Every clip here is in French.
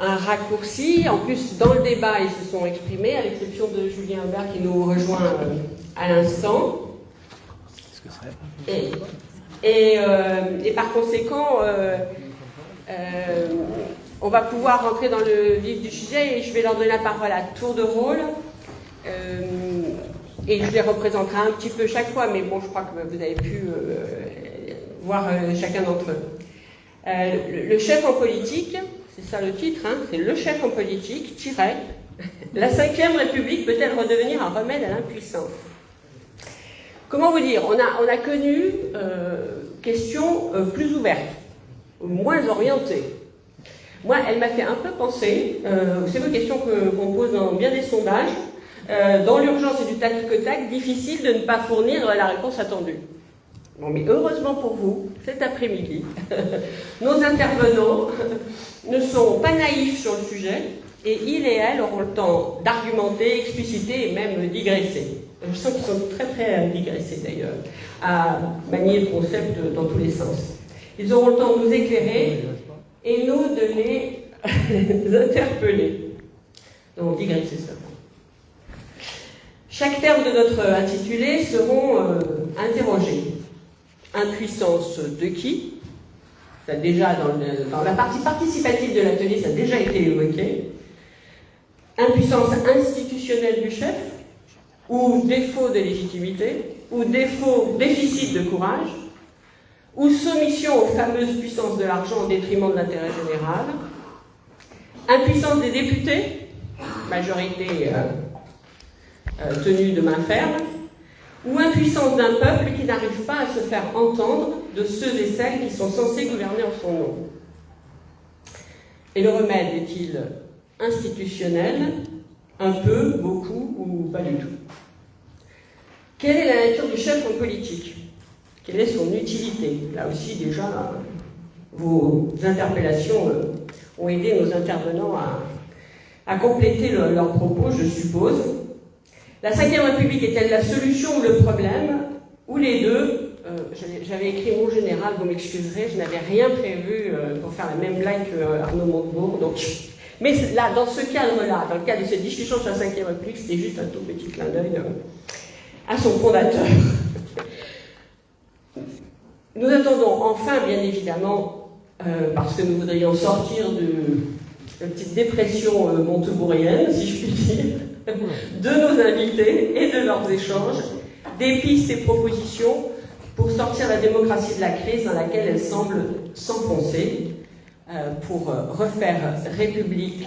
un raccourci. En plus, dans le débat, ils se sont exprimés, à l'exception de Julien Humbert qui nous rejoint à l'instant. Et par conséquent, on va pouvoir rentrer dans le vif du sujet et je vais leur donner la parole à tour de rôle. Et je les représenterai un petit peu chaque fois, mais bon, je crois que vous avez pu voir chacun d'entre eux. Le chef en politique, c'est ça le titre, hein, c'est le chef en politique, tiret, la Ve République peut-elle redevenir un remède à l'impuissance? Comment vous dire, on a connu questions plus ouvertes, moins orientées. Moi, elle m'a fait un peu penser, c'est une question qu'on pose dans bien des sondages, dans l'urgence et du tac au tac, difficile de ne pas fournir la réponse attendue. Bon, mais heureusement pour vous, cet après-midi, nos intervenants ne sont pas naïfs sur le sujet et ils et elles auront le temps d'argumenter, expliciter et même digresser. Je sens qu'ils sont très prêts à digresser d'ailleurs, à manier le concept dans tous les sens. Ils auront le temps de nous éclairer et nous de les interpeller. Donc digresser ça. Chaque terme de notre intitulé seront interrogés. Impuissance de qui? Ça déjà dans la partie participative de l'atelier, ça a déjà été évoqué. Impuissance institutionnelle du chef, ou défaut de légitimité, ou déficit de courage, ou soumission aux fameuses puissances de l'argent au détriment de l'intérêt général. Impuissance des députés, majorité tenue de main ferme, ou impuissance d'un peuple qui n'arrive pas à se faire entendre de ceux et celles qui sont censés gouverner en son nom. Et le remède est-il institutionnel, un peu, beaucoup ou pas du tout? Quelle est la nature du chef en politique? Quelle est son utilité? Là aussi, déjà, vos interpellations ont aidé nos intervenants à compléter leurs propos, je suppose. La Ve République est-elle la solution ou le problème? Ou les deux? J'avais écrit mon général, vous m'excuserez, je n'avais rien prévu pour faire la même blague que Arnaud Montebourg. Donc... Mais là, dans ce cadre-là, dans le cadre de cette discussion sur la Ve République, c'était juste un tout petit clin d'œil à son fondateur. Nous attendons enfin, bien évidemment, parce que nous voudrions sortir de petite dépression montebourgienne, si je puis dire, de nos invités et de leurs échanges, des pistes et propositions pour sortir la démocratie de la crise dans laquelle elle semble s'enfoncer, pour refaire république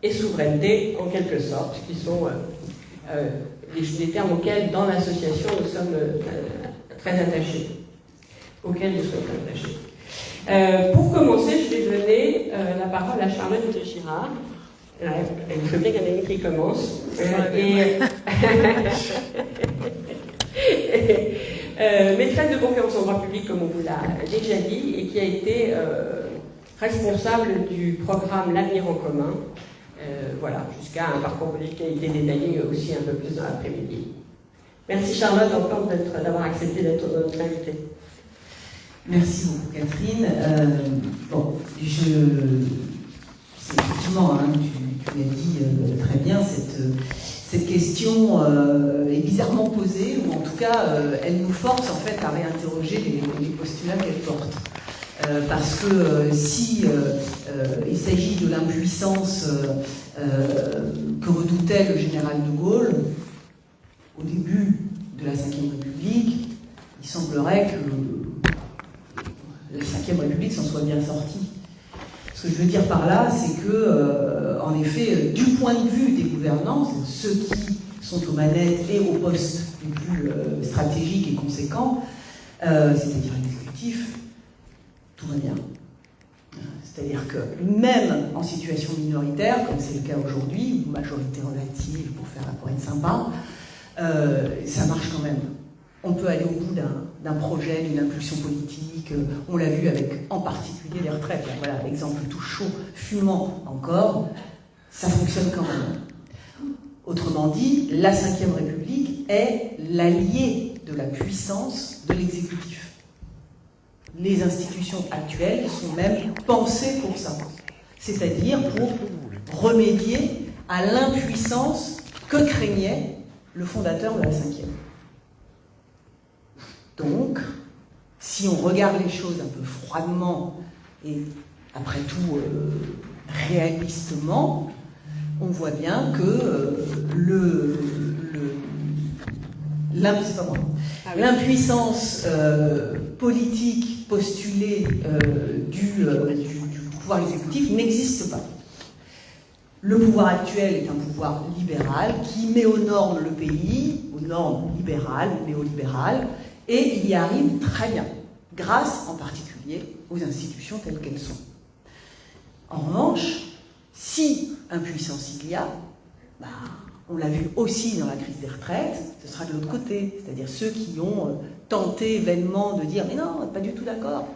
et souveraineté, en quelque sorte, qui sont des termes auxquels, dans l'association, nous sommes très attachés. Auxquels nous sommes très attachés. Pour commencer, je vais donner la parole à Charlotte de Girard. Il faut bien qu'il y en ait une qui commence. Maîtresse de conférence en droit public, comme on vous l'a déjà dit, et qui a été responsable du programme L'Avenir en commun, voilà, jusqu'à un parcours politique qui a été détaillé aussi un peu plus dans l'après-midi. Merci Charlotte encore d'avoir accepté d'être notre invitée. Merci beaucoup Catherine. Bon, effectivement, hein, tu l'as dit très bien, cette question est bizarrement posée, ou en tout cas, elle nous force en fait à réinterroger les postulats qu'elle porte. Parce que si il s'agit de l'impuissance que redoutait le général de Gaulle au début de la Ve République, il semblerait que la Ve République s'en soit bien sortie. Ce que je veux dire par là, c'est que, en effet, du point de vue des gouvernants, ceux qui sont aux manettes et aux postes les plus stratégiques et conséquents, c'est-à-dire l'exécutif, tout va bien. C'est-à-dire que même en situation minoritaire, comme c'est le cas aujourd'hui, ou majorité relative pour être sympa, ça marche quand même. On peut aller au bout d'un projet, d'une impulsion politique. On l'a vu avec, en particulier, les retraites. Voilà, l'exemple tout chaud, fumant encore, ça fonctionne quand même. Autrement dit, la Ve République est l'allié de la puissance de l'exécutif. Les institutions actuelles sont même pensées pour ça. c'est-à-dire pour remédier à l'impuissance que craignait le fondateur de la Cinquième. Donc, si on regarde les choses un peu froidement et après tout réalistement, on voit bien que l'impuissance politique postulée du pouvoir exécutif n'existe pas. Le pouvoir actuel est un pouvoir libéral qui met aux normes le pays, aux normes libérales, néolibérales, et il y arrive très bien, grâce en particulier aux institutions telles qu'elles sont. En revanche, si impuissance il y a, on l'a vu aussi dans la crise des retraites, ce sera de l'autre côté, c'est-à-dire ceux qui ont tenté vainement de dire « mais non, on n'est pas du tout d'accord ».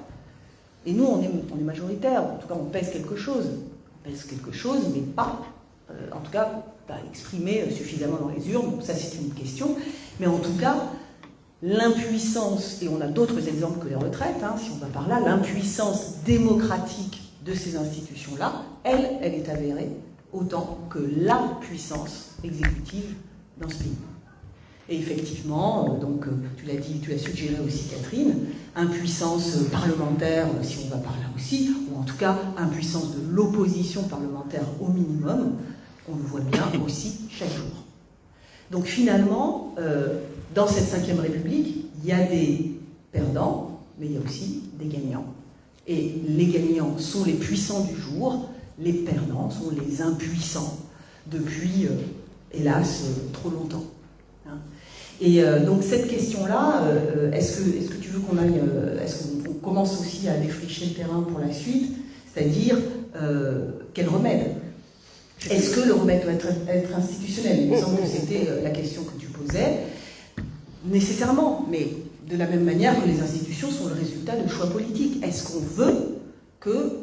Et nous, on est majoritaire, en tout cas on pèse quelque chose. On pèse quelque chose, mais pas, en tout cas, pas exprimé suffisamment dans les urnes, donc ça c'est une question. Mais en tout cas, l'impuissance, et on a d'autres exemples que les retraites, si on va par là, l'impuissance démocratique de ces institutions-là, elle est avérée autant que la puissance exécutive dans ce pays. Et effectivement, donc tu l'as dit, tu l'as suggéré aussi Catherine, impuissance parlementaire, si on va par là aussi, ou en tout cas impuissance de l'opposition parlementaire au minimum, on le voit bien aussi chaque jour. Donc finalement, dans cette Cinquième République, il y a des perdants, mais il y a aussi des gagnants. Et les gagnants sont les puissants du jour, les perdants sont les impuissants depuis, hélas, trop longtemps. Et donc cette question-là, est-ce que tu veux qu'on aille, est-ce qu'on commence aussi à défricher le terrain pour la suite, c'est-à-dire quel remède? Est-ce que le remède doit être institutionnel? Il me semble que c'était la question que tu posais. Nécessairement, mais de la même manière que les institutions sont le résultat de choix politiques. Est-ce qu'on veut que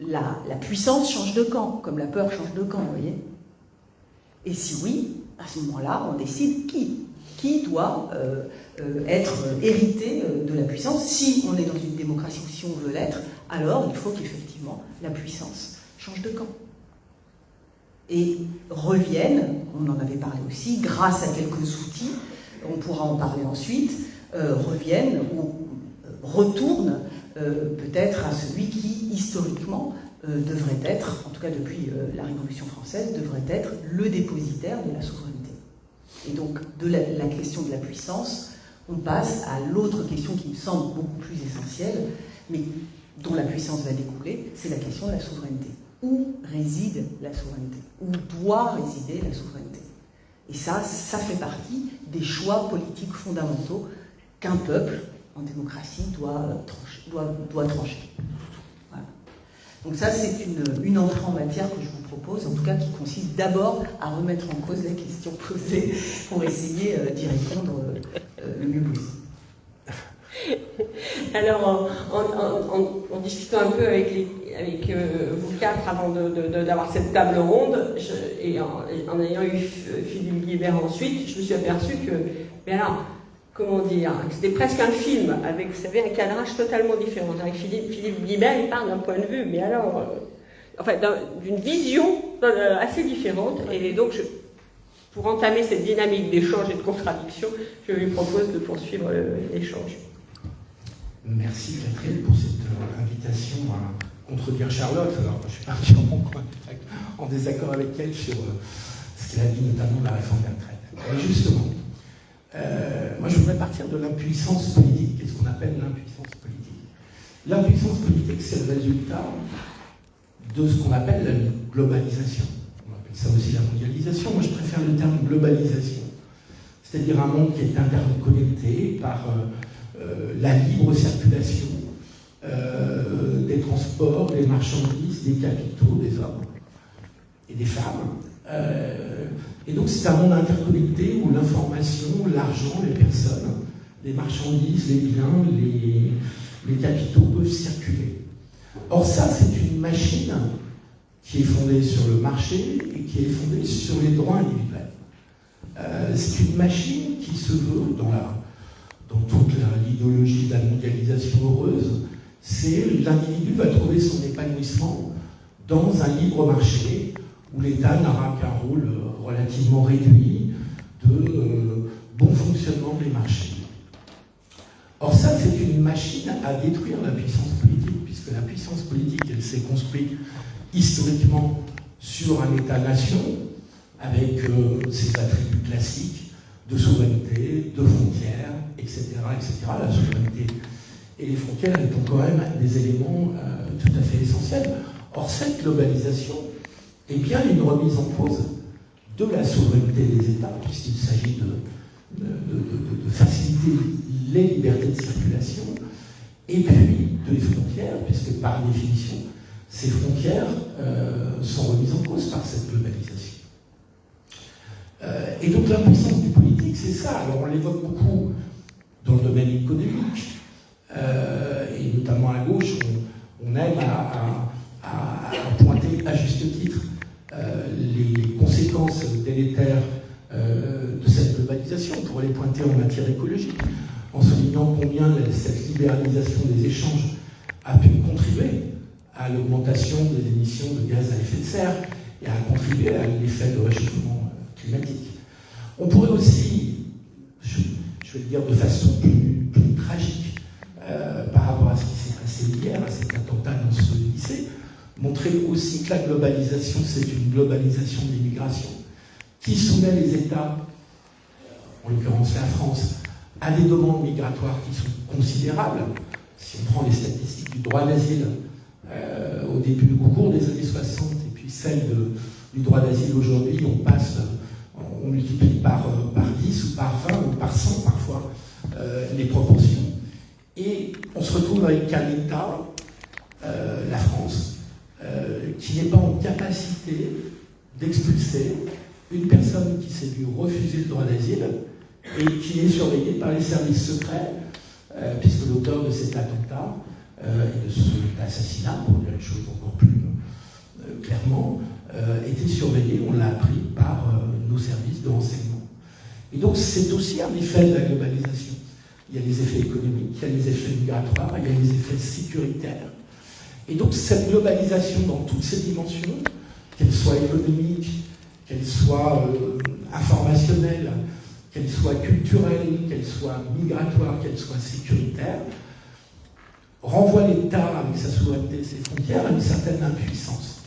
la puissance change de camp, comme la peur change de camp, vous voyez? Et si oui, à ce moment-là, on décide qui doit être hérité de la puissance. Si on est dans une démocratie ou si on veut l'être, alors il faut qu'effectivement la puissance change de camp. Et reviennent, on en avait parlé aussi, grâce à quelques outils, on pourra en parler ensuite, reviennent ou retournent peut-être à celui qui, historiquement, devrait être, en tout cas depuis la Révolution française, devrait être le dépositaire de la souveraineté. Et donc, de la question de la puissance, on passe à l'autre question qui me semble beaucoup plus essentielle, mais dont la puissance va découler, c'est la question de la souveraineté. Où réside la souveraineté? Où doit résider la souveraineté? Et ça fait partie des choix politiques fondamentaux qu'un peuple, en démocratie, doit trancher. Voilà. Donc ça, c'est une entrée en matière que je vous propose, en tout cas qui consiste d'abord à remettre en cause les questions posées pour essayer d'y répondre le mieux possible. Alors, en discutant un peu avec vous quatre avant d'avoir cette table ronde, et en ayant eu Philippe Guibert ensuite, je me suis aperçu que, mais alors, comment dire, c'était presque un film, avec, vous savez, un cadrage totalement différent. Avec Philippe Guibert, il parle d'un point de vue, mais alors, enfin, d'une vision assez différente, et donc, pour entamer cette dynamique d'échange et de contradiction, je lui propose de poursuivre l'échange. Merci Catherine pour cette invitation à contredire Charlotte. Alors, je suis particulièrement en désaccord avec elle sur ce qu'elle a dit, notamment de la réforme des retraites. Mais justement, moi je voudrais partir de l'impuissance politique. Qu'est-ce qu'on appelle l'impuissance politique? L'impuissance politique, c'est le résultat de ce qu'on appelle la globalisation. On appelle ça aussi la mondialisation. Moi je préfère le terme globalisation. C'est-à-dire un monde qui est interconnecté par la libre circulation des transports, des marchandises, des capitaux, des hommes et des femmes. Et donc c'est un monde interconnecté où l'information, l'argent, les personnes, les marchandises, les biens, les capitaux peuvent circuler. Or ça, c'est une machine qui est fondée sur le marché et qui est fondée sur les droits individuels. C'est une machine qui se veut dans toute l'idéologie de la mondialisation heureuse, c'est l'individu va trouver son épanouissement dans un libre marché où l'État n'aura qu'un rôle relativement réduit de bon fonctionnement des marchés. Or ça, c'est une machine à détruire la puissance politique, puisque la puissance politique, elle s'est construite historiquement sur un État-nation, avec ses attributs classiques de souveraineté, de frontières, etc., etc. La souveraineté et les frontières étant quand même des éléments tout à fait essentiels. Or, cette globalisation est bien une remise en cause de la souveraineté des États, puisqu'il s'agit de faciliter les libertés de circulation, et puis des frontières, puisque par définition, ces frontières sont remises en cause par cette globalisation. Et donc l'impuissance du politique, c'est ça. Alors on l'évoque beaucoup dans le domaine économique, et notamment à gauche, on aime à pointer à juste titre les conséquences délétères de cette globalisation. On pourrait les pointer en matière écologique, en soulignant combien cette libéralisation des échanges a pu contribuer à l'augmentation des émissions de gaz à effet de serre et à contribuer à l'effet de réchauffement climatique. On pourrait aussi, je vais le dire de façon plus tragique, par rapport à ce qui s'est passé hier, à cet attentat dans ce lycée, montrer aussi que la globalisation, c'est une globalisation de l'immigration qui soumet les États, en l'occurrence la France, à des demandes migratoires qui sont considérables. Si on prend les statistiques du droit d'asile au cours des années 60 et puis celles du droit d'asile aujourd'hui, on multiplie par 10 ou par 20 ou par 100 parfois les proportions. Et on se retrouve avec un État, la France, qui n'est pas en capacité d'expulser une personne qui s'est vue refuser le droit d'asile et qui est surveillée par les services secrets, puisque l'auteur de cet attentat et de cet assassinat, pour dire les choses encore plus clairement, était surveillé, on l'a appris, par nos services de renseignement. Et donc c'est aussi un effet de la globalisation. Il y a les effets économiques, il y a les effets migratoires, il y a les effets sécuritaires. Et donc cette globalisation dans toutes ses dimensions, qu'elle soit économique, qu'elle soit informationnelle, qu'elle soit culturelle, qu'elle soit migratoire, qu'elle soit sécuritaire, renvoie l'État avec sa souveraineté et ses frontières à une certaine impuissance,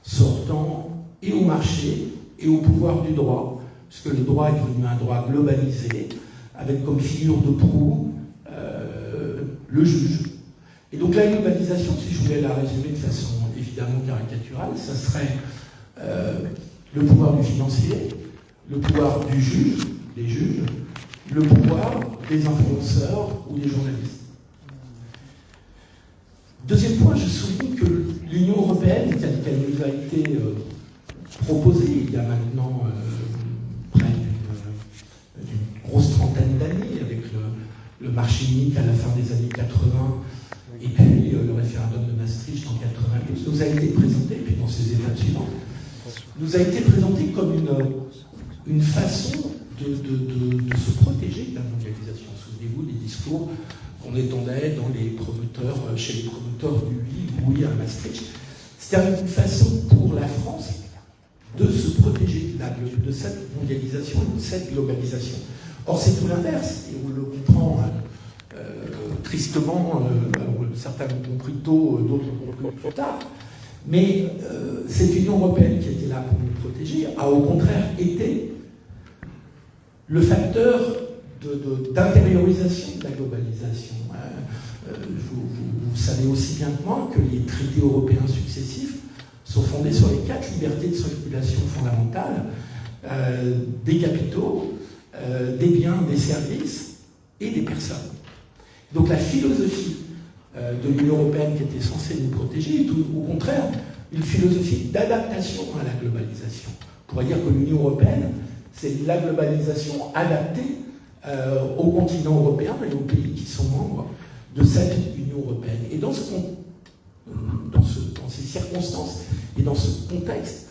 sortant et au marché et au pouvoir du droit, puisque le droit est devenu un droit globalisé, avec comme figure de proue le juge. Et donc la globalisation, si je voulais la résumer de façon évidemment caricaturale, ça serait le pouvoir du financier, le pouvoir du juge, des juges, le pouvoir des influenceurs ou des journalistes. Deuxième point, je souligne que l'Union européenne, telle qu'elle nous a été proposée il y a maintenant près d'une grosse trentaine d'années, avec le marché unique à la fin des années 80 et puis le référendum de Maastricht en 92, nous a été présentée, puis dans ses étapes suivantes, nous a été présentée comme une façon de se protéger de la mondialisation. Souvenez-vous des discours qu'on entendait chez les promoteurs du oui à Maastricht. C'était une façon pour la France de se protéger de cette mondialisation et de cette globalisation. Or, c'est tout l'inverse, et on le comprend tristement, certains l'ont compris tôt, d'autres l'ont compris plus tard, mais cette Union européenne qui était là pour nous protéger a au contraire été le facteur d'intériorisation de la globalisation. Vous savez aussi bien que moi que les traités européens successifs sont fondés sur les 4 libertés de circulation fondamentales, des capitaux, des biens, des services et des personnes. Donc la philosophie de l'Union européenne qui était censée nous protéger est au contraire une philosophie d'adaptation à la globalisation. On pourrait dire que l'Union européenne, c'est la globalisation adaptée au continent européen et aux pays qui sont membres de cette Union européenne. Et dans ces circonstances et dans ce contexte,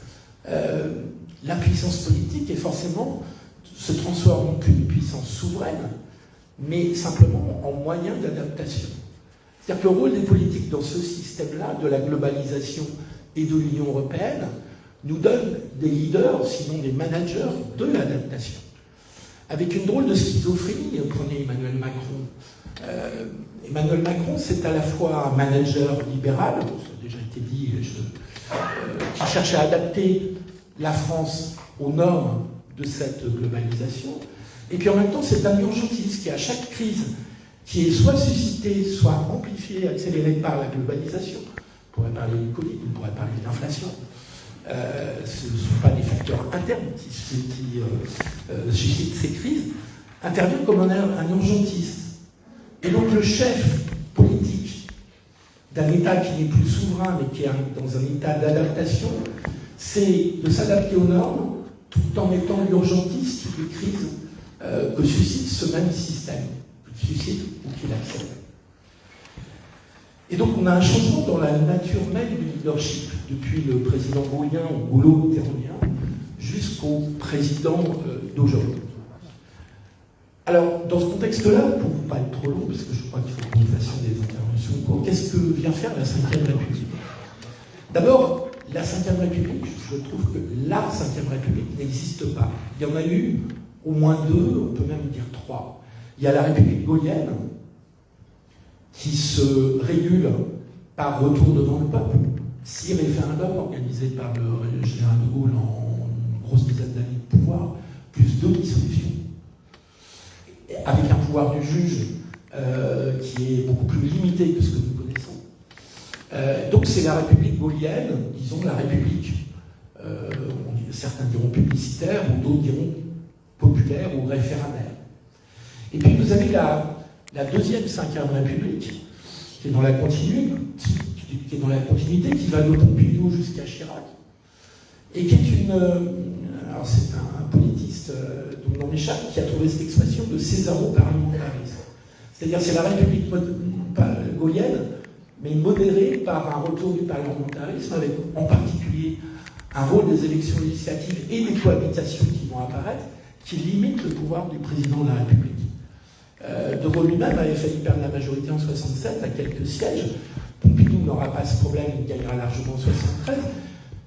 la puissance politique est forcément se transforme en une puissance souveraine, mais simplement en moyen d'adaptation. C'est-à-dire que le rôle des politiques dans ce système-là, de la globalisation et de l'Union européenne nous donne des leaders, sinon des managers de l'adaptation. Avec une drôle de schizophrénie, prenez Emmanuel Macron. Emmanuel Macron, c'est à la fois un manager libéral, ça a déjà été dit, qui cherche à adapter la France aux normes de cette globalisation, et puis en même temps, c'est un urgentiste qui, à chaque crise qui est soit suscitée, soit amplifiée, accélérée par la globalisation, on pourrait parler du Covid, on pourrait parler de l'inflation, ce ne sont pas des facteurs internes qui suscitent ces crises, intervient comme un urgentiste. Et donc le chef politique d'un État qui n'est plus souverain, mais qui est dans un état d'adaptation, c'est de s'adapter aux normes, tout en étant l'urgentiste des crises que suscite ce même système, qu'il suscite ou qu'il accepte. Et donc on a un changement dans la nature même du leadership, depuis le président gaullien ou gaulo-mitterrandien jusqu'au président d'aujourd'hui. Alors, dans ce contexte-là, pour ne pas être trop long, parce que je crois qu'il faut que nous fassions des interventions, qu'est-ce que vient faire la Ve République? D'abord, la Ve République, je trouve que la Ve République n'existe pas. Il y en a eu au moins deux, on peut même dire trois. Il y a la République gaulienne, qui se régule par retour devant le peuple. 6 référendums organisés par le général de Gaulle en une grosse dizaine d'années de pouvoir, plus 2 dissolutions, avec un pouvoir du juge qui est beaucoup plus limité que ce que nous connaissons. Donc c'est la République gaulienne, disons la République, certains diront publicitaire, ou d'autres diront populaire ou référendaire. Et puis vous avez la deuxième Ve République, qui est dans la continuité, qui va de Pompidou jusqu'à Chirac, et qui est alors c'est un politiste dont le nom m'échappe, qui a trouvé cette expression de césaro-parlementarisme. C'est-à-dire c'est la République gaulienne, mais modérée par un retour du parlementarisme, avec en particulier un rôle des élections législatives et des cohabitations qui vont apparaître, qui limite le pouvoir du président de la République. De Gaulle lui-même avait failli perdre la majorité en 67 à quelques sièges. Pompidou n'aura pas ce problème, il gagnera largement en 73.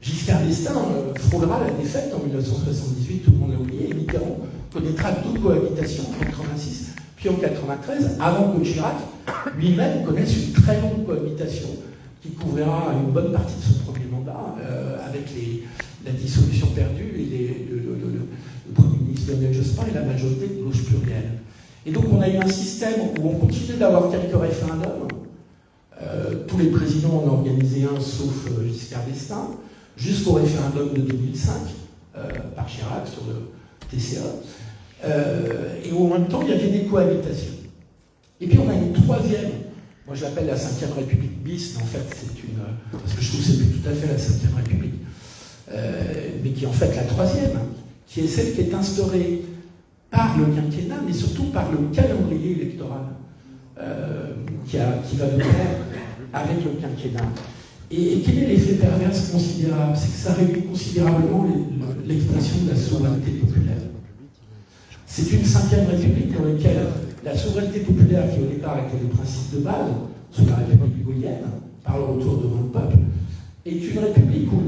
Giscard d'Estaing frôlera la défaite en 1978, tout le monde l'a oublié, et Mitterrand connaîtra 2 cohabitations en 1986, puis en 1993, avant que Chirac lui-même connaisse une très longue cohabitation qui couvrira une bonne partie de son premier mandat, avec la dissolution perdue et le Premier ministre Lionel Jospin et la majorité de gauche plurielle. Et donc on a eu un système où on continue d'avoir quelques référendums. Tous les présidents en ont organisé un, sauf Giscard d'Estaing, jusqu'au référendum de 2005, par Chirac sur le TCA. Et en même temps, il y avait des cohabitations. Et puis on a une troisième, moi je l'appelle la Ve République bis, mais en fait c'est une... parce que je trouve que c'est plus tout à fait la Ve République, mais qui est en fait la troisième, qui est celle qui est instaurée par le quinquennat, mais surtout par le calendrier électoral qui va de pair avec le quinquennat. Et quel est l'effet pervers considérable? C'est que ça réduit considérablement l'expression de la souveraineté populaire. C'est une Ve République dans laquelle la souveraineté populaire, qui au départ était le principe de base, sous la République gaulienne, par le retour devant le peuple, est une république où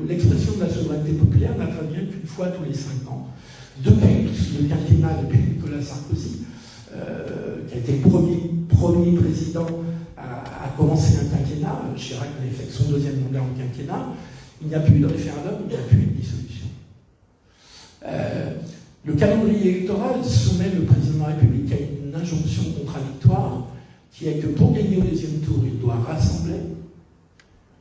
l'expression de la souveraineté populaire n'intervient qu'une fois tous les 5 ans. Depuis le quinquennat, depuis Nicolas Sarkozy, qui a été le premier président à commencer un quinquennat, Chirac avait fait son 2e mandat en quinquennat, il n'y a plus eu de référendum, il n'y a plus eu de dissolution. Le calendrier électoral soumet le président de la République à une injonction contradictoire qui est que pour gagner au 2e tour, il doit rassembler,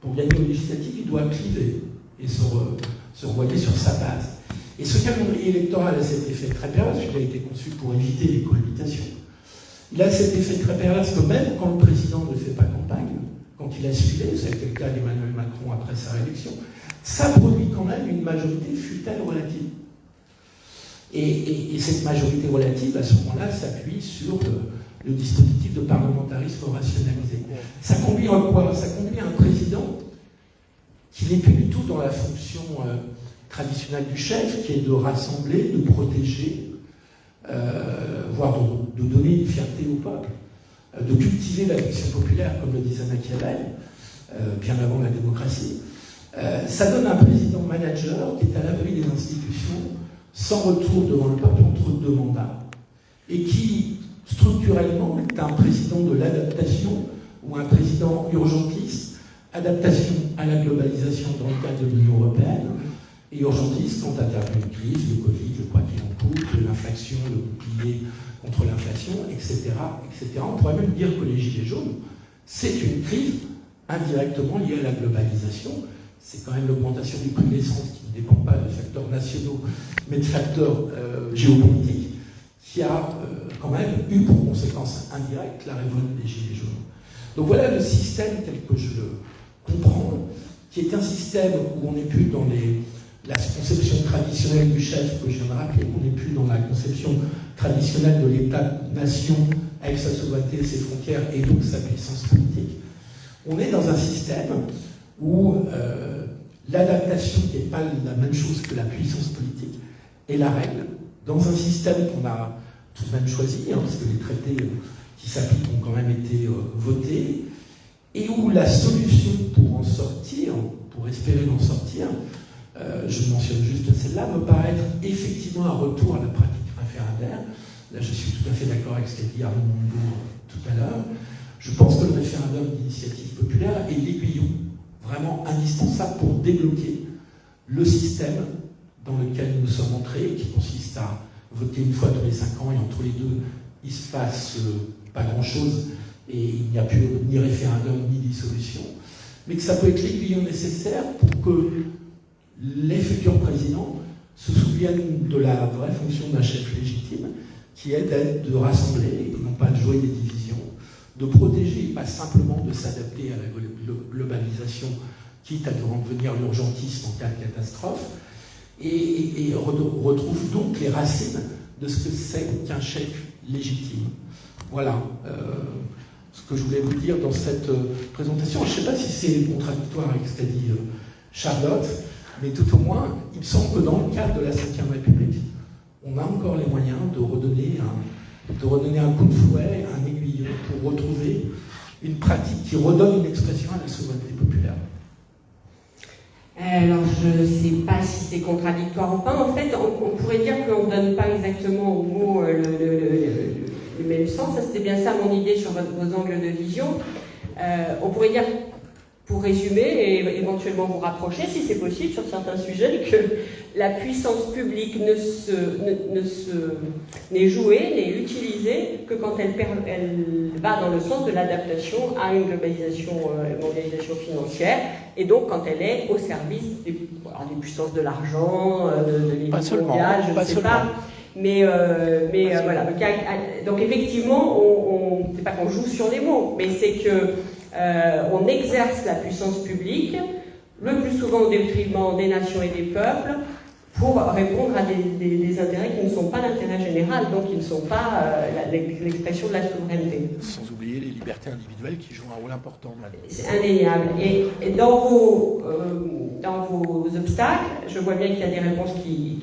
pour gagner aux législatives, il doit cliver et se revoyer sur sa base. Et ce calendrier électoral a cet effet très pervers, il a été conçu pour éviter les cohabitations. Il a cet effet très pervers que même quand le président ne fait pas campagne, quand il a suivi, c'était le cas d'Emmanuel Macron après sa réélection, ça produit quand même une majorité, fût-elle relative. Et cette majorité relative, à ce moment-là, s'appuie sur le dispositif de parlementarisme rationalisé. Ça conduit à quoi? Ça conduit à un président qui n'est plus du tout dans la fonction traditionnelle du chef, qui est de rassembler, de protéger, voire de donner une fierté au peuple, de cultiver l'affection populaire, comme le disait Machiavel, bien avant la démocratie. Ça donne un président manager qui est à l'abri des institutions, sans retour devant le peuple entre deux mandats, et qui, structurellement, est un président de l'adaptation ou un président urgentiste, adaptation à la globalisation dans le cadre de l'Union européenne, et urgentiste quand intervient une crise, le Covid, le quoi qu'il en coûte, l'inflation, le bouclier contre l'inflation, etc., etc. On pourrait même dire que les Gilets jaunes, c'est une crise indirectement liée à la globalisation. C'est quand même l'augmentation du prix de l'essence qui ne dépend pas de facteurs nationaux, mais de facteurs géopolitiques, qui a quand même eu pour conséquence indirecte la révolte des Gilets jaunes. Donc voilà le système tel que je le comprends, qui est un système où on n'est plus dans la conception traditionnelle du chef que je viens de rappeler, on n'est plus dans la conception traditionnelle de l'État-nation avec sa souveraineté, ses frontières et donc sa puissance politique. On est dans un système où l'adaptation, qui n'est pas la même chose que la puissance politique, est la règle, dans un système qu'on a tout de même choisi, parce que les traités qui s'appliquent ont quand même été votés, et où la solution pour en sortir, pour espérer en sortir, je mentionne juste celle-là, me paraît être effectivement un retour à la pratique référendaire. Là, je suis tout à fait d'accord avec ce qu'a dit Arnaud Mondo tout à l'heure. Je pense que le référendum d'initiative populaire est l'aiguillon vraiment indispensable pour débloquer le système dans lequel nous sommes entrés, qui consiste à voter une fois tous les 5 ans, et entre les deux, il ne se passe pas grand-chose, et il n'y a plus ni référendum ni dissolution, mais que ça peut être l'aiguillon nécessaire pour que les futurs présidents se souviennent de la vraie fonction d'un chef légitime, qui est de rassembler, et non pas de jouer des divisions, de protéger, pas simplement de s'adapter à la globalisation, quitte à devenir l'urgentiste en cas de catastrophe, et retrouve donc les racines de ce que c'est qu'un chef légitime. Voilà ce que je voulais vous dire dans cette présentation. Je ne sais pas si c'est contradictoire avec ce qu'a dit Charlotte, mais tout au moins, il me semble que dans le cadre de la Ve République, on a encore les moyens de redonner un coup de fouet, un aiguillon, pour retrouver une pratique qui redonne une expression à la souveraineté populaire. Alors, je ne sais pas si c'est contradictoire ou pas. En fait, on pourrait dire qu'on ne donne pas exactement au mot le même sens. Ça, c'était bien ça mon idée sur vos angles de vision. On pourrait dire, pour résumer et éventuellement vous rapprocher, si c'est possible, sur certains sujets, que la puissance publique n'est jouée, n'est utilisée que quand elle va dans le sens de l'adaptation à une mondialisation financière, et donc quand elle est au service des puissances de l'argent, de l'économie mondiale, je ne sais pas. Mais voilà. Donc effectivement, c'est pas qu'on joue sur les mots, mais c'est que on exerce la puissance publique, le plus souvent au détriment des nations et des peuples, pour répondre à des intérêts qui ne sont pas l'intérêt général, donc qui ne sont pas l'expression de la souveraineté. Sans oublier les libertés individuelles qui jouent un rôle important. C'est indéniable. Et dans vos obstacles, je vois bien qu'il y a des réponses qui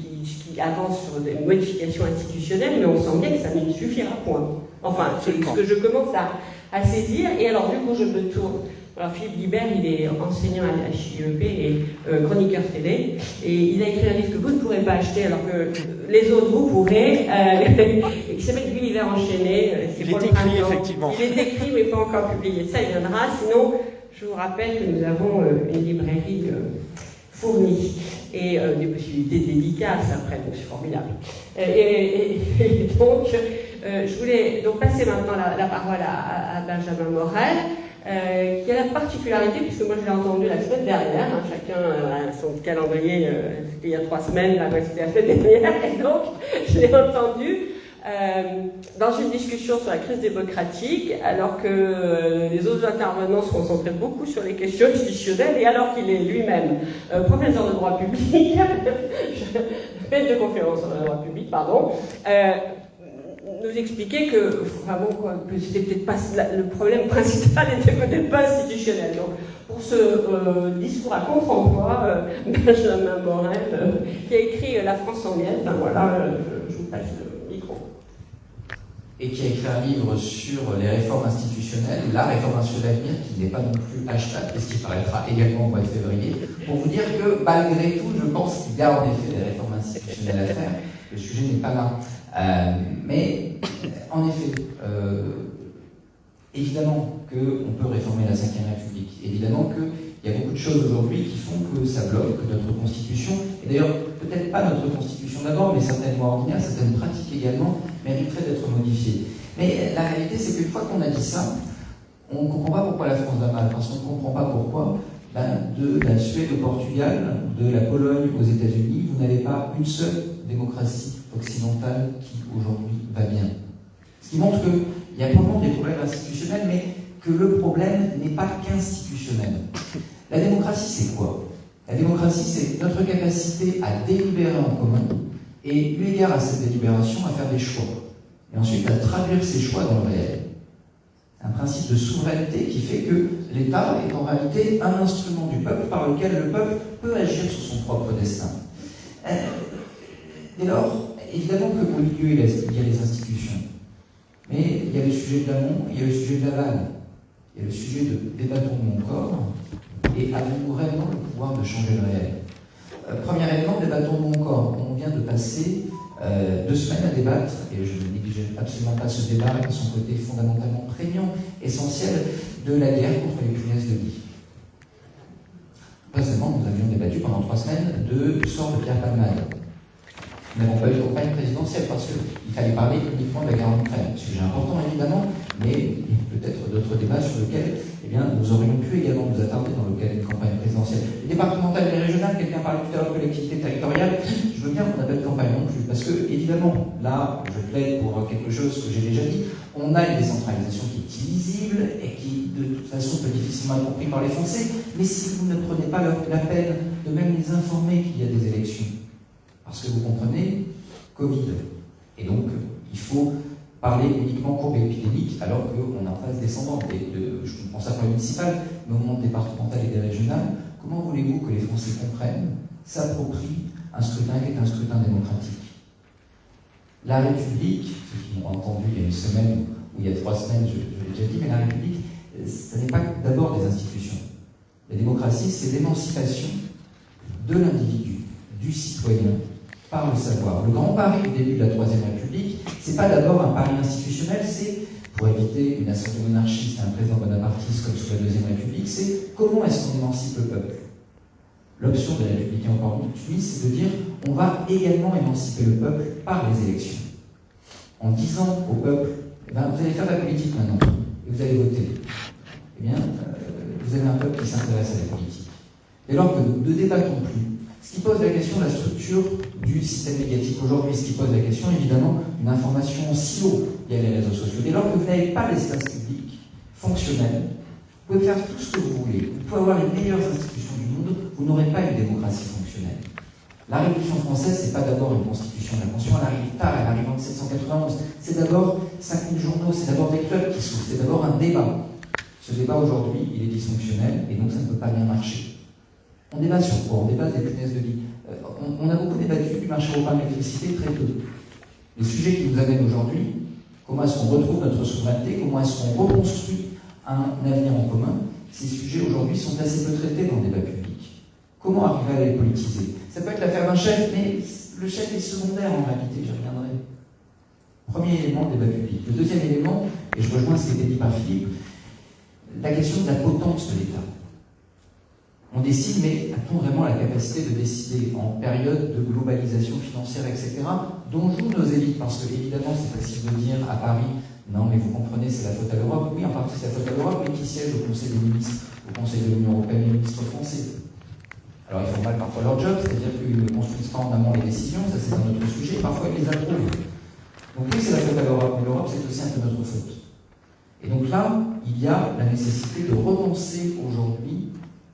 avancent sur des modifications institutionnelles, mais on sent bien que ça ne suffira point. Enfin, c'est ce que je commence à saisir. Et alors, du coup, je me tourne. Alors, Philippe Guibert, il est enseignant à HIEP et chroniqueur télé. Et il a écrit un livre que vous ne pourrez pas acheter, alors que les autres, vous pourrez, qui s'appelle L'univers enchaîné. Il est écrit, effectivement. Il est écrit, mais pas encore publié. Ça, il viendra. Sinon, je vous rappelle que nous avons une librairie fournie et des possibilités dédicaces après, donc c'est formidable. Et donc, je voulais donc passer maintenant la parole à Benjamin Morel, qui a la particularité, puisque moi je l'ai entendu la semaine dernière, chacun a son calendrier, c'était il y a 3 semaines, là c'était la semaine dernière, et donc je l'ai entendu dans une discussion sur la crise démocratique, alors que les autres intervenants se concentraient beaucoup sur les questions institutionnelles, et alors qu'il est lui-même professeur de droit public, maître de conférence en droit public, pardon, nous expliquer que c'était peut-être pas le problème principal n'était peut-être pas institutionnel. Donc, pour ce discours à contre-emploi, Benjamin Morel, qui a écrit La France en miel, ben voilà, je vous passe le micro. et qui a écrit un livre sur les réformes institutionnelles, la réforme institutionnelle d'avenir, qui n'est pas non plus hashtag, et qui paraîtra également au mois de février, pour vous dire que malgré tout, je pense qu'il y a en effet des réformes institutionnelles à faire. Le sujet n'est pas là. Mais en effet, évidemment qu'on peut réformer la Ve République. Évidemment qu'il y a beaucoup de choses aujourd'hui qui font que ça bloque notre Constitution. Et d'ailleurs, peut-être pas notre Constitution d'abord, mais certaines lois ordinaires, certaines pratiques également mériteraient d'être modifiées. Mais la réalité, c'est qu'une fois qu'on a dit ça, on ne comprend pas pourquoi la France va mal, parce qu'on ne comprend pas pourquoi de la Suède au Portugal, de la Pologne aux États-Unis, vous n'avez pas une seule démocratie occidentale qui aujourd'hui va bien. Ce qui montre qu'il y a probablement des problèmes institutionnels, mais que le problème n'est pas qu'institutionnel. La démocratie, c'est quoi? La démocratie, c'est notre capacité à délibérer en commun et, eu égard à cette délibération, à faire des choix. Et ensuite, à traduire ces choix dans le réel. Un principe de souveraineté qui fait que l'État est en réalité un instrument du peuple par lequel le peuple peut agir sur son propre destin. Dès lors, évidemment qu'au milieu, il y a les institutions. Mais il y a le sujet de l'amont, il y a le sujet de l'aval. Il y a le sujet de débattons de mon corps et avons-nous réellement le pouvoir de changer le réel. Premier élément, débattons de mon corps. On vient de passer 2 semaines à débattre, et je ne néglige absolument pas ce débat et son côté fondamentalement prégnant, essentiel, de la guerre contre les punaises de lit. Récemment, nous avions débattu pendant 3 semaines du sort de Pierre Palmade. Nous n'avons pas eu de campagne présidentielle parce qu'il fallait parler uniquement de la guerre en Ukraine. Sujet important évidemment, mais peut-être d'autres débats sur lesquels nous aurions pu également nous attarder dans le cadre d'une campagne présidentielle. Les départementales et les régionales, quelqu'un parlait tout à l'heure de collectivité territoriale, je veux bien qu'on n'appelle pas de campagne non plus, parce que évidemment, là, je plaide pour quelque chose que j'ai déjà dit, on a une décentralisation qui est illisible et qui de toute façon peut difficilement être compris par les Français, mais si vous ne prenez pas la peine de même les informer qu'il y a des élections, parce que vous comprenez, Covid. Et donc, il faut parler uniquement courbe épidémique, alors qu'on est en phase descendante. Je comprends ça pour les municipales, mais au monde départemental et des régionales, comment voulez-vous que les Français comprennent, s'approprient un scrutin qui est un scrutin démocratique? La République, ceux qui m'ont entendu il y a une semaine ou il y a 3 semaines, je l'ai déjà dit, mais la République, ce n'est pas d'abord des institutions. La démocratie, c'est l'émancipation de l'individu, du citoyen, par le savoir. Le grand pari du début de la Troisième République, c'est pas d'abord un pari institutionnel, c'est, pour éviter une assemblée monarchiste et un président bonapartiste comme sous la Deuxième République, c'est comment est-ce qu'on émancipe le peuple. L'option des républicains opportunistes, c'est de dire on va également émanciper le peuple par les élections. En disant au peuple, vous allez faire de la politique maintenant, et vous allez voter. Vous avez un peuple qui s'intéresse à la politique. Dès lors que nous ne débattons plus, ce qui pose la question de la structure du système médiatique aujourd'hui, ce qui pose la question évidemment d'une information en silo via les réseaux sociaux. Dès lors que vous n'avez pas l'espace public fonctionnel, vous pouvez faire tout ce que vous voulez, vous pouvez avoir les meilleures institutions du monde, vous n'aurez pas une démocratie fonctionnelle. La Révolution française, c'est pas d'abord une constitution, la constitution elle arrive tard, elle arrive en 1791, c'est d'abord 5000 journaux, c'est d'abord des clubs qui s'ouvrent, c'est d'abord un débat. Ce débat aujourd'hui, il est dysfonctionnel et donc ça ne peut pas bien marcher. On débat sur quoi? On débat des punaises de lit. On a beaucoup débattu du marché européen de l'électricité, très peu. Les sujets qui nous amènent aujourd'hui, comment est-ce qu'on retrouve notre souveraineté, comment est-ce qu'on reconstruit un avenir en commun, ces sujets aujourd'hui sont assez peu traités dans le débat public. Comment arriver à les politiser? Ça peut être l'affaire d'un chef, mais le chef est secondaire en réalité, j'y reviendrai. Premier élément, débat public. Le deuxième élément, et je rejoins ce qui a été dit par Philippe, la question de la potence de l'État. On décide, mais a-t-on vraiment la capacité de décider en période de globalisation financière, etc., dont jouent nos élites? Parce que, évidemment, c'est facile de dire à Paris, non, mais vous comprenez, c'est la faute à l'Europe. Oui, en partie, c'est la faute à l'Europe, mais qui siège au Conseil des ministres, au Conseil de l'Union européenne, les ministres français. Alors, ils font mal parfois leur job, c'est-à-dire qu'ils ne construisent pas en amont les décisions, ça c'est un autre sujet, parfois ils les approuvent. Donc, oui, c'est la faute à l'Europe, mais l'Europe, c'est aussi un peu notre faute. Et donc là, il y a la nécessité de repenser aujourd'hui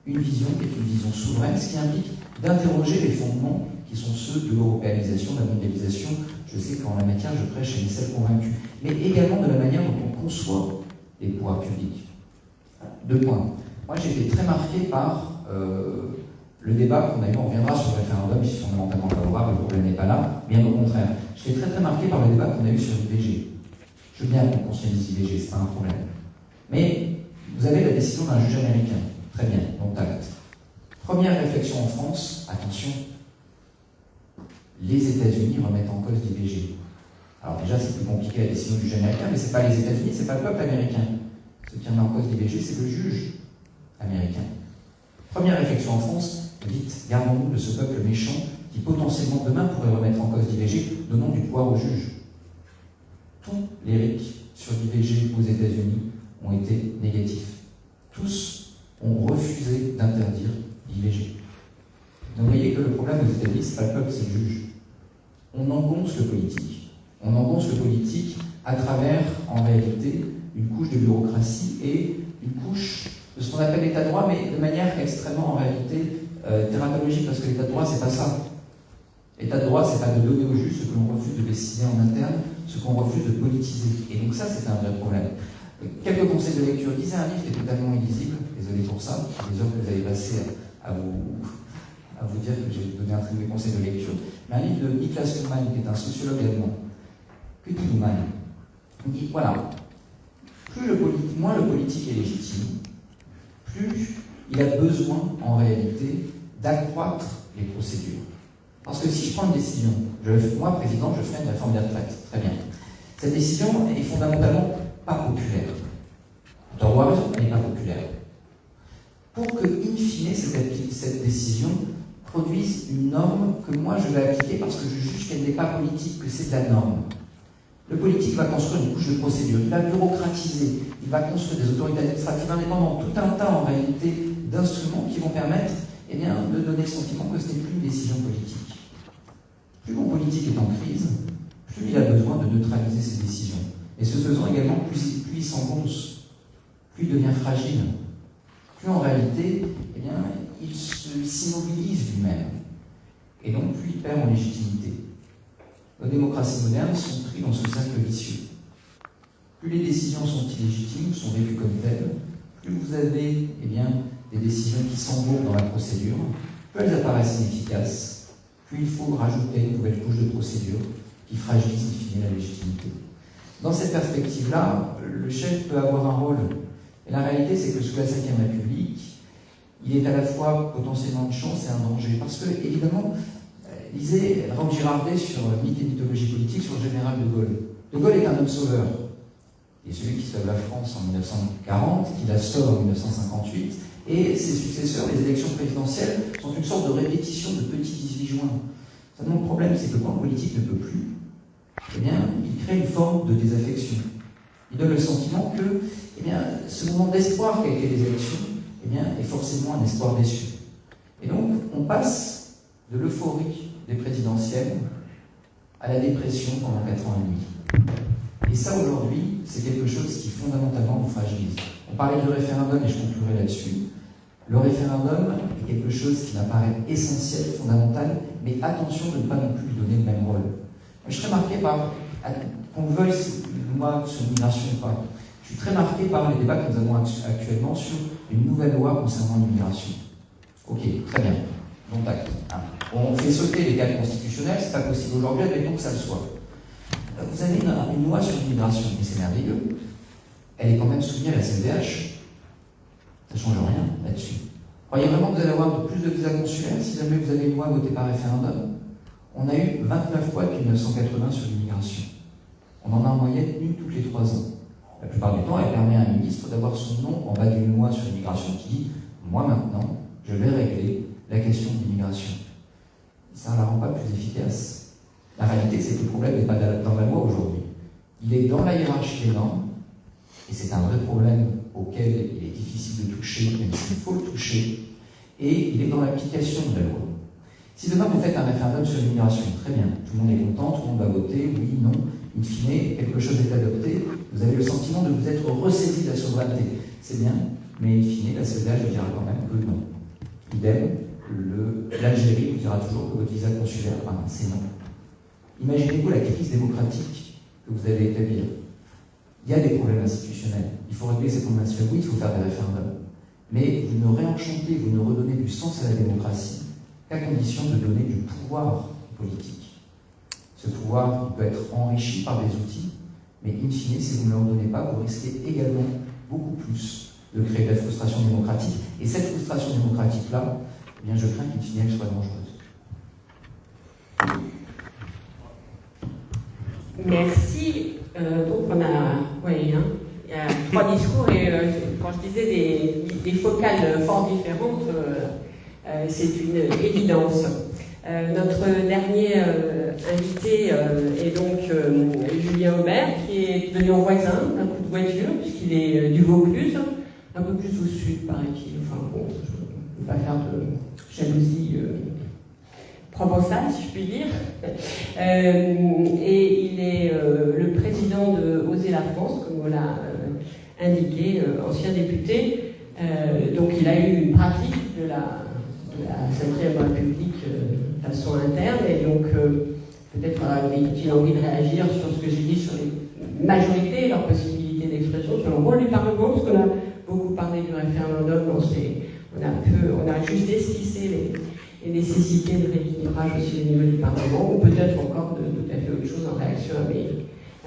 une vision qui est une vision souveraine, ce qui implique d'interroger les fondements qui sont ceux de l'européanisation, de la mondialisation. Je sais qu'en la matière, je prêche chez les seuls convaincus, mais également de la manière dont on conçoit les pouvoirs publics. 2 points. Moi, j'ai été très marqué par le débat qu'on a eu, on reviendra sur le référendum, je suis fondamentalement favorable, le problème n'est pas là, bien au contraire. J'étais très très marqué par le débat qu'on a eu sur l'IVG. Je veux bien qu'on constitutionnalise l'IVG, c'est pas un problème. Mais vous avez la décision d'un juge américain. Très bien, donc acte. Première réflexion en France, attention, les États-Unis remettent en cause l'IVG. Alors déjà, c'est plus compliqué la décision du juge américain, mais c'est pas les États-Unis, c'est pas le peuple américain. Ce qui remet en cause l'IVG, c'est le juge américain. Première réflexion en France, vite, gardons-nous de ce peuple méchant qui potentiellement demain pourrait remettre en cause l'IVG, donnons du pouvoir au juge. Tous les RIC sur l'IVG aux États-Unis ont été négatifs. Tous ont refusé d'interdire l'IVG. Donc vous voyez que le problème aux États-Unis, ce n'est pas le peuple, c'est le juge. On engonce le politique. On engonce le politique à travers, en réalité, une couche de bureaucratie et une couche de ce qu'on appelle l'état de droit, mais de manière extrêmement, en réalité, tératologique, parce que l'état de droit, c'est pas ça. L'état de droit, c'est pas de donner au juge ce que l'on refuse de décider en interne, ce qu'on refuse de politiser. Et donc ça, c'est un vrai problème. Quelques conseils de lecture. Lisez un livre qui est totalement illisible, désolé pour ça, les heures que vous avez passées à vous dire que j'ai donné un très mauvais conseil de lecture, mais un livre de Niklas Luhmann, qui est un sociologue allemand. Que dit Luhmann? Il dit, voilà, moins le politique est légitime, plus il a besoin, en réalité, d'accroître les procédures. Parce que si je prends une décision, moi, président, je ferai une réforme des retraites, très bien. Cette décision est fondamentalement pas populaire. Vous avez raison, elle n'est pas populaire. Pour que, in fine, cette décision produise une norme que moi je vais appliquer parce que je juge qu'elle n'est pas politique, que c'est de la norme. Le politique va construire une couche de procédure, il va bureaucratiser, il va construire des autorités administratives indépendantes, tout un tas en réalité d'instruments qui vont permettre de donner le sentiment que ce n'est plus une décision politique. Plus mon politique est en crise, plus il a besoin de neutraliser ses décisions. Et ce faisant également, plus il s'enfonce, plus il devient fragile, plus en réalité, il s'immobilise lui-même. Et donc, plus il perd en légitimité. Nos démocraties modernes sont prises dans ce cercle vicieux. Plus les décisions sont illégitimes, sont vécues comme telles, plus vous avez des décisions qui s'envolent dans la procédure, plus elles apparaissent inefficaces, plus il faut rajouter une nouvelle couche de procédure qui fragilise in fine la légitimité. Dans cette perspective-là, le chef peut avoir un rôle. Et la réalité, c'est que sous la Ve République, il est à la fois potentiellement une chance et un danger. Parce que, évidemment, lisez Raoul Girardet sur Mythe et mythologie politique sur le général de Gaulle. De Gaulle est un homme sauveur. Il est celui qui sauve la France en 1940, qui la sauve en 1958, et ses successeurs, les élections présidentielles, sont une sorte de répétition de petits 18 juin. Seulement, le problème, c'est que quand le politique ne peut plus, il crée une forme de désaffection. Il donne le sentiment que ce moment d'espoir qu'a été les élections est forcément un espoir déçu. Et donc, on passe de l'euphorie des présidentielles à la dépression pendant 4 ans et demi. Et ça, aujourd'hui, c'est quelque chose qui fondamentalement nous fragilise. On parlait du référendum, et je conclurai là-dessus. Le référendum est quelque chose qui m'apparaît essentiel, fondamental, mais attention de ne pas non plus lui donner le même rôle. Je suis très marqué par, qu'on le veuille, moi, sur l'immigration ou pas, je suis très marqué par les débats que nous avons actuellement sur une nouvelle loi concernant l'immigration. Ok, très bien. Donc, on fait sauter les cadres constitutionnels, c'est pas possible aujourd'hui, admettons que ça le soit. Vous avez une loi sur l'immigration, mais c'est merveilleux. Elle est quand même soumise à la CEDH. Ça ne change rien là-dessus. Croyez vraiment que vous allez avoir plus de visas consulaires si jamais vous avez une loi votée par référendum? On a eu 29 lois depuis 1980 sur l'immigration. On en a en moyenne une toutes les 3 ans. La plupart du temps, elle permet à un ministre d'avoir son nom en bas d'une loi sur l'immigration qui dit « Moi maintenant, je vais régler la question de l'immigration ». Ça ne la rend pas plus efficace. La réalité, c'est que le problème n'est pas dans la loi aujourd'hui. Il est dans la hiérarchie des normes, et c'est un vrai problème auquel il est difficile de toucher, même s'il faut le toucher, et il est dans l'application de la loi. Si demain vous faites un référendum sur l'immigration, très bien, tout le monde est content, tout le monde va voter, oui, non, in fine, quelque chose est adopté, vous avez le sentiment de vous être ressaisi de la souveraineté. C'est bien, mais in fine, la CEDH vous dira quand même que non. Idem, l'Algérie vous dira toujours que votre visa consulaire, c'est non. Imaginez-vous la crise démocratique que vous allez établir. Il y a des problèmes institutionnels. Il faut régler ces problèmes institutionnels. Oui, il faut faire des référendums. Mais vous ne réenchantez, vous ne redonnez du sens à la démocratie qu'à condition de donner du pouvoir politique. Ce pouvoir peut être enrichi par des outils, Mais in fine, si vous ne leur donnez pas, vous risquez également beaucoup plus de créer de la frustration démocratique. Et cette frustration démocratique-là, eh bien, je crains qu'in fine, elle soit dangereuse. Merci. Donc on a, voyez, hein, il y a 3 discours et quand je disais des focales fort différentes, c'est une évidence. Notre dernier invité est donc Julien Aubert, qui est devenu mon voisin d'un coup de voiture, puisqu'il est du Vaucluse, un peu plus au sud, paraît-il. Enfin bon, je ne vais pas faire de jalousie provençale, si je puis dire. Et il est le président de Oser la France, comme on l'a indiqué, ancien député. Donc il a eu une pratique de la 5e République de façon interne, et donc peut-être a-t-il envie de réagir sur ce que j'ai dit sur les majorités, leurs possibilités d'expression, sur le rôle du Parlement, parce qu'on a beaucoup parlé du référendum, on a juste esquissé les nécessités de rééquilibrage aussi au niveau du Parlement, ou peut-être encore de tout à fait autre chose en réaction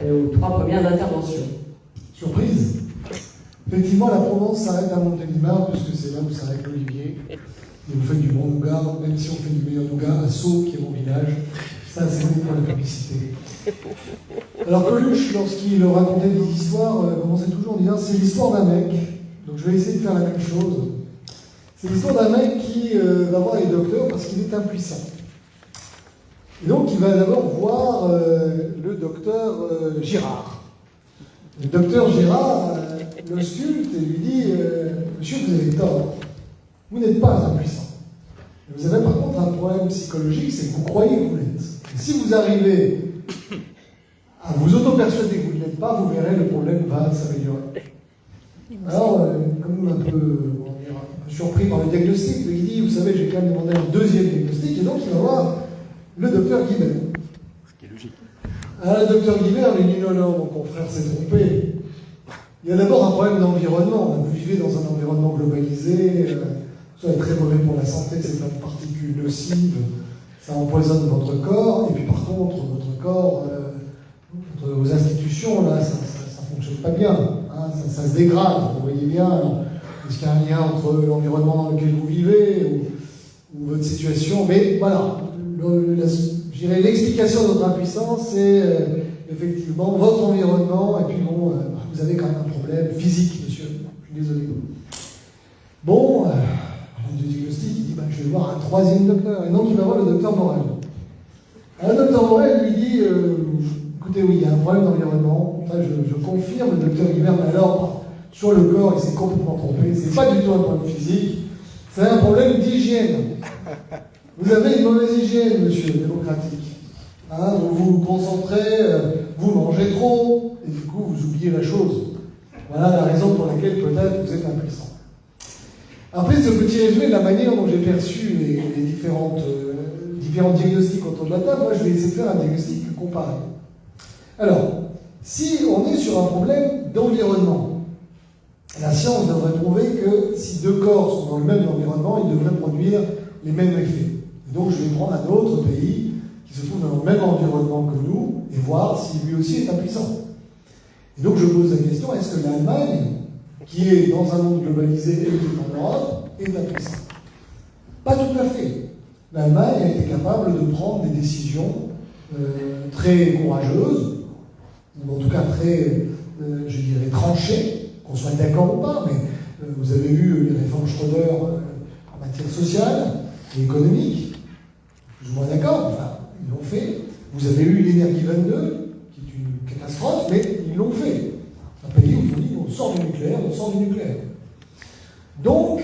à nos 3 premières interventions. Surprise. Effectivement, la Provence s'arrête à Montélimar, puisque c'est là où s'arrête l'Olivier. Et vous faites du bon nougat, même si on fait du meilleur nougat à Sceaux, qui est mon village. Ça, c'est bon pour la publicité. Alors Coluche, lorsqu'il racontait des histoires, commençait toujours en disant c'est l'histoire d'un mec. Donc je vais essayer de faire la même chose. C'est l'histoire d'un mec qui va voir les docteurs parce qu'il est impuissant. Et donc il va d'abord voir le docteur Girard. Le docteur Girard l'ausculte et lui dit monsieur, vous avez tort. Vous n'êtes pas impuissant. Vous avez par contre un problème psychologique, c'est que vous croyez que vous l'êtes. Et si vous arrivez à vous auto-persuader que vous ne l'êtes pas, vous verrez, le problème va s'améliorer. Alors, comme un peu surpris par le diagnostic, il dit, vous savez, j'ai quand même demandé un 2e diagnostic, et donc il va voir le docteur Guibert. Ce qui est logique. Alors le docteur Guibert lui dit, non, mon confrère s'est trompé. Il y a d'abord un problème d'environnement. Vous vivez dans un environnement globalisé, ça est très mauvais pour la santé, c'est plein de particules nocives, ça empoisonne votre corps, et puis par contre, votre corps, vos institutions, là, ça ne fonctionne pas bien, hein, ça se dégrade, vous voyez bien. Est-ce qu'il y a un lien entre l'environnement dans lequel vous vivez ou votre situation? Mais voilà, je dirais l'explication de votre impuissance, c'est effectivement votre environnement, et puis bon, vous avez quand même un problème physique, monsieur, je suis désolé. Bon, le diagnostic, il dit, je vais voir un 3e docteur, et donc il va voir le docteur Morel. Alors, le docteur Morel lui dit, écoutez, oui, il y a un problème d'environnement, ça je confirme, le docteur Guibert, mais alors, sur le corps, il s'est complètement trompé, c'est pas du tout un problème physique, c'est un problème d'hygiène. Vous avez une mauvaise hygiène, monsieur, démocratique. Hein, vous vous concentrez, vous mangez trop, et du coup, vous oubliez la chose. Voilà la raison pour laquelle peut-être vous êtes impuissant. Après ce petit résumé de la manière dont j'ai perçu les différents diagnostics autour de la table, moi je vais essayer de faire un diagnostic comparé. Alors, si on est sur un problème d'environnement, la science devrait prouver que si 2 corps sont dans le même environnement, ils devraient produire les mêmes effets. Et donc je vais prendre un autre pays qui se trouve dans le même environnement que nous et voir si lui aussi est impuissant. Et donc je pose la question, est-ce que l'Allemagne, qui est dans un monde globalisé et qui est en Europe, est impuissante? Pas tout à fait. L'Allemagne a été capable de prendre des décisions très courageuses, ou en tout cas très, je dirais, tranchées, qu'on soit d'accord ou pas, mais vous avez vu les réformes Schröder en matière sociale et économique, plus ou moins d'accord, enfin, ils l'ont fait. Vous avez eu l'énergie 22, qui est une catastrophe, mais ils l'ont fait. Un pays où ils ont dit on sort du nucléaire, on sort du nucléaire. Donc,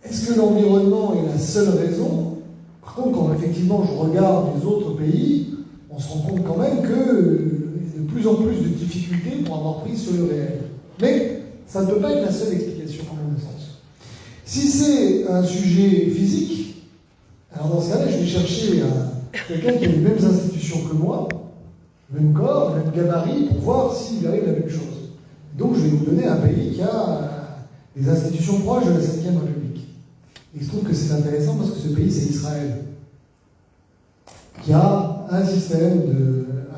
est-ce que l'environnement est la seule raison? Par contre, quand effectivement je regarde les autres pays, on se rend compte quand même qu'il y a de plus en plus de difficultés pour avoir prise sur le réel. Mais ça ne peut pas être la seule explication, à mon sens. Si c'est un sujet physique, alors dans ce cas-là, je vais chercher quelqu'un qui a les mêmes institutions que moi, le même corps, le même gabarit, pour voir s'il arrive la même chose. Donc je vais vous donner un pays qui a des institutions proches de la 5e République. Et il se trouve que c'est intéressant parce que ce pays, c'est Israël, qui a un système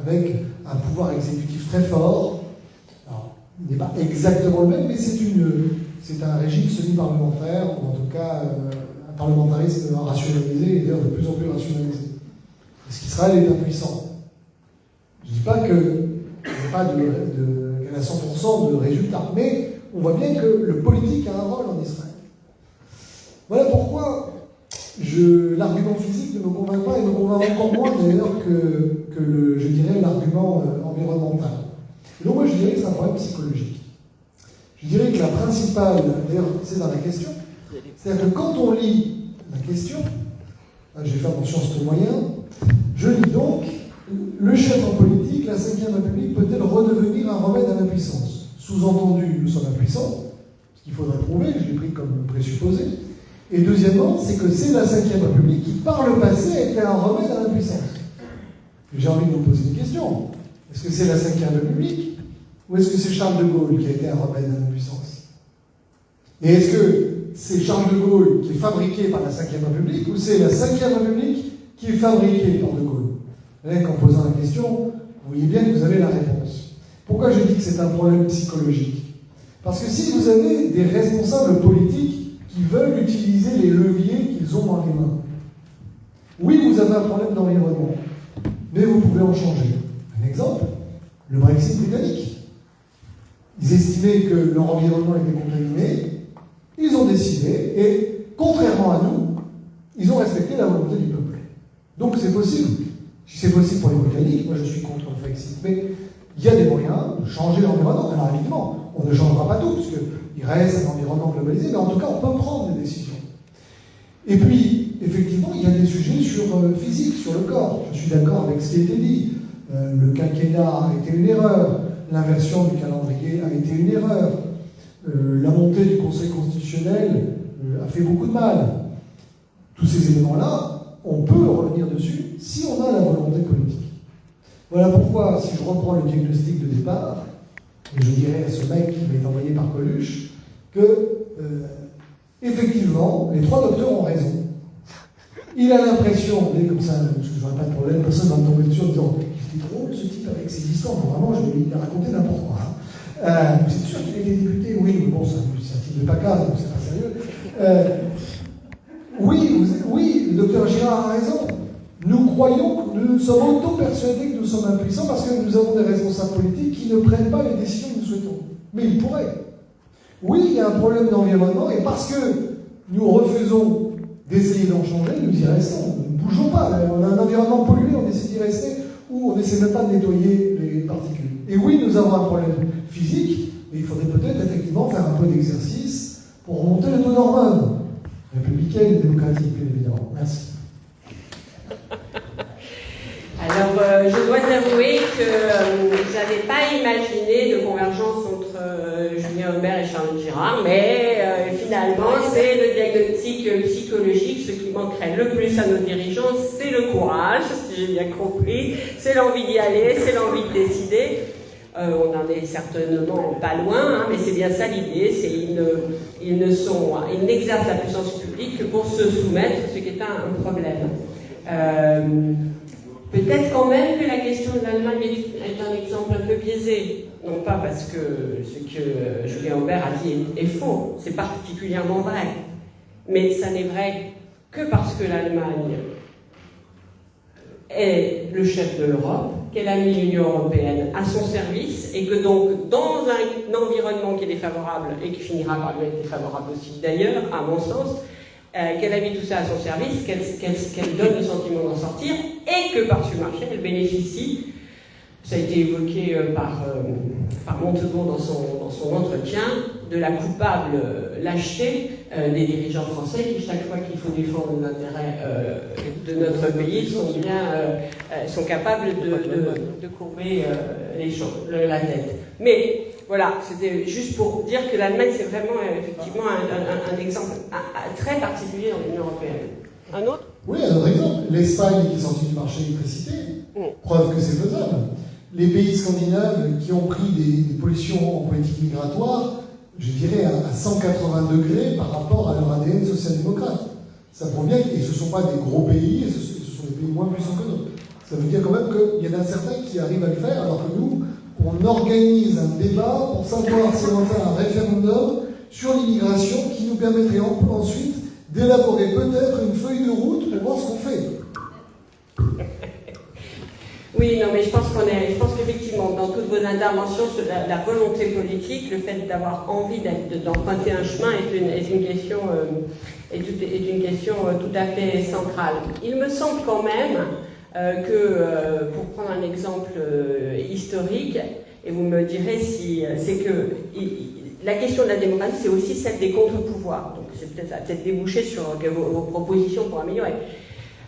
avec un pouvoir exécutif très fort. Alors, il n'est pas exactement le même, mais c'est un régime semi-parlementaire, ou en tout cas un parlementarisme rationalisé, et d'ailleurs de plus en plus rationalisé. Est-ce qu'Israël est impuissant? Je ne dis pas qu'elle a 100% de résultats, mais on voit bien que le politique a un rôle en Israël. Voilà pourquoi l'argument physique ne me convainc pas, et me convainc encore moins d'ailleurs que je dirais l'argument environnemental. Et donc moi je dirais que c'est un problème psychologique. Je dirais que la principale, d'ailleurs c'est dans la question, c'est-à-dire que quand on lit la question, j'ai fait attention à ce moyen, je lis donc, le chef en politique, la Ve République, peut-elle redevenir un remède à l'impuissance? Sous-entendu, nous sommes impuissants, ce qu'il faudrait prouver, je l'ai pris comme présupposé. Et deuxièmement, c'est que c'est la Ve République qui, par le passé, a été un remède à l'impuissance. J'ai envie de vous poser une question. Est-ce que c'est la Ve République ou est-ce que c'est Charles de Gaulle qui a été un remède à l'impuissance? Et est-ce que c'est Charles de Gaulle qui est fabriqué par la Ve République ou c'est la Ve République qui est fabriquée par de Gaulle? En posant la question, vous voyez bien que vous avez la réponse. Pourquoi je dis que c'est un problème psychologique? Parce que si vous avez des responsables politiques qui veulent utiliser les leviers qu'ils ont dans les mains, oui, vous avez un problème d'environnement, mais vous pouvez en changer. Un exemple, le Brexit britannique. Ils estimaient que leur environnement était contaminé, ils ont décidé, et contrairement à nous, ils ont respecté la volonté du peuple. Donc c'est possible. Si c'est possible pour les Britanniques, moi je suis contre le Brexit, mais il y a des moyens de changer l'environnement. Alors évidemment, on ne changera pas tout, parce qu'il reste un environnement globalisé, mais en tout cas, on peut prendre des décisions. Et puis, effectivement, il y a des sujets sur physique, sur le corps. Je suis d'accord avec ce qui a été dit. Le quinquennat a été une erreur, l'inversion du calendrier a été une erreur, la montée du Conseil constitutionnel a fait beaucoup de mal. Tous ces éléments-là, on peut revenir dessus si on a la volonté politique. Voilà pourquoi, si je reprends le diagnostic de départ, et je dirais à ce mec qui m'a été envoyé par Coluche, que, effectivement, les trois docteurs ont raison. Il a l'impression, comme ça, parce que je n'aurai pas de problème, personne va me tomber dessus en disant « C'est drôle ce type avec ses histoires, mais vraiment, je vais lui raconter n'importe quoi. C'est sûr qu'il a été député, oui, mais bon, c'est un type de PACA, donc c'est pas sérieux. Oui, le docteur Girard a raison. Nous croyons, nous sommes auto-persuadés que nous sommes impuissants parce que nous avons des responsables politiques qui ne prennent pas les décisions que nous souhaitons. Mais ils pourraient. Oui, il y a un problème d'environnement et parce que nous refusons d'essayer d'en changer, nous y restons. Nous ne bougeons pas. On a un environnement pollué, on essaie d'y rester ou on n'essaie même pas de nettoyer les particules. Et oui, nous avons un problème physique et il faudrait peut-être effectivement faire un peu d'exercice pour remonter le taux d'hormones. Républicaine et démocratique, bien évidemment. Merci. Alors, je dois avouer que je n'avais pas imaginé de convergence entre Julien Aubert et Charles Girard, mais finalement, c'est le diagnostic psychologique. Ce qui manquerait le plus à nos dirigeants, c'est le courage, si j'ai bien compris, c'est l'envie d'y aller, c'est l'envie de décider. On n'en est certainement pas loin, hein, mais c'est bien ça l'idée, c'est ils n'exercent la puissance publique que pour se soumettre, ce qui est un problème. Peut-être quand même que la question de l'Allemagne est un exemple un peu biaisé. Non pas parce que ce que Julien Aubert a dit est faux, c'est particulièrement vrai. Mais ça n'est vrai que parce que l'Allemagne est le chef de l'Europe, qu'elle a mis l'Union européenne à son service, et que donc, dans un environnement qui est défavorable, et qui finira par lui être défavorable aussi d'ailleurs, à mon sens, qu'elle a mis tout ça à son service, qu'elle donne le sentiment d'en sortir, et que par ce marché, elle bénéficie, ça a été évoqué par Montebourg dans son entretien, de la coupable lâcheté des dirigeants français qui, chaque fois qu'il faut défendre l'intérêt de notre pays, sont capables de courber la tête. Mais voilà, c'était juste pour dire que l'Allemagne, c'est vraiment effectivement un exemple très particulier dans l'Union européenne. Un autre ? Oui, un autre exemple. L'Espagne qui est sortie du marché de l'électricité, preuve que c'est faisable. Les pays scandinaves qui ont pris des positions en politique migratoire, je dirais à 180 degrés par rapport à leur ADN social-démocrate. Ça prouve bien que ce ne sont pas des gros pays, ce sont des pays moins puissants que nous. Ça veut dire quand même qu'il y en a certains qui arrivent à le faire, alors que nous, on organise un débat pour savoir si on va faire un référendum sur l'immigration qui nous permettrait ensuite d'élaborer peut-être une feuille de route pour voir ce qu'on fait. Oui, non, mais je pense qu'effectivement, dans toutes vos interventions, la volonté politique, le fait d'avoir envie d'emprunter un chemin est une question tout à fait centrale. Il me semble quand même que, pour prendre un exemple historique, et vous me direz si c'est que la question de la démocratie, c'est aussi celle des contre-pouvoirs. Donc, c'est peut-être débouché sur vos propositions pour améliorer.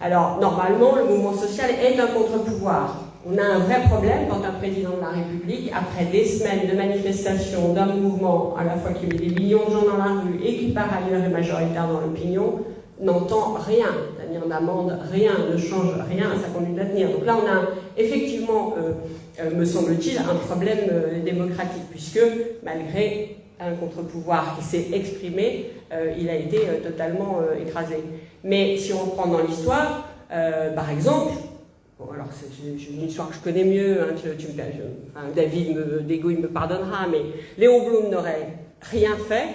Alors, normalement, le mouvement social est un contre-pouvoir. On a un vrai problème quand un président de la République, après des semaines de manifestations d'un mouvement, à la fois qui met des millions de gens dans la rue et qui par ailleurs est majoritaire dans l'opinion, n'entend rien, c'est-à-dire n'amende rien, ne change rien à sa conduite à tenir. Donc là, on a effectivement, me semble-t-il, un problème démocratique, puisque malgré un contre-pouvoir qui s'est exprimé, il a été totalement écrasé. Mais si on reprend dans l'histoire, par exemple, bon, alors c'est une histoire que je connais mieux, hein, David Dégouille me pardonnera, mais Léon Blum n'aurait rien fait,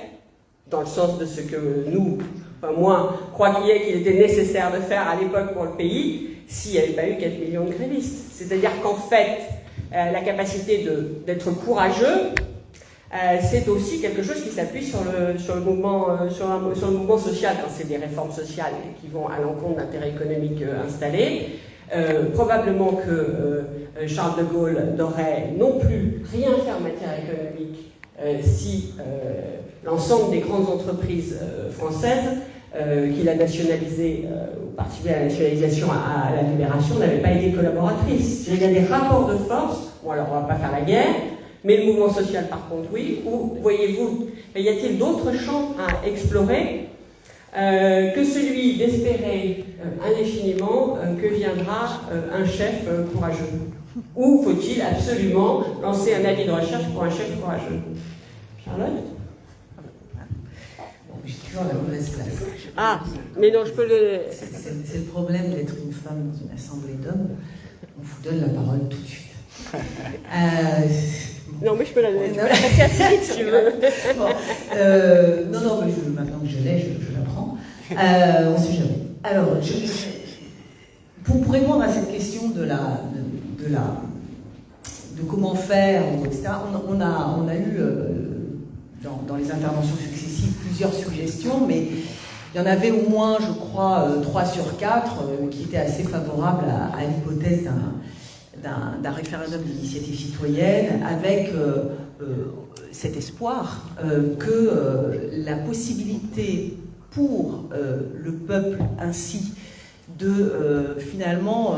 dans le sens de ce que nous, enfin moi, crois qu'il était nécessaire de faire à l'époque pour le pays, s'il n'y avait pas eu 4 millions de grévistes. C'est-à-dire qu'en fait, la capacité d'être courageux, c'est aussi quelque chose qui s'appuie sur le mouvement social, quand c'est des réformes sociales qui vont à l'encontre d'intérêts économiques installés. Probablement que Charles de Gaulle n'aurait non plus rien fait en matière économique si l'ensemble des grandes entreprises françaises qu'il a nationalisées ou participé à la nationalisation à la Libération n'avaient pas été collaboratrices. Il y a des rapports de force, bon alors on ne va pas faire la guerre, mais le mouvement social par contre oui, où voyez-vous, y a-t-il d'autres champs à explorer que celui d'espérer indéfiniment que viendra un chef courageux? Ou faut-il absolument lancer un avis de recherche pour un chef courageux? Charlotte? J'ai toujours la mauvaise place. Ah, mais non, je peux le... C'est le problème d'être une femme dans une assemblée d'hommes. On vous donne la parole tout de suite. Non, mais je peux la passer assez vite, si tu veux. Bon, non, mais maintenant que je l'ai, je la prends. On ne sait jamais. Alors, pour répondre à cette question de comment faire, etc., on a eu, dans les interventions successives, plusieurs suggestions, mais il y en avait au moins, je crois, 3 sur 4 qui étaient assez favorables à l'hypothèse d'un référendum d'initiative citoyenne, avec cet espoir que la possibilité pour le peuple ainsi de finalement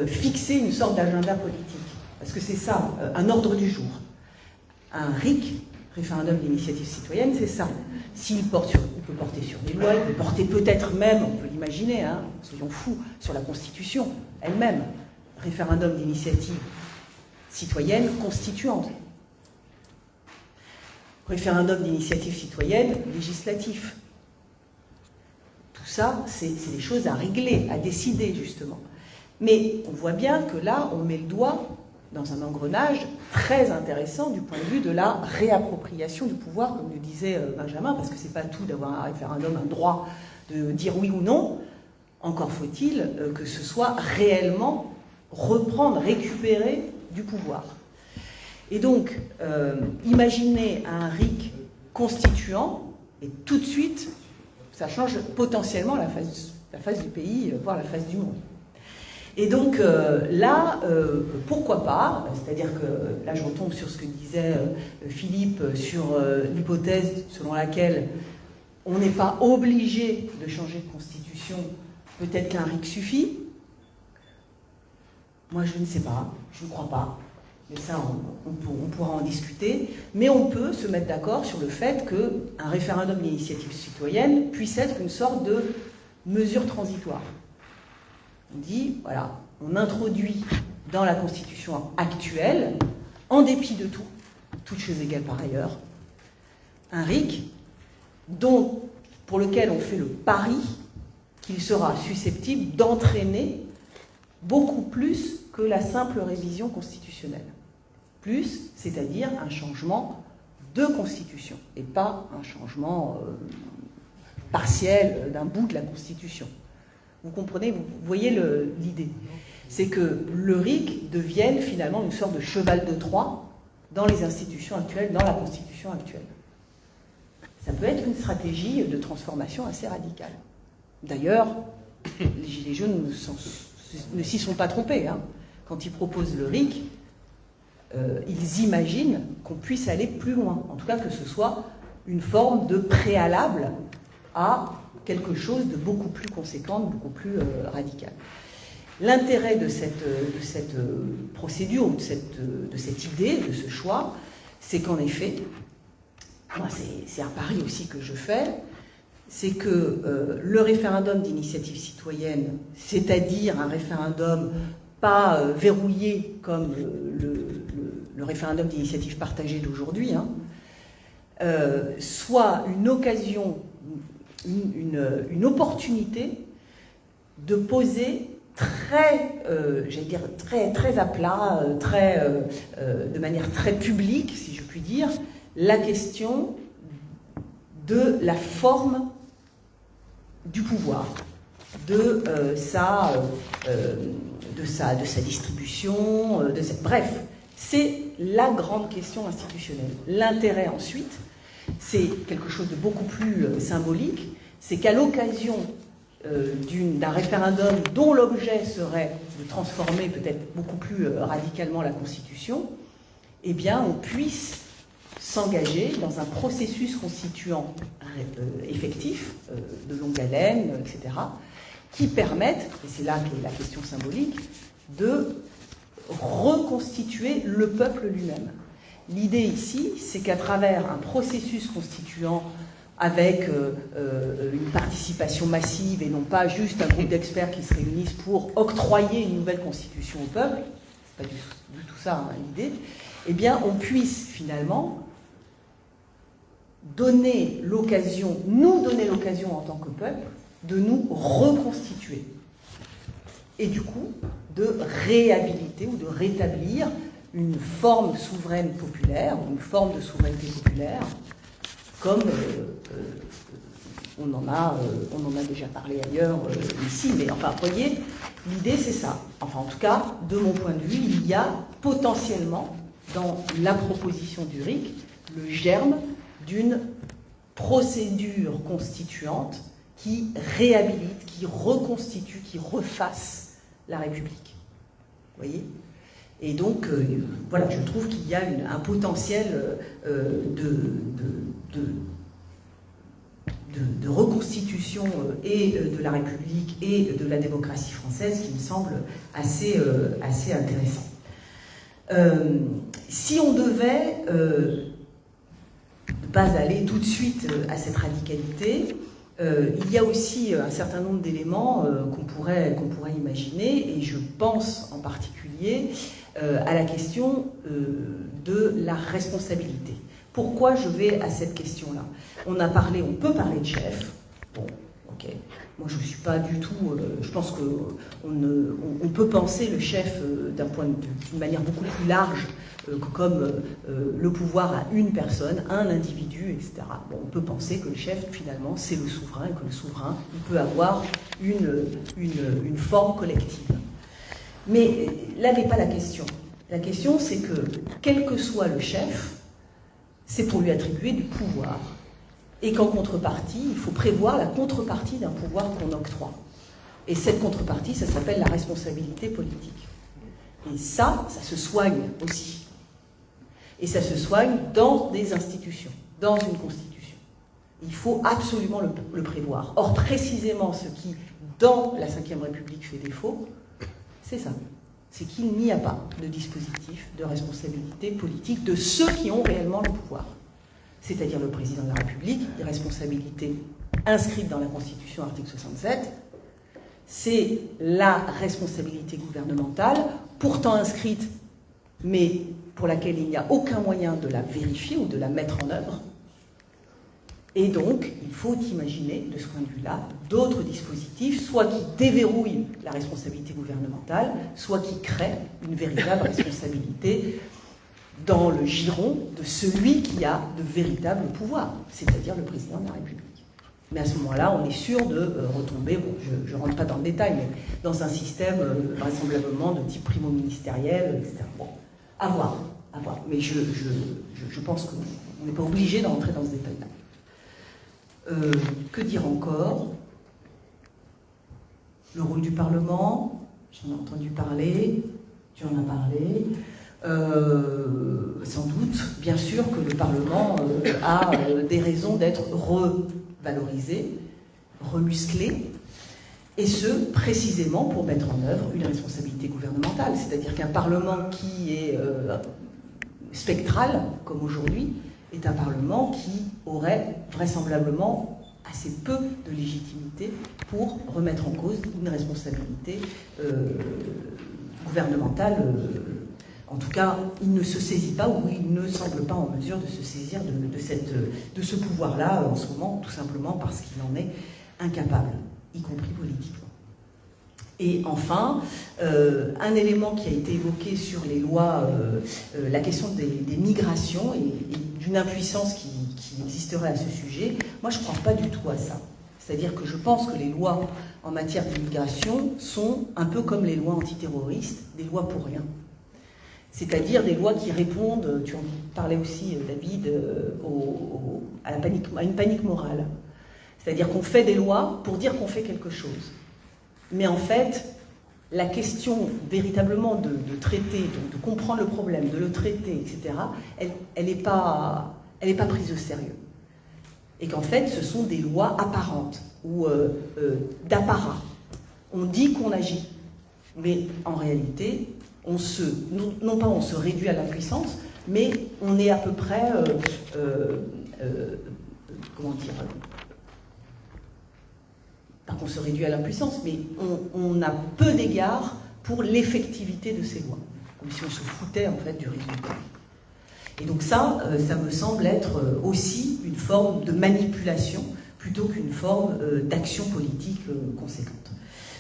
fixer une sorte d'agenda politique. Parce que c'est ça, un ordre du jour. Un RIC, référendum d'initiative citoyenne, c'est ça. Il peut porter sur des lois, il peut porter peut-être même, on peut l'imaginer, hein, soyons fous, sur la Constitution elle-même. Référendum d'initiative citoyenne constituante. Référendum d'initiative citoyenne législatif. Tout ça, c'est des choses à régler, à décider, justement. Mais on voit bien que là, on met le doigt dans un engrenage très intéressant du point de vue de la réappropriation du pouvoir, comme le disait Benjamin, parce que c'est pas tout d'avoir un référendum, un droit de dire oui ou non. Encore faut-il que ce soit réellement reprendre, récupérer du pouvoir. Et donc, imaginez un RIC constituant, et tout de suite, ça change potentiellement la face du pays, voire la face du monde. Et donc là, pourquoi pas, c'est-à-dire que là je retombe sur ce que disait Philippe, sur l'hypothèse selon laquelle on n'est pas obligé de changer de constitution, peut-être qu'un RIC suffit. Moi je ne sais pas, je ne crois pas, mais ça on pourra en discuter, mais on peut se mettre d'accord sur le fait qu'un référendum d'initiative citoyenne puisse être une sorte de mesure transitoire. On dit, voilà, on introduit dans la Constitution actuelle, en dépit de tout, toutes choses égales par ailleurs, un RIC pour lequel on fait le pari qu'il sera susceptible d'entraîner beaucoup plus que la simple révision constitutionnelle. Plus, c'est-à-dire un changement de constitution, et pas un changement partiel d'un bout de la constitution. Vous comprenez, vous voyez l'idée. C'est que le RIC devienne finalement une sorte de cheval de Troie dans les institutions actuelles, dans la Constitution actuelle. Ça peut être une stratégie de transformation assez radicale. D'ailleurs, les Gilets jaunes ne s'y sont pas trompés. Hein. Quand ils proposent le RIC, ils imaginent qu'on puisse aller plus loin. En tout cas, que ce soit une forme de préalable à quelque chose de beaucoup plus conséquent, de beaucoup plus radical. L'intérêt de cette procédure, ou de cette idée, de ce choix, c'est qu'en effet, moi c'est un pari aussi que je fais, c'est que le référendum d'initiative citoyenne, c'est-à-dire un référendum pas verrouillé comme le référendum d'initiative partagée d'aujourd'hui, hein, soit une occasion, une opportunité de poser très à plat, de manière très publique, si je puis dire, la question de la forme du pouvoir, de sa distribution, bref, c'est la grande question institutionnelle. L'intérêt ensuite, c'est quelque chose de beaucoup plus symbolique, c'est qu'à l'occasion d'un référendum dont l'objet serait de transformer peut-être beaucoup plus radicalement la Constitution, eh bien on puisse s'engager dans un processus constituant effectif, de longue haleine, etc., qui permette, et c'est là qu'est la question symbolique, de reconstituer le peuple lui-même. L'idée ici, c'est qu'à travers un processus constituant avec une participation massive et non pas juste un groupe d'experts qui se réunissent pour octroyer une nouvelle constitution au peuple, c'est pas du tout ça hein, l'idée, eh bien on puisse finalement nous donner l'occasion en tant que peuple de nous reconstituer et du coup de réhabiliter ou de rétablir une forme souveraine populaire, une forme de souveraineté populaire, comme on en a déjà parlé ailleurs ici, mais enfin, vous voyez, l'idée c'est ça. Enfin, en tout cas, de mon point de vue, il y a potentiellement dans la proposition du RIC le germe d'une procédure constituante qui réhabilite, qui reconstitue, qui refasse la République. Vous voyez ? Et donc, voilà, je trouve qu'il y a un potentiel de reconstitution et de la République et de la démocratie française qui me semble assez intéressant. Si on devait ne pas aller tout de suite à cette radicalité, il y a aussi un certain nombre d'éléments qu'on pourrait imaginer, et je pense en particulier à la question de la responsabilité. Pourquoi je vais à cette question-là ? On peut parler de chef. Bon, ok. Moi, je ne suis pas du tout... je pense qu'on peut penser le chef d'une manière beaucoup plus large, comme le pouvoir à une personne, un individu, etc. Bon, on peut penser que le chef, finalement, c'est le souverain, et que le souverain, il peut avoir une forme collective. Mais là n'est pas la question. La question, c'est que, quel que soit le chef, c'est pour lui attribuer du pouvoir. Et qu'en contrepartie, il faut prévoir la contrepartie d'un pouvoir qu'on octroie. Et cette contrepartie, ça s'appelle la responsabilité politique. Et ça se soigne aussi. Et ça se soigne dans des institutions, dans une constitution. Il faut absolument le prévoir. Or, précisément, ce qui, dans la Ve République, fait défaut, c'est ça. C'est qu'il n'y a pas de dispositif de responsabilité politique de ceux qui ont réellement le pouvoir. C'est-à-dire le président de la République, des responsabilités inscrites dans la Constitution, article 67. C'est la responsabilité gouvernementale, pourtant inscrite, mais pour laquelle il n'y a aucun moyen de la vérifier ou de la mettre en œuvre. Et donc, il faut imaginer, de ce point de vue-là, d'autres dispositifs, soit qui déverrouillent la responsabilité gouvernementale, soit qui créent une véritable responsabilité dans le giron de celui qui a de véritables pouvoirs, c'est-à-dire le président de la République. Mais à ce moment-là, on est sûr de retomber, bon, je ne rentre pas dans le détail, mais dans un système vraisemblablement de type primo-ministériel, etc. Bon, à voir. Mais je pense qu'on n'est pas obligé d'entrer dans ce détail-là. Que dire encore? Le rôle du Parlement, j'en ai entendu parler, tu en as parlé. Sans doute, bien sûr, que le Parlement a des raisons d'être revalorisé, remusclé, et ce, précisément pour mettre en œuvre une responsabilité gouvernementale. C'est-à-dire qu'un Parlement qui est spectral, comme aujourd'hui, est un Parlement qui aurait vraisemblablement assez peu de légitimité pour remettre en cause une responsabilité gouvernementale. En tout cas, il ne se saisit pas ou il ne semble pas en mesure de se saisir de ce pouvoir-là en ce moment, tout simplement parce qu'il en est incapable, y compris politiquement. Et enfin, un élément qui a été évoqué sur les lois, la question des migrations et d'une impuissance qui existerait à ce sujet, moi je ne crois pas du tout à ça. C'est-à-dire que je pense que les lois en matière d'immigration sont un peu comme les lois antiterroristes, des lois pour rien. C'est-à-dire des lois qui répondent, tu en parlais aussi David, à une panique morale. C'est-à-dire qu'on fait des lois pour dire qu'on fait quelque chose. Mais en fait, la question véritablement de traiter, donc de comprendre le problème, de le traiter, etc., elle n'est pas prise au sérieux. Et qu'en fait, ce sont des lois apparentes ou d'apparat. On dit qu'on agit, mais en réalité, non pas on se réduit à l'impuissance, mais on est à peu près, comment dire, pas qu'on se réduit à l'impuissance, mais on a peu d'égard pour l'effectivité de ces lois, comme si on se foutait en fait du résultat. Et donc ça me semble être aussi une forme de manipulation plutôt qu'une forme d'action politique conséquente.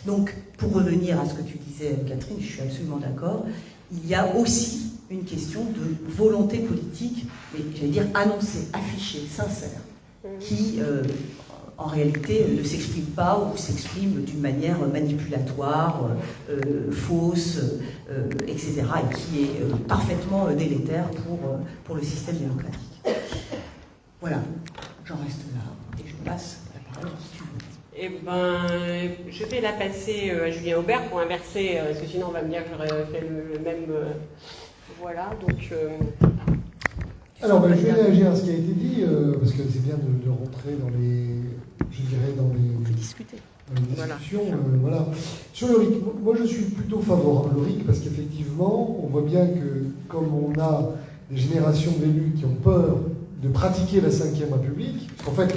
Donc, pour revenir à ce que tu disais, Catherine, je suis absolument d'accord, il y a aussi une question de volonté politique, mais j'allais dire annoncée, affichée, sincère, qui en réalité ne s'exprime pas ou s'exprime d'une manière manipulatoire, fausse, etc., et qui est parfaitement délétère pour le système démocratique. Voilà, j'en reste là, et je passe la parole à qui tu veux. Eh ben, je vais la passer à Julien Aubert pour inverser, parce que sinon on va me dire que j'aurais fait le même... voilà, donc... Alors, je vais réagir à ce qui a été dit, parce que c'est bien de rentrer dans les... Je dirais dans les... discuter. Dans les discussions, voilà. Sur le RIC, moi je suis plutôt favorable au RIC, parce qu'effectivement, on voit bien que comme on a des générations d'élus qui ont peur de pratiquer la Ve République, parce qu'en fait...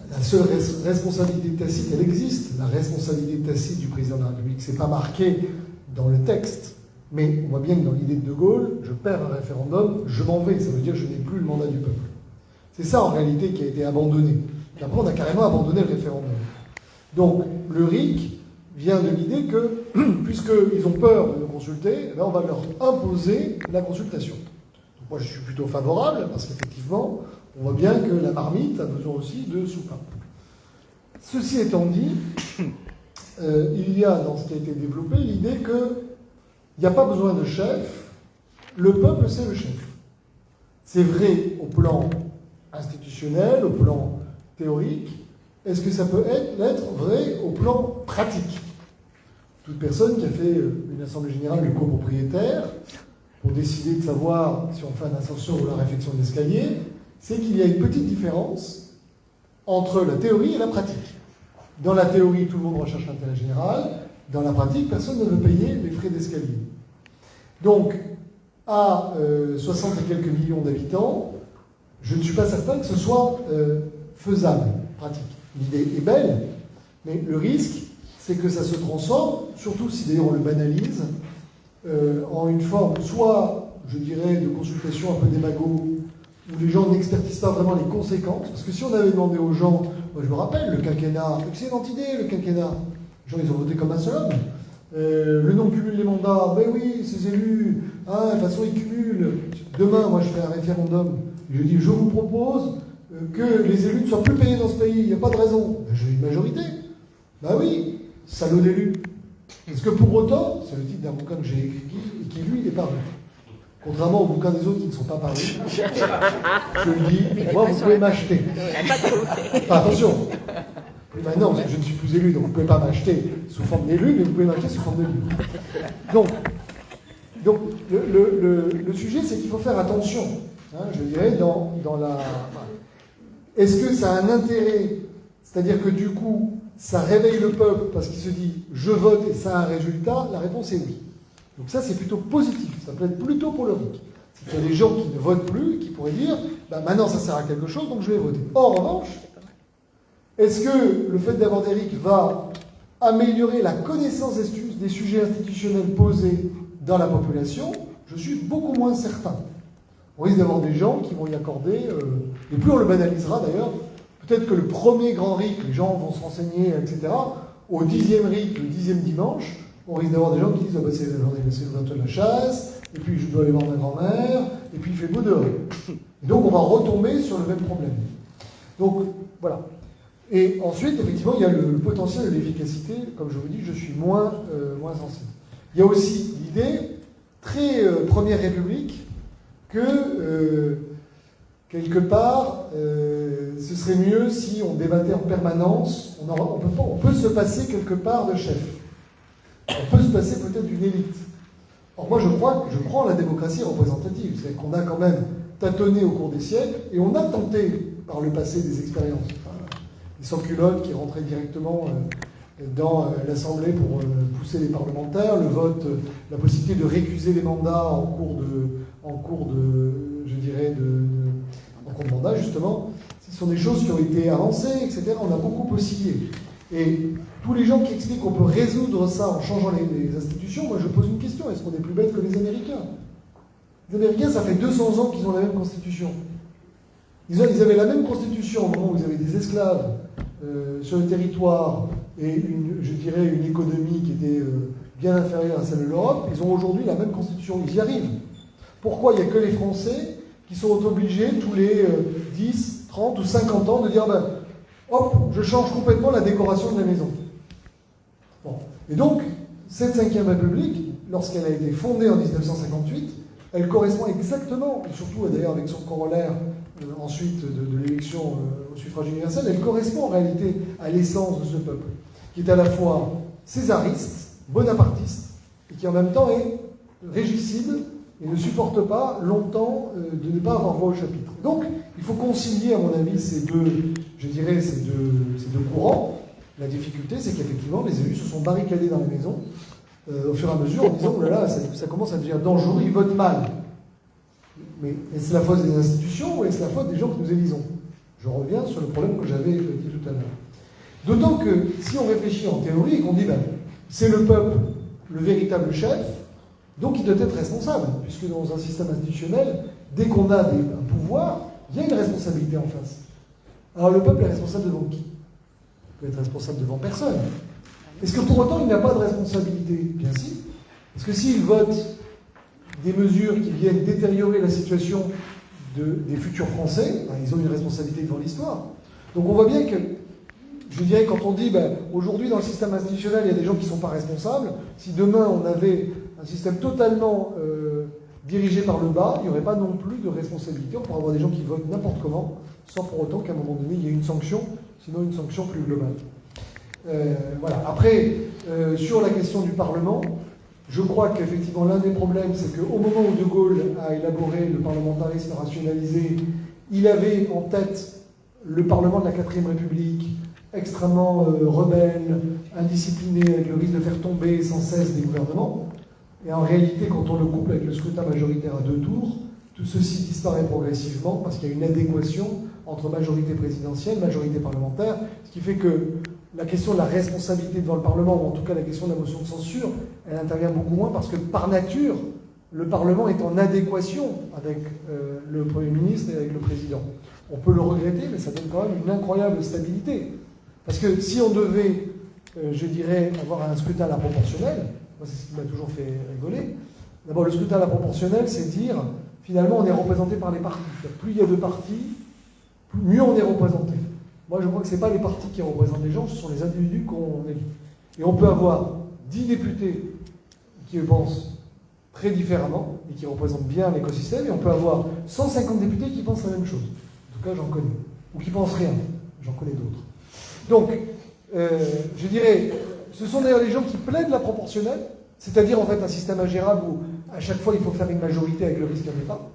La seule responsabilité tacite, elle existe. La responsabilité tacite du président de la République, c'est pas marqué dans le texte. Mais on voit bien que dans l'idée de De Gaulle, je perds un référendum, je m'en vais. Ça veut dire que je n'ai plus le mandat du peuple. C'est ça en réalité qui a été abandonné. Et après, on a carrément abandonné le référendum. Donc, le RIC vient de l'idée que, puisqu'ils ont peur de nous consulter, on va leur imposer la consultation. Donc, moi, je suis plutôt favorable, parce qu'effectivement, on voit bien que la marmite a besoin aussi de soupape. Ceci étant dit, il y a dans ce qui a été développé l'idée qu'il n'y a pas besoin de chef, le peuple c'est le chef. C'est vrai au plan institutionnel, au plan théorique. Est-ce que ça peut être vrai au plan pratique? Toute personne qui a fait une assemblée générale de copropriétaires, pour décider de savoir si on fait un ascenseur ou la réfection d'escalier, c'est qu'il y a une petite différence entre la théorie et la pratique. Dans la théorie, tout le monde recherche l'intérêt général. Dans la pratique, personne ne veut payer les frais d'escalier. Donc, à 60 et quelques millions d'habitants, je ne suis pas certain que ce soit faisable, pratique. L'idée est belle, mais le risque, c'est que ça se transforme, surtout si d'ailleurs on le banalise, en une forme soit, je dirais, de consultation un peu démago où les gens n'expertisent pas vraiment les conséquences. Parce que si on avait demandé aux gens, moi je me rappelle, le quinquennat, excellente idée le quinquennat, les gens ils ont voté comme un seul homme. Le non-cumul des mandats, ben oui, ces élus, de toute façon ils cumulent. Demain, moi je fais un référendum, je dis je vous propose que les élus ne soient plus payés dans ce pays, il n'y a pas de raison. Ben, j'ai une majorité. Ben oui, salaud d'élus. Est-ce que pour autant, c'est le titre d'un bouquin que j'ai écrit et qui lui est paru. Contrairement aux bouquins des autres qui ne sont pas parus, je le dis, moi vous pouvez m'acheter. Enfin, attention, maintenant parce que je ne suis plus élu, donc vous ne pouvez pas m'acheter sous forme d'élu, mais vous pouvez m'acheter sous forme de livre. Donc le sujet, c'est qu'il faut faire attention, je dirais, dans la... Est-ce que ça a un intérêt, c'est-à-dire que du coup, ça réveille le peuple parce qu'il se dit « je vote et ça a un résultat », la réponse est oui. Donc ça, c'est plutôt positif, ça peut être plutôt pour le RIC. Il y a des gens qui ne votent plus, qui pourraient dire bah, « maintenant ça sert à quelque chose, donc je vais voter ». En revanche, est-ce que le fait d'avoir des RIC va améliorer la connaissance des sujets institutionnels posés dans la population? Je suis beaucoup moins certain. On risque d'avoir des gens qui vont y accorder, et plus on le banalisera d'ailleurs, peut-être que le premier grand RIC, les gens vont se renseigner, etc. Au 10e RIC, le 10e dimanche, on risque d'avoir des gens qui disent ah bah c'est la journée, c'est l'ouverture de la chasse, et puis je dois aller voir ma grand-mère, et puis il fait beau dehors. Et donc on va retomber sur le même problème. Donc voilà. Et ensuite, effectivement, il y a le potentiel de l'efficacité. Comme je vous dis, je suis moins sensible. Il y a aussi l'idée, très Première République, que quelque part, ce serait mieux si on débattait en permanence. On peut se passer quelque part de chef. On peut se passer peut-être d'une élite. Or moi, je crois en la démocratie représentative. C'est-à-dire qu'on a quand même tâtonné au cours des siècles, et on a tenté par le passé des expériences. Les sans-culottes qui rentraient directement dans l'Assemblée pour pousser les parlementaires, le vote, la possibilité de récuser les mandats en cours de mandat, justement. Ce sont des choses qui ont été avancées, etc. On a beaucoup oscillé. Et tous les gens qui expliquent qu'on peut résoudre ça en changeant les institutions, moi je pose une question, est-ce qu'on est plus bête que les Américains? Les Américains, ça fait 200 ans qu'ils ont la même constitution. Ils avaient la même constitution au moment où ils avaient des esclaves sur le territoire et une économie qui était bien inférieure à celle de l'Europe. Ils ont aujourd'hui la même constitution, ils y arrivent. Pourquoi il n'y a que les Français qui sont obligés tous les 10, 30 ou 50 ans de dire ben, hop, je change complètement la décoration de la maison. Bon. Et donc, cette 5e République, lorsqu'elle a été fondée en 1958, elle correspond exactement, et surtout d'ailleurs avec son corollaire ensuite de l'élection au suffrage universel, elle correspond en réalité à l'essence de ce peuple, qui est à la fois césariste, bonapartiste, et qui en même temps est régicide et ne supporte pas longtemps de ne pas avoir voix au chapitre. Donc, il faut concilier, à mon avis, ces deux courants. La difficulté, c'est qu'effectivement, les élus se sont barricadés dans les maisons au fur et à mesure en disant « Oh là là, ça commence à devenir dangereux, ils votent mal ». Mais est-ce la faute des institutions ou est-ce la faute des gens que nous élisons? Je reviens sur le problème que j'avais dit tout à l'heure. D'autant que si on réfléchit en théorie et qu'on dit ben, c'est le peuple le véritable chef, donc il doit être responsable, puisque dans un système institutionnel, dès qu'on a un pouvoir, il y a une responsabilité en face. Alors le peuple est responsable devant qui? Il peut être responsable devant personne. Est-ce que pour autant il n'a pas de responsabilité? Bien si. Parce que s'il vote des mesures qui viennent détériorer la situation des futurs Français, ben, ils ont une responsabilité devant l'histoire. Donc on voit bien que, je dirais, quand on dit ben, aujourd'hui dans le système institutionnel, il y a des gens qui ne sont pas responsables, si demain on avait un système totalement dirigé par le bas, il n'y aurait pas non plus de responsabilité. On pourrait avoir des gens qui votent n'importe comment, sans pour autant qu'à un moment donné, il y ait une sanction, sinon une sanction plus globale. Voilà. Après, sur la question du Parlement, je crois qu'effectivement l'un des problèmes, c'est qu'au moment où De Gaulle a élaboré le parlementarisme rationalisé, il avait en tête le Parlement de la 4ème République, extrêmement rebelle, indiscipliné, avec le risque de faire tomber sans cesse des gouvernements. Et en réalité, quand on le couple avec le scrutin majoritaire à 2 tours, tout ceci disparaît progressivement parce qu'il y a une adéquation entre majorité présidentielle, majorité parlementaire, ce qui fait que la question de la responsabilité devant le Parlement, ou en tout cas la question de la motion de censure, elle intervient beaucoup moins parce que par nature, le Parlement est en adéquation avec le Premier ministre et avec le Président. On peut le regretter, mais ça donne quand même une incroyable stabilité. Parce que si on devait, je dirais, avoir un scrutin à la proportionnelle, moi c'est ce qui m'a toujours fait rigoler, d'abord le scrutin à la proportionnelle, c'est dire, finalement on est représenté par les partis. Plus il y a de partis, mieux on est représenté. Moi je crois que ce n'est pas les partis qui représentent les gens, ce sont les individus qu'on élit. Et on peut avoir 10 députés qui pensent très différemment et qui représentent bien l'écosystème, et on peut avoir 150 députés qui pensent la même chose. En tout cas, j'en connais. Ou qui pensent rien. J'en connais d'autres. Donc, je dirais, ce sont d'ailleurs les gens qui plaident la proportionnelle, c'est-à-dire en fait un système ingérable où à chaque fois il faut faire une majorité avec le risque qu'il n'y en ait pas,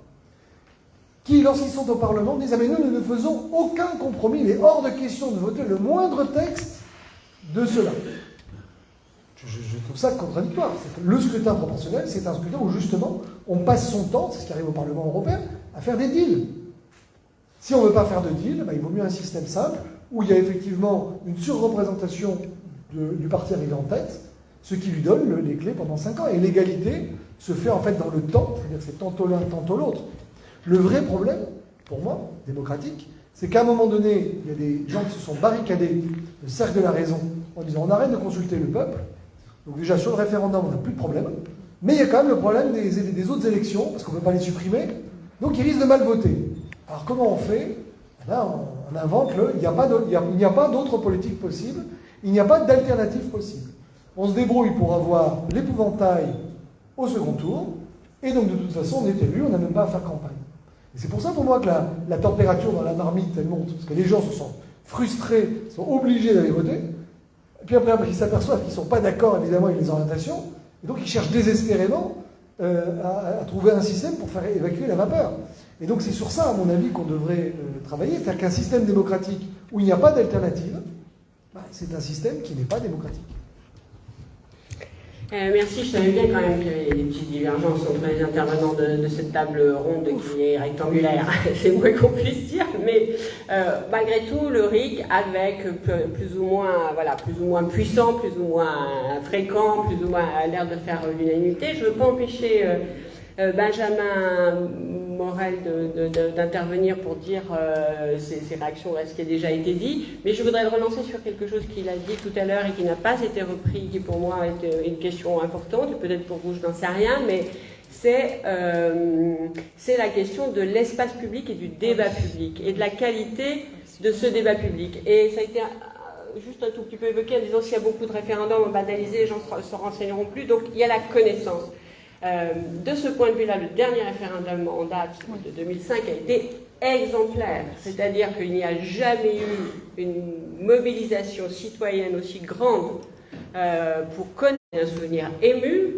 qui, lorsqu'ils sont au Parlement, disent « Ah mais nous ne faisons aucun compromis, il est hors de question de voter le moindre texte de cela ». Je trouve ça contradictoire. Le scrutin proportionnel, c'est un scrutin où justement on passe son temps, c'est ce qui arrive au Parlement européen, à faire des deals. Si on ne veut pas faire de deal, il vaut mieux un système simple où il y a effectivement une surreprésentation du parti arrivé en tête, ce qui lui donne les clés pendant 5 ans. Et l'égalité se fait en fait dans le temps, c'est-à-dire que c'est tantôt l'un, tantôt l'autre. Le vrai problème, pour moi, démocratique, c'est qu'à un moment donné, il y a des gens qui se sont barricadés le cercle de la raison en disant on arrête de consulter le peuple. Donc déjà, sur le référendum, on n'a plus de problème. Mais il y a quand même le problème des autres élections, parce qu'on ne peut pas les supprimer. Donc ils risquent de mal voter. Alors comment on fait? On invente il n'y a pas d'autre politique possible. Il n'y a pas d'alternative possible. On se débrouille pour avoir l'épouvantail au second tour. Et donc de toute façon, on est élu, on n'a même pas à faire campagne. Et c'est pour ça pour moi que la température dans la marmite, elle monte. Parce que les gens se sentent frustrés, sont obligés d'aller voter. Et puis après, ils s'aperçoivent qu'ils ne sont pas d'accord, évidemment, avec les orientations. Et donc, ils cherchent désespérément à trouver un système pour faire évacuer la vapeur. Et donc, c'est sur ça, à mon avis, qu'on devrait travailler. C'est-à-dire qu'un système démocratique où il n'y a pas d'alternative, c'est un système qui n'est pas démocratique. Merci, je savais bien quand même qu'il y avait des petites divergences entre les intervenants de cette table ronde qui est rectangulaire, c'est moins qu'on puisse dire, mais malgré tout, le RIC, avec plus ou moins puissant, plus ou moins fréquent, plus ou moins à l'air de faire l'unanimité, je ne veux pas empêcher Benjamin Morel d'intervenir pour dire ses réactions à ce qui a déjà été dit, mais je voudrais le relancer sur quelque chose qu'il a dit tout à l'heure et qui n'a pas été repris, qui pour moi est une question importante, peut-être pour vous je n'en sais rien, mais c'est la question de l'espace public et du débat public, et de la qualité de ce débat public. Et ça a été juste un tout petit peu évoqué en disant s'il y a beaucoup de référendums banalisés, les gens ne se renseigneront plus, donc il y a la connaissance. De ce point de vue-là, le dernier référendum en date de 2005 a été exemplaire, c'est-à-dire qu'il n'y a jamais eu une mobilisation citoyenne aussi grande pour connaître un souvenir ému.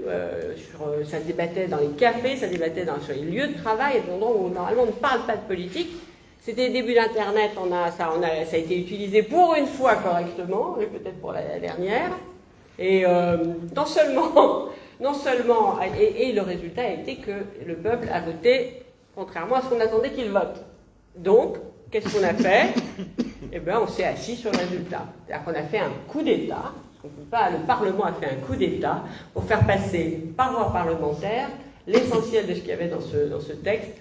Ça se débattait dans les cafés, ça se débattait sur les lieux de travail, des endroits où normalement on ne parle pas de politique. C'était le début d'Internet, ça a été utilisé pour une fois correctement, et peut-être pour la dernière. Et non seulement, et le résultat a été que le peuple a voté contrairement à ce qu'on attendait qu'il vote. Donc, qu'est-ce qu'on a fait? Eh bien, on s'est assis sur le résultat. C'est-à-dire qu'on a fait un coup d'État, le Parlement a fait un coup d'État pour faire passer par voie parlementaire l'essentiel de ce qu'il y avait dans ce texte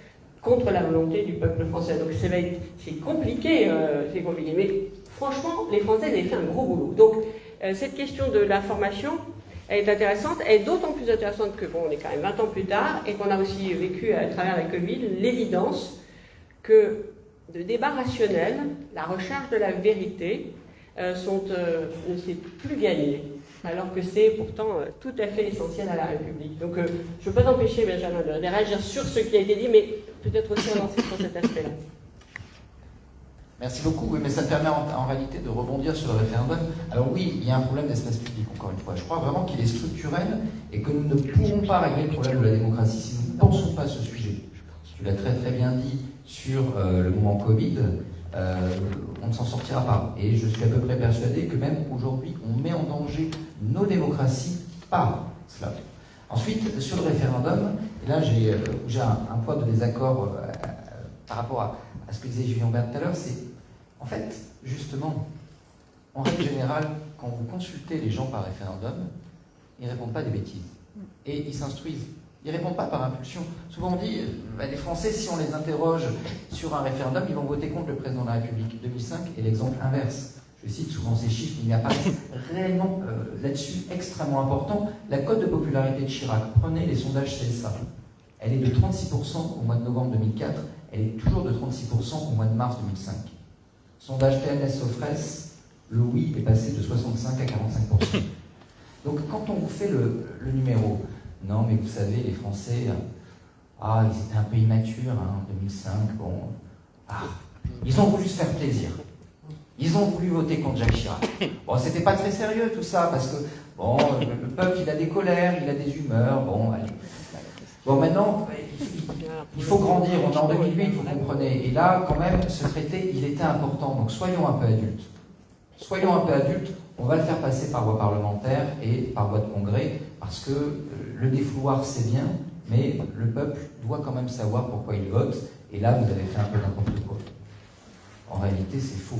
contre la volonté du peuple français. Donc c'est compliqué, mais franchement, les Français avaient fait un gros boulot. Donc, cette question de l'information est intéressante, elle est d'autant plus intéressante que, on est quand même 20 ans plus tard, et qu'on a aussi vécu à travers la Covid, l'évidence que le débat rationnel, la recherche de la vérité, ne s'est plus gagné, alors que c'est pourtant tout à fait essentiel à la République. Donc, je ne veux pas t'empêcher, Benjamin, de réagir sur ce qui a été dit, mais peut-être aussi avancer sur cet aspect-là. Merci beaucoup, oui, mais ça me permet en réalité de rebondir sur le référendum. Alors oui, il y a un problème d'espace public, encore une fois. Je crois vraiment qu'il est structurel et que nous ne pourrons pas régler le problème de la démocratie si nous ne pensons pas à ce sujet. Tu l'as très très bien dit sur le moment Covid, on ne s'en sortira pas. Et je suis à peu près persuadé que même aujourd'hui, on met en danger nos démocraties par cela. Ensuite, sur le référendum, et là j'ai un point de désaccord par rapport à ce que disait Julien Bert tout à l'heure, c'est en fait, justement, en règle générale, quand vous consultez les gens par référendum, ils ne répondent pas des bêtises. Et ils s'instruisent. Ils ne répondent pas par impulsion. Souvent on dit, les Français, si on les interroge sur un référendum, ils vont voter contre le président de la République. 2005 est l'exemple inverse. Je cite souvent ces chiffres, il n'y a pas réellement là-dessus extrêmement important. La cote de popularité de Chirac, prenez les sondages CSA, elle est de 36% au mois de novembre 2004, elle est toujours de 36% au mois de mars 2005. Sondage TNS-Sofres, le oui est passé de 65 à 45%. Donc quand on vous fait le numéro, non mais vous savez, les Français, ils étaient un peu immatures en 2005, ils ont voulu se faire plaisir. Ils ont voulu voter contre Jacques Chirac. Bon, c'était pas très sérieux tout ça, parce que, le peuple, il a des colères, il a des humeurs, allez. Bon, maintenant, il faut grandir, on est en 2008, vous comprenez. Et là, quand même, ce traité, il était important, donc soyons un peu adultes. Soyons un peu adultes, on va le faire passer par voie parlementaire et par voie de congrès, parce que le défouloir, c'est bien, mais le peuple doit quand même savoir pourquoi il vote, et là, vous avez fait un peu n'importe quoi. En réalité, c'est faux.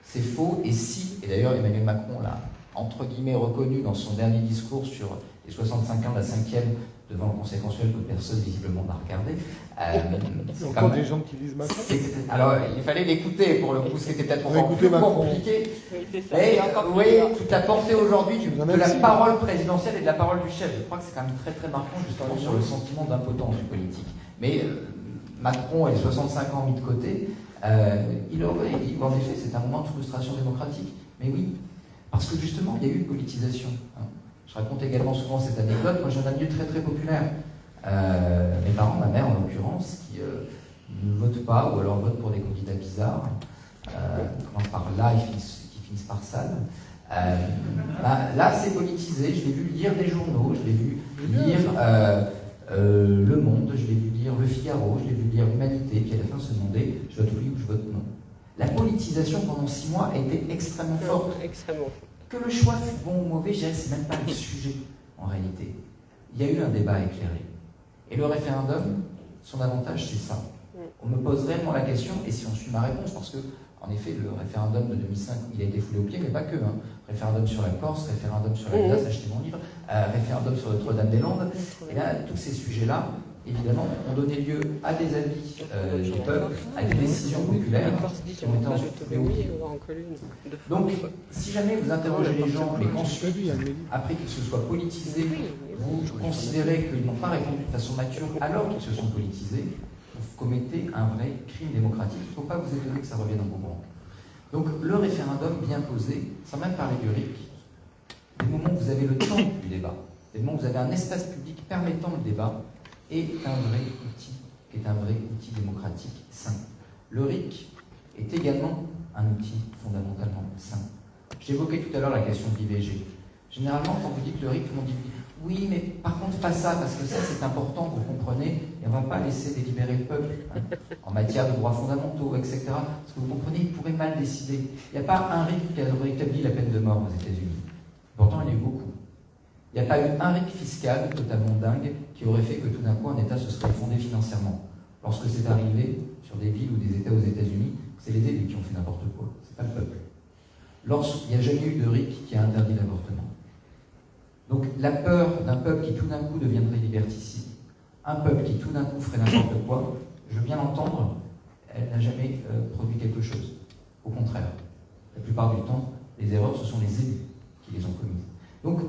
C'est faux, et d'ailleurs Emmanuel Macron l'a entre guillemets reconnu dans son dernier discours sur les 65 ans de la 5e devant le Conseil constitutionnel que personne visiblement n'a regardé. Il y a encore des gens qui lisent Macron. Alors il fallait l'écouter pour le coup, ce qui était peut-être encore plus compliqué. Mais oui, toute la portée aujourd'hui de la parole présidentielle et de la parole du chef. Je crois que c'est quand même très très marquant justement sur le sentiment d'impotence du politique. Mais Macron et les 65 ans mis de côté, il dit en effet c'est un moment de frustration démocratique. Mais oui, parce que justement il y a eu une politisation. Je raconte également souvent cette anecdote. Moi j'ai un milieu très très populaire. Mes parents, ma mère en l'occurrence, qui ne votent pas ou alors votent pour des candidats bizarres, commencent par là et qui finissent par sale. Là c'est politisé. Je l'ai vu lire des journaux, je l'ai vu lire Le Monde, je l'ai vu lire Le Figaro, je l'ai vu lire L'Humanité, qui à la fin se demandait je vote oui ou je vote non. La politisation pendant 6 mois a été extrêmement forte. Que le choix fut bon ou mauvais, je dirais, c'est même pas le sujet en réalité. Il y a eu un débat éclairé. Et le référendum, son avantage, c'est ça. On me pose réellement la question, et si on suit ma réponse, parce que, en effet, le référendum de 2005, il a été foulé au pied, mais pas que. Référendum sur la Corse, référendum sur l'Alsace, achetez mon livre, référendum sur Notre-Dame-des-Landes. Et là, tous ces sujets-là, évidemment, ont donné lieu à des avis du peuple, à des décisions populaires qui ont été ensuite foulées au pied. Donc, si jamais vous interrogez les gens, mais qu'ensuite, après qu'ils se soient politisés, vous considérez qu'ils n'ont pas répondu de façon mature alors qu'ils se sont politisés, vous commettez un vrai crime démocratique. Il ne faut pas vous étonner que ça revienne en boomerang. Donc, le référendum bien posé, sans même parler du RIC, des moments où vous avez le temps du débat, des moments où vous avez un espace public permettant le débat, est un vrai outil démocratique sain. Le RIC est également un outil fondamentalement sain. J'évoquais tout à l'heure la question de l'IVG. Généralement, quand vous dites le RIC, tout le monde dit oui, mais par contre pas ça, parce que ça c'est important, vous comprenez, et on ne va pas laisser délibérer le peuple en matière de droits fondamentaux, etc. Parce que vous comprenez, il pourrait mal décider. Il n'y a pas un RIC qui a rétabli la peine de mort aux États-Unis. Pourtant, il y en a eu beaucoup. Il n'y a pas eu un RIC fiscal totalement dingue qui aurait fait que tout d'un coup un État se serait fondé financièrement. Lorsque c'est arrivé sur des villes ou des États aux États-Unis, c'est les élus qui ont fait n'importe quoi, c'est pas le peuple. Lorsqu'il n'y a jamais eu de RIC qui a interdit l'avortement. Donc la peur d'un peuple qui tout d'un coup deviendrait liberticide, un peuple qui tout d'un coup ferait n'importe quoi, je veux bien l'entendre, elle n'a jamais produit quelque chose. Au contraire, la plupart du temps, les erreurs, ce sont les élus qui les ont commises. Donc,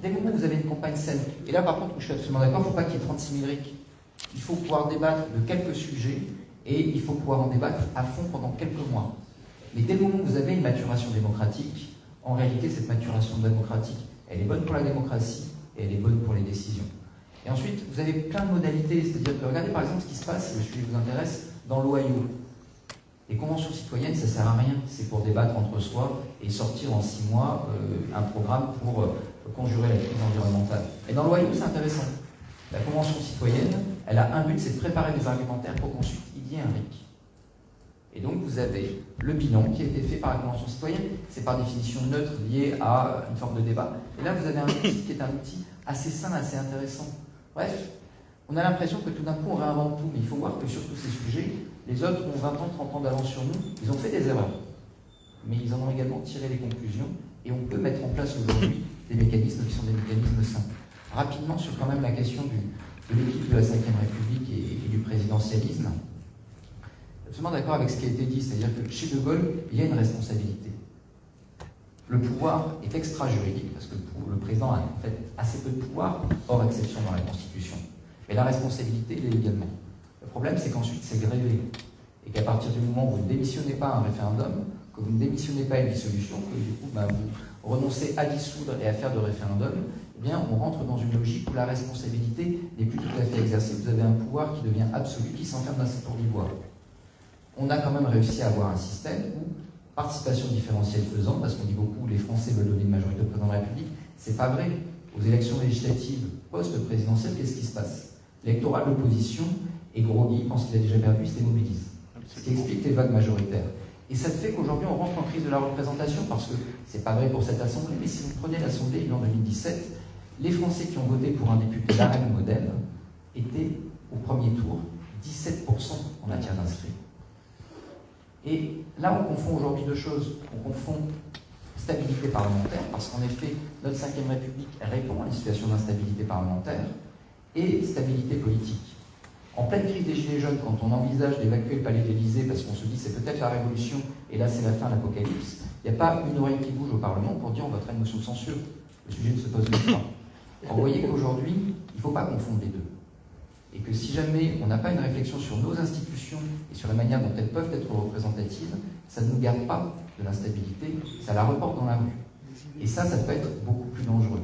dès le moment où vous avez une campagne saine, et là par contre, je suis absolument d'accord, il ne faut pas qu'il y ait 36 000 RIC. Il faut pouvoir débattre de quelques sujets, et il faut pouvoir en débattre à fond pendant quelques mois. Mais dès le moment où vous avez une maturation démocratique, en réalité, cette maturation démocratique, elle est bonne pour la démocratie, et elle est bonne pour les décisions. Et ensuite, vous avez plein de modalités, c'est-à-dire que regardez par exemple ce qui se passe, si le sujet vous intéresse, dans l'Ohio. Les conventions citoyennes, ça ne sert à rien, c'est pour débattre entre soi et sortir en 6 mois un programme pour conjurer la crise environnementale. Et dans l'Ohio, c'est intéressant. La convention citoyenne, elle a un but, c'est de préparer des argumentaires pour qu'ensuite il y ait un RIC. Et donc vous avez le bilan qui a été fait par la convention citoyenne, c'est par définition neutre lié à une forme de débat. Et là vous avez un outil qui est un outil assez sain, assez intéressant. Bref, on a l'impression que tout d'un coup on réinvente tout, mais il faut voir que sur tous ces sujets, les autres ont 20 ans, 30 ans d'avance sur nous, ils ont fait des erreurs. Mais ils en ont également tiré les conclusions, et on peut mettre en place aujourd'hui des mécanismes qui sont des mécanismes sains. rapidement sur quand même la question de l'équipe de la Ve République et du présidentialisme. Absolument d'accord avec ce qui a été dit, c'est-à-dire que chez De Gaulle, il y a une responsabilité. Le pouvoir est extra-juridique, parce que le président a en fait assez peu de pouvoir, hors exception dans la Constitution. Mais la responsabilité, elle est également. Le problème, c'est qu'ensuite, c'est grévé. Et qu'à partir du moment où vous ne démissionnez pas à un référendum, que vous ne démissionnez pas à une dissolution, que du coup, vous renoncez à dissoudre et à faire de référendum, eh bien, on rentre dans une logique où la responsabilité n'est plus tout à fait exercée. Vous avez un pouvoir qui devient absolu, qui s'enferme dans cette tour d'ivoire. On a quand même réussi à avoir un système où, participation différentielle faisant, parce qu'on dit beaucoup les Français veulent donner une majorité au président de la République, c'est pas vrai. Aux élections législatives post-présidentielles, qu'est-ce qui se passe? L'électorat de l'opposition est groggy, pense qu'il a déjà perdu, il se démobilise. Ce qui explique les votes majoritaires. Et ça fait qu'aujourd'hui, on rentre en crise de la représentation, parce que c'est pas vrai pour cette Assemblée, mais si vous prenez l'Assemblée en 2017, les Français qui ont voté pour un député d'Arène modèle étaient, au premier tour, 17% en matière d'inscrits. Et là, on confond aujourd'hui deux choses. On confond stabilité parlementaire, parce qu'en effet, notre Ve République répond à une situation d'instabilité parlementaire, et stabilité politique. En pleine crise des Gilets jaunes, quand on envisage d'évacuer le palais de l'Élysée, parce qu'on se dit c'est peut-être la révolution, et là c'est la fin de l'apocalypse, il n'y a pas une oreille qui bouge au Parlement pour dire on votera une motion de censure. Le sujet ne se pose même pas. Alors, vous voyez qu'aujourd'hui, il ne faut pas confondre les deux. Et que si jamais on n'a pas une réflexion sur nos institutions et sur la manière dont elles peuvent être représentatives, ça ne nous garde pas de l'instabilité, ça la reporte dans la rue. Et ça peut être beaucoup plus dangereux.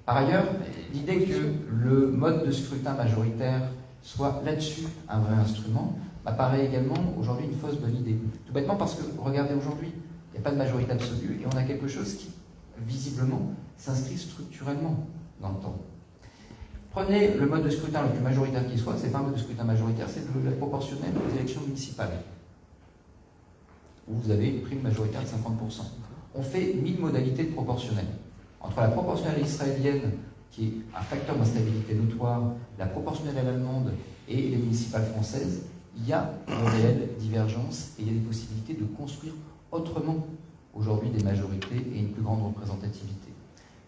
Par ailleurs, l'idée que le mode de scrutin majoritaire soit là-dessus un vrai instrument m'apparaît également aujourd'hui une fausse bonne idée. Tout bêtement parce que, regardez aujourd'hui, il n'y a pas de majorité absolue et on a quelque chose qui, visiblement, s'inscrit structurellement dans le temps. Prenez le mode de scrutin le plus majoritaire qui soit, c'est pas un mode de scrutin majoritaire, c'est le proportionnel aux élections municipales, où vous avez une prime majoritaire de 50%. On fait 1000 modalités de proportionnel. Entre la proportionnelle israélienne, qui est un facteur d'instabilité notoire, la proportionnelle allemande et les municipales françaises, il y a une réelle divergence et il y a des possibilités de construire autrement aujourd'hui des majorités et une plus grande représentativité.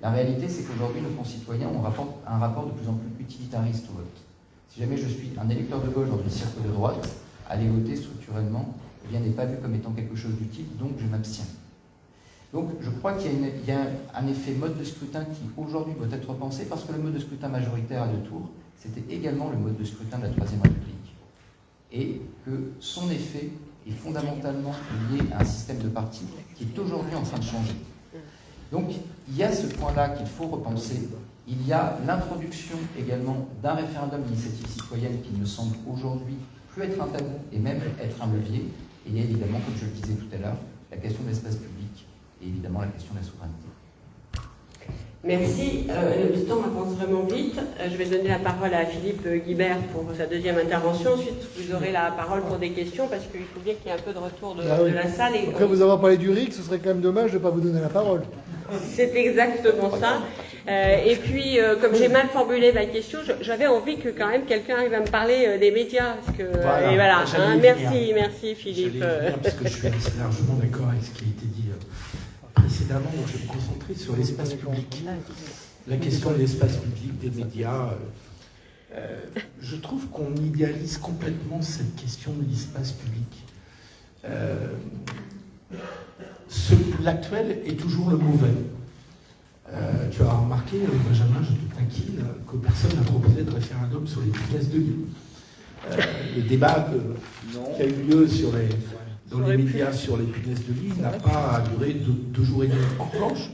La réalité, c'est qu'aujourd'hui, nos concitoyens ont un rapport de plus en plus utilitariste au vote. Si jamais je suis un électeur de gauche dans une cirque de droite, aller voter structurellement n'est pas vu comme étant quelque chose d'utile, donc je m'abstiens. Donc je crois qu'il y a un effet mode de scrutin qui aujourd'hui doit être repensé, parce que le mode de scrutin majoritaire à 2 tours, c'était également le mode de scrutin de la Troisième République. Et que son effet est fondamentalement lié à un système de partis qui est aujourd'hui en train de changer. Donc, il y a ce point-là qu'il faut repenser. Il y a l'introduction également d'un référendum d'initiative citoyenne qui me semble aujourd'hui plus être un tabou et même être un levier. Et il y a évidemment, comme je le disais tout à l'heure, la question de l'espace public et évidemment la question de la souveraineté. Merci. Le temps avance vraiment vite. Je vais donner la parole à Philippe Guibert pour sa deuxième intervention. Ensuite, vous aurez la parole pour des questions, parce qu'il faut bien qu'il y ait un peu de retour de la salle. Et après vous avoir parlé du RIC, ce serait quand même dommage de ne pas vous donner la parole. C'est exactement ça. Et puis, comme j'ai mal formulé ma question, j'avais envie que quand même quelqu'un arrive à me parler des médias. Parce que, voilà, et voilà. Merci Philippe. Parce que je suis assez largement d'accord avec ce qui a été dit précédemment. Donc je vais me concentrer sur l'espace public. La question de l'espace public, des médias. Je trouve qu'on idéalise complètement cette question de l'espace public. L'actuel est toujours le mauvais. Tu as remarqué, Benjamin, je te taquine, que personne n'a proposé de référendum sur les punaises de lit. Le débat qui a eu lieu dans les médias sur les punaises de lit n'a pas duré 2 jours et demi. En revanche,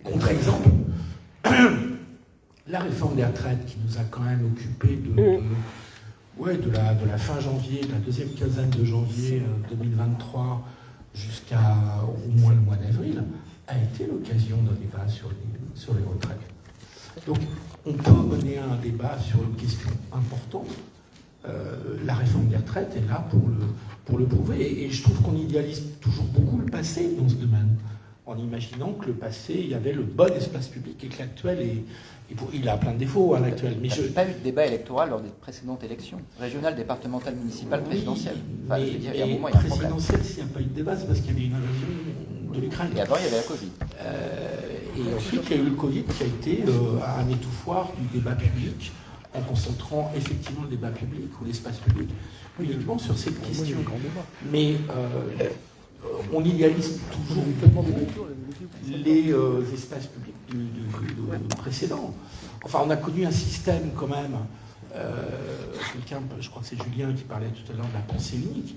contre-exemple, la réforme des retraites qui nous a quand même occupé de la fin janvier, de la deuxième quinzaine de janvier 2023 jusqu'à au moins le mois d'avril, a été l'occasion d'un débat sur les retraites. Donc, on peut mener un débat sur une question importante. La réforme des retraites est là pour le prouver. Et je trouve qu'on idéalise toujours beaucoup le passé dans ce domaine, en imaginant que le passé, il y avait le bon espace public et que l'actuel il a plein de défauts, l'actuel. Mais il n'y a pas eu de débat électoral lors des précédentes élections, régionales, départementales, municipales, présidentielles. Enfin, mais, je veux dire, il y a un moment, il y a un problème. Présidentielle, s'il n'y a pas eu de débat, c'est parce qu'il y avait une invasion de l'Ukraine. Et avant, il y avait la Covid. Et ensuite, il y a eu le Covid qui a été un étouffoir du débat public, en concentrant effectivement le débat public ou l'espace public uniquement sur cette question. Mais on idéalise toujours les espaces publics précédents. Enfin, on a connu un système quand même, quelqu'un, je crois que c'est Julien qui parlait tout à l'heure de la pensée unique,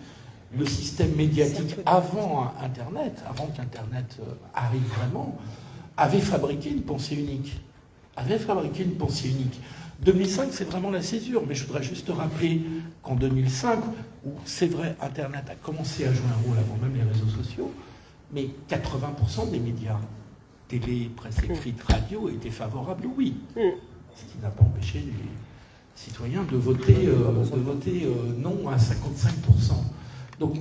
le système médiatique avant Internet, avant qu'Internet arrive vraiment, avait fabriqué une pensée unique. 2005, c'est vraiment la césure, mais je voudrais juste rappeler qu'en 2005, où c'est vrai, Internet a commencé à jouer un rôle avant même les réseaux sociaux, mais 80% des médias, télé, presse écrite, radio, étaient favorables au oui. Ce qui n'a pas empêché les citoyens de voter non à 55%. Donc,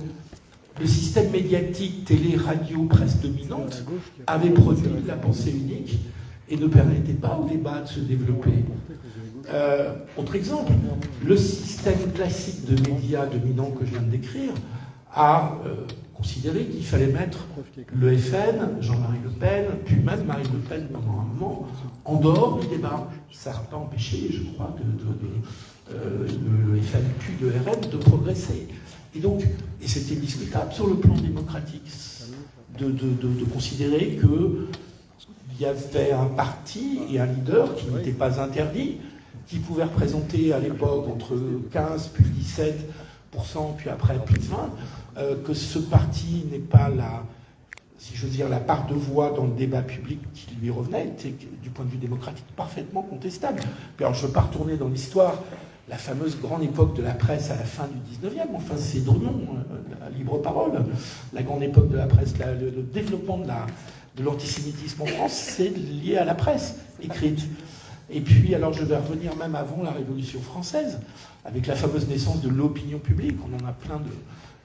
le système médiatique, télé, radio, presse dominante, avait produit la pensée unique et ne permettait pas au débat de se développer. Autre exemple, le système classique de médias dominants que je viens de décrire a considéré qu'il fallait mettre le FN, Jean-Marie Le Pen, puis même Marine Le Pen pendant un moment, en dehors du débat. Ça n'a pas empêché, je crois, le FN puis le RN de progresser. Et donc, et c'était discutable sur le plan démocratique, de considérer qu'il y avait un parti et un leader qui n'était pas interdit, qui pouvait représenter à l'époque entre 15 puis 17%, puis après plus de 20%, que ce parti n'est pas si je veux dire, la part de voix dans le débat public qui lui revenait était, du point de vue démocratique, parfaitement contestable. Puis alors, je ne veux pas retourner dans l'histoire, la fameuse grande époque de la presse à la fin du 19e, enfin c'est Drouillon, la libre parole, la grande époque de la presse, le développement de l'antisémitisme en France, c'est lié à la presse écrite. Et puis, alors je vais revenir même avant la Révolution française, avec la fameuse naissance de l'opinion publique, on en a plein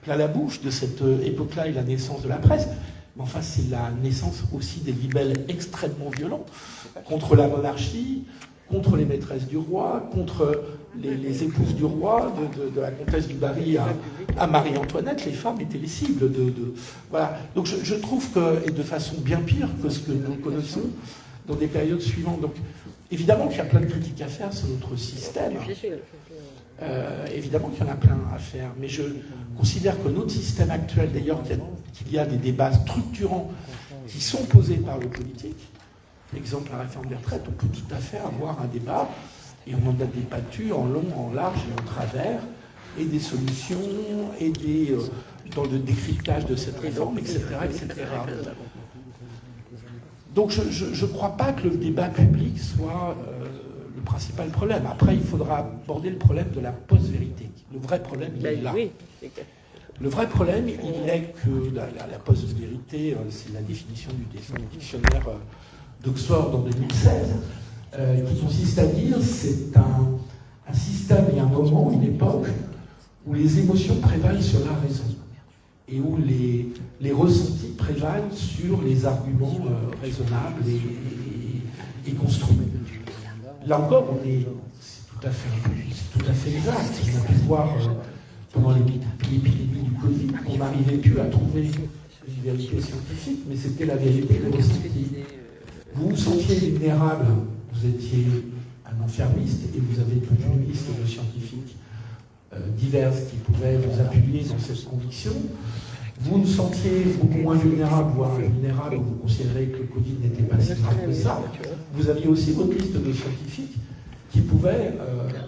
la bouche de cette époque-là et la naissance de la presse. Mais enfin, c'est la naissance aussi des libelles extrêmement violents contre la monarchie, contre les maîtresses du roi, contre les épouses du roi, de la comtesse du Barry à Marie-Antoinette. Les femmes étaient les cibles voilà. Donc je trouve que, et de façon bien pire que ce que nous connaissons dans des périodes suivantes. Donc évidemment qu'il y a plein de critiques à faire sur notre système. Évidemment qu'il y en a plein à faire, mais je considère que notre système actuel, d'ailleurs, qu'il y a des débats structurants qui sont posés par le politique. Exemple, la réforme des retraites, on peut tout à fait avoir un débat, et on en a débattu en long, en large et en travers, et des solutions, et dans le décryptage de cette réforme, etc., etc. Donc je ne crois pas que le débat public soit le principal problème. Après, il faudra aborder le problème de la post-vérité. Le vrai problème, il est là. Le vrai problème, il est que la post-vérité, c'est la définition du dictionnaire d'Oxford en 2016, qui consiste à dire c'est un système et un moment, une époque, où les émotions prévalent sur la raison et où les ressentis prévalent sur les arguments raisonnables et construits. Là encore, c'est tout à fait exact. On a pu voir pendant l'épidémie du Covid qu'on n'arrivait plus à trouver une vérité scientifique, mais c'était la vérité de ressenti. Vous vous sentiez vulnérable, vous étiez un enfermiste et vous avez toute une liste de scientifiques diverses qui pouvaient vous appuyer dans cette conviction. Vous vous sentiez beaucoup moins vulnérable, voire vulnérable, vous considérez que le Covid n'était pas si grave que ça. Vous aviez aussi votre liste de scientifiques qui pouvaient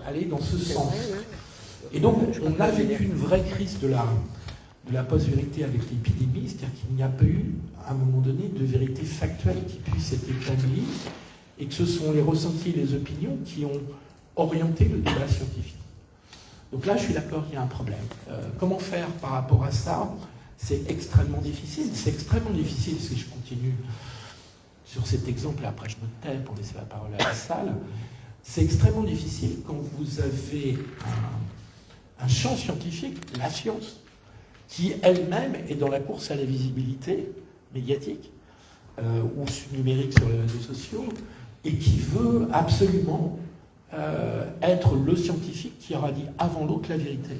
aller dans ce sens. Et donc, on a vécu une vraie crise de la post-vérité avec l'épidémie, c'est-à-dire qu'il n'y a pas eu, à un moment donné, de vérité factuelle qui puisse être établie, et que ce sont les ressentis et les opinions qui ont orienté le débat scientifique. Donc là, je suis d'accord qu'il y a un problème. Comment faire par rapport à ça ? C'est extrêmement difficile. C'est extrêmement difficile, si je continue sur cet exemple, et après je me tais pour laisser la parole à la salle. C'est extrêmement difficile quand vous avez un champ scientifique, la science, qui elle-même est dans la course à la visibilité médiatique ou numérique sur les réseaux sociaux, et qui veut absolument être le scientifique qui aura dit avant l'autre la vérité.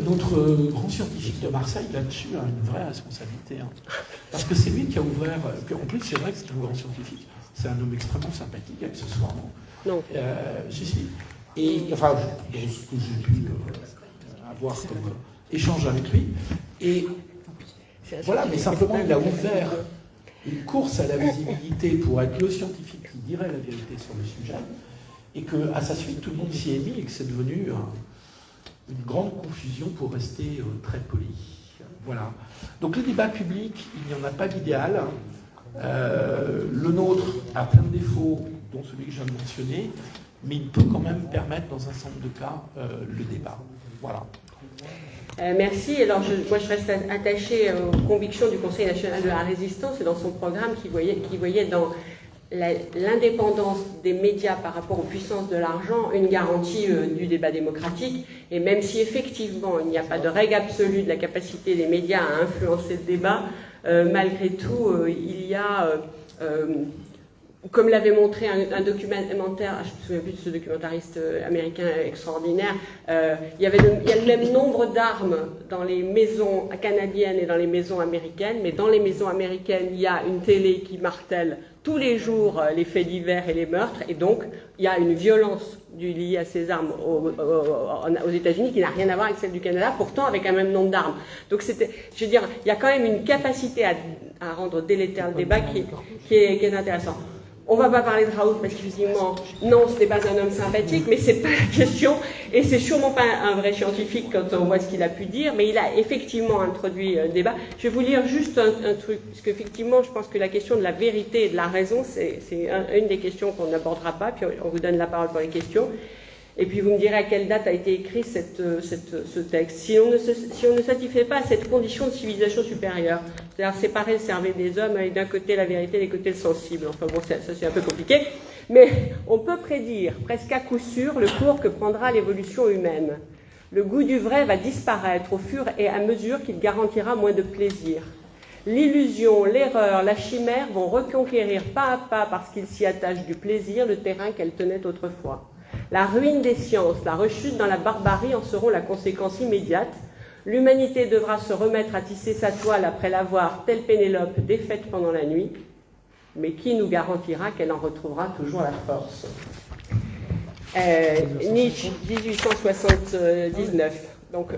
Notre grand scientifique de Marseille, là-dessus, a une vraie responsabilité. Hein. Parce que c'est lui qui a ouvert... En plus, c'est vrai que c'est un grand scientifique. C'est un homme extrêmement sympathique, accessoirement. Non. Si. Et, enfin, ce que j'ai pu avoir comme échange avec lui. Et voilà, mais simplement, il a ouvert une course à la visibilité pour être le scientifique qui dirait la vérité sur le sujet, et qu'à sa suite, tout le monde s'y est mis, et que c'est devenu une grande confusion pour rester très poli. Voilà. Donc le débat public, il n'y en a pas d'idéal. Le nôtre a plein de défauts, dont celui que je viens de mentionner, mais il peut quand même permettre, dans un certain nombre de cas, le débat. Voilà. Merci. Alors, moi, je reste attachée aux convictions du Conseil national de la résistance et dans son programme qui voyait dans l'indépendance des médias par rapport aux puissances de l'argent une garantie du débat démocratique. Et même si effectivement il n'y a pas de règle absolue de la capacité des médias à influencer le débat, malgré tout, il y a... comme l'avait montré un documentaire, je ne me souviens plus de ce documentariste américain extraordinaire, il y a le même nombre d'armes dans les maisons canadiennes et dans les maisons américaines, mais dans les maisons américaines, il y a une télé qui martèle tous les jours les faits divers et les meurtres, et donc il y a une violence liée à ces armes aux États-Unis qui n'a rien à voir avec celle du Canada, pourtant avec un même nombre d'armes. Donc je veux dire, il y a quand même une capacité à rendre délétère le débat qui est intéressant. On ne va pas parler de Raoult parce qu'effectivement, non, ce n'est pas un homme sympathique, mais ce n'est pas la question, et c'est sûrement pas un vrai scientifique quand on voit ce qu'il a pu dire, mais il a effectivement introduit le débat. Je vais vous lire juste un truc, parce qu'effectivement, je pense que la question de la vérité et de la raison, c'est une des questions qu'on n'abordera pas, puis on vous donne la parole pour les questions. Et puis vous me direz à quelle date a été écrit ce texte. Si on ne satisfait pas à cette condition de civilisation supérieure, c'est-à-dire séparer le cerveau des hommes avec d'un côté la vérité et de l'autre côté le sensible, enfin bon, ça c'est un peu compliqué, mais on peut prédire presque à coup sûr le cours que prendra l'évolution humaine. Le goût du vrai va disparaître au fur et à mesure qu'il garantira moins de plaisir. L'illusion, l'erreur, la chimère vont reconquérir pas à pas, parce qu'ils s'y attachent du plaisir, le terrain qu'elles tenaient autrefois. La ruine des sciences, la rechute dans la barbarie en seront la conséquence immédiate. L'humanité devra se remettre à tisser sa toile après l'avoir, telle Pénélope, défaite pendant la nuit. Mais qui nous garantira qu'elle en retrouvera toujours la force ? Nietzsche, 1879. Donc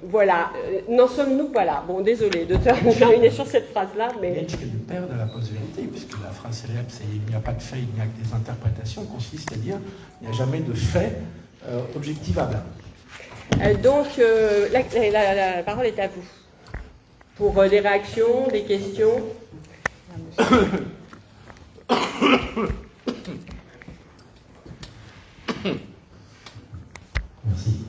voilà, n'en sommes-nous pas là. Bon, désolé de terminer sur cette phrase-là, mais... Nietzsche est le père de la post-vérité, puisque la phrase célèbre, c'est « il n'y a pas de fait, il n'y a que des interprétations », consiste à dire « il n'y a jamais de fait objectivable ». Donc, la parole est à vous. Pour des réactions, des questions. Merci.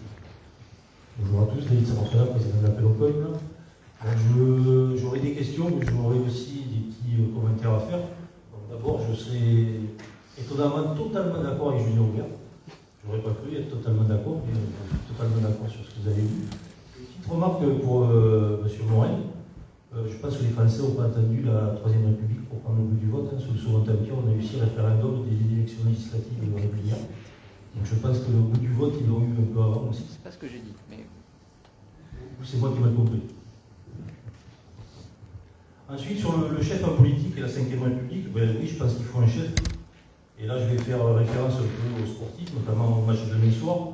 Bonjour à tous, David Saranfela, président de l'appel au peuple. J'aurais des questions, mais j'aurais aussi des petits commentaires à faire. D'abord, je serais étonnamment totalement d'accord avec Julien Aubert. Je n'aurais pas cru être totalement d'accord, mais je suis totalement d'accord sur ce que vous avez dit. Petite remarque pour M. Morel. Je pense que les Français n'ont pas attendu la Troisième République pour prendre le bout du vote. Sous le Second Empire, on a eu 6 référendums des élections législatives régulières. Donc je pense que le bout du vote, ils l'ont eu un peu avant aussi. C'est pas ce que j'ai dit, mais... C'est moi qui m'ai compris. Ensuite, sur le chef en politique et la Ve République, ben oui, je pense qu'il faut un chef. Et là, je vais faire référence un peu aux sportifs, notamment au match de demain soir.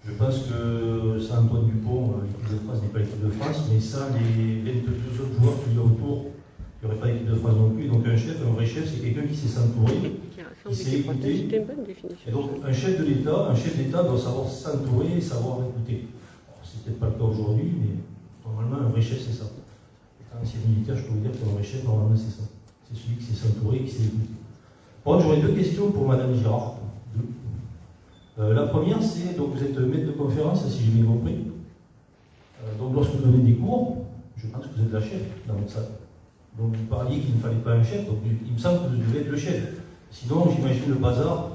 Je pense que sans Antoine Dupont, l'équipe de France n'est pas l'équipe de France, mais sans les 22 autres joueurs qu'il y a autour, il n'y aurait pas l'équipe de France non plus. Donc un chef, un vrai chef, c'est quelqu'un qui sait s'entourer, qui sait écouter. Et donc un chef d'État doit savoir s'entourer et savoir écouter. C'est peut-être pas le cas aujourd'hui, mais normalement un vrai chef c'est ça. Étant ancien militaire, je peux vous dire qu'un vrai chef, normalement c'est ça. C'est celui qui sait s'entourer, qui sait écouter. Bon, j'aurais 2 questions pour Madame Girard. La première, c'est, donc vous êtes maître de conférence, si j'ai bien compris. Donc lorsque vous donnez des cours, je pense que vous êtes la chef dans votre salle. Donc vous parliez qu'il ne fallait pas un chef, donc il me semble que vous devez être le chef. Sinon, j'imagine le bazar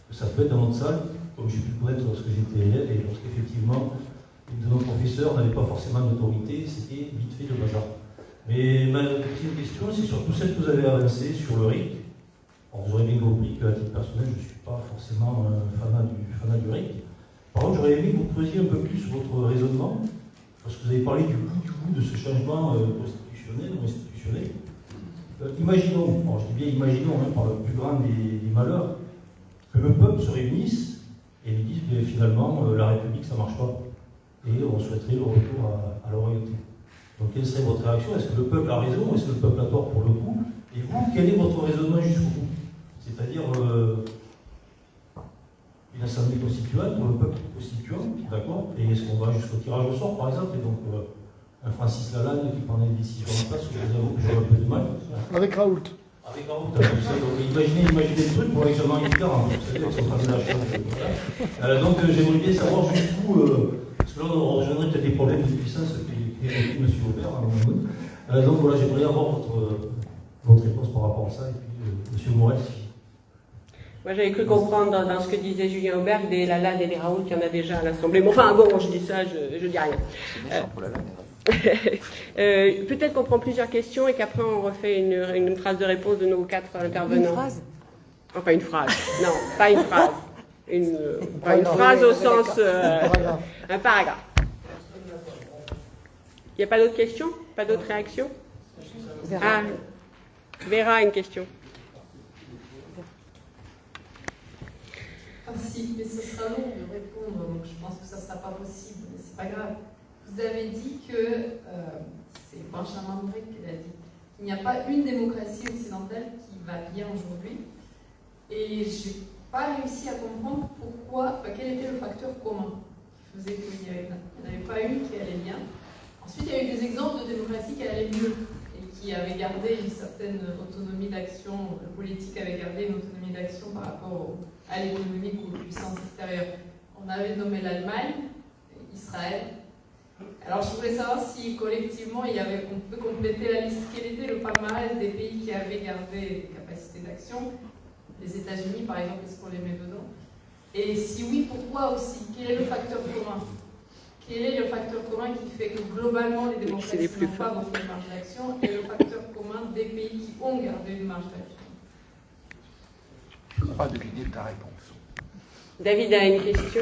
que ça peut être dans votre salle, comme j'ai pu le connaître lorsque j'étais élève, et lorsqu'effectivement, une de nos professeurs n'avait pas forcément d'autorité, c'était vite fait le bazar. Mais ma deuxième question, c'est surtout celle que vous avez avancée sur le RIC. Alors, vous aurez bien compris qu'à titre personnel, je ne suis pas forcément un fanat du RIC. Par contre, j'aurais aimé que vous creusiez un peu plus votre raisonnement, parce que vous avez parlé du bout de ce changement constitutionnel ou institutionnel. Imaginons, alors je dis bien imaginons, hein, par le plus grand des malheurs, que le peuple se réunisse et lui dise que finalement la République ça ne marche pas et on souhaiterait le retour à la royauté. Donc quelle serait votre réaction? Est-ce que le peuple a raison? Est-ce que le peuple a tort pour le coup? Et vous, quel est votre raisonnement jusqu'au bout? C'est-à-dire une assemblée constituante pour le peuple constituant, d'accord? Et est-ce qu'on va jusqu'au tirage au sort par exemple? Et donc un Francis Lalanne qui prend des décisions en place, je vous avoue que j'aurais un peu de mal. Avec Raoult. Avec Raoult, donc imaginez le truc pour l'examen différent. Vous savez, avec son train de la chose. Donc j'aimerais bien savoir jusqu'où, parce que là on rejoindrait peut-être des problèmes de puissance qui évoquait M. Aubert. Donc voilà, j'aimerais avoir votre réponse par rapport à ça. Et puis M. Morel. Moi, j'avais cru comprendre dans ce que disait Julien Aubert, des Lalanne et des Raoult, qu'il y en a déjà à l'Assemblée. Mais enfin, bon, je dis ça, je dis rien. Peut-être qu'on prend plusieurs questions et qu'après, on refait une phrase de réponse de nos 4 intervenants. Une phrase? Enfin, une phrase. Non, pas une phrase. Pas une phrase au sens... un paragraphe. Il n'y a pas d'autres questions? Pas d'autres réactions? Ah, Vera a une question. Si, mais ce sera long de répondre, donc je pense que ça ne sera pas possible, mais c'est pas grave. Vous avez dit que, c'est Benjamin Morel qui l'a dit, qu'il n'y a pas une démocratie occidentale qui va bien aujourd'hui. Et je n'ai pas réussi à comprendre pourquoi, quel était le facteur commun qui faisait qu'il n'y avait pas une qui allait bien. Ensuite, il y a eu des exemples de démocratie qui allaient mieux et qui avaient gardé une certaine autonomie d'action, le politique avait gardé une autonomie d'action par rapport à l'économique ou aux puissances extérieures. On avait nommé l'Allemagne, Israël. Alors je voulais savoir si collectivement on peut compléter la liste. Quel était le palmarès des pays qui avaient gardé des capacités d'action? Les États-Unis par exemple, est-ce qu'on les met dedans? Et si oui, pourquoi aussi? Quel est le facteur commun? Quel est le facteur commun qui fait que globalement les démocraties n'ont pas beaucoup de marge d'action et le facteur commun des pays qui ont gardé une marge d'action? Je ne peux pas deviner ta réponse. David a une question.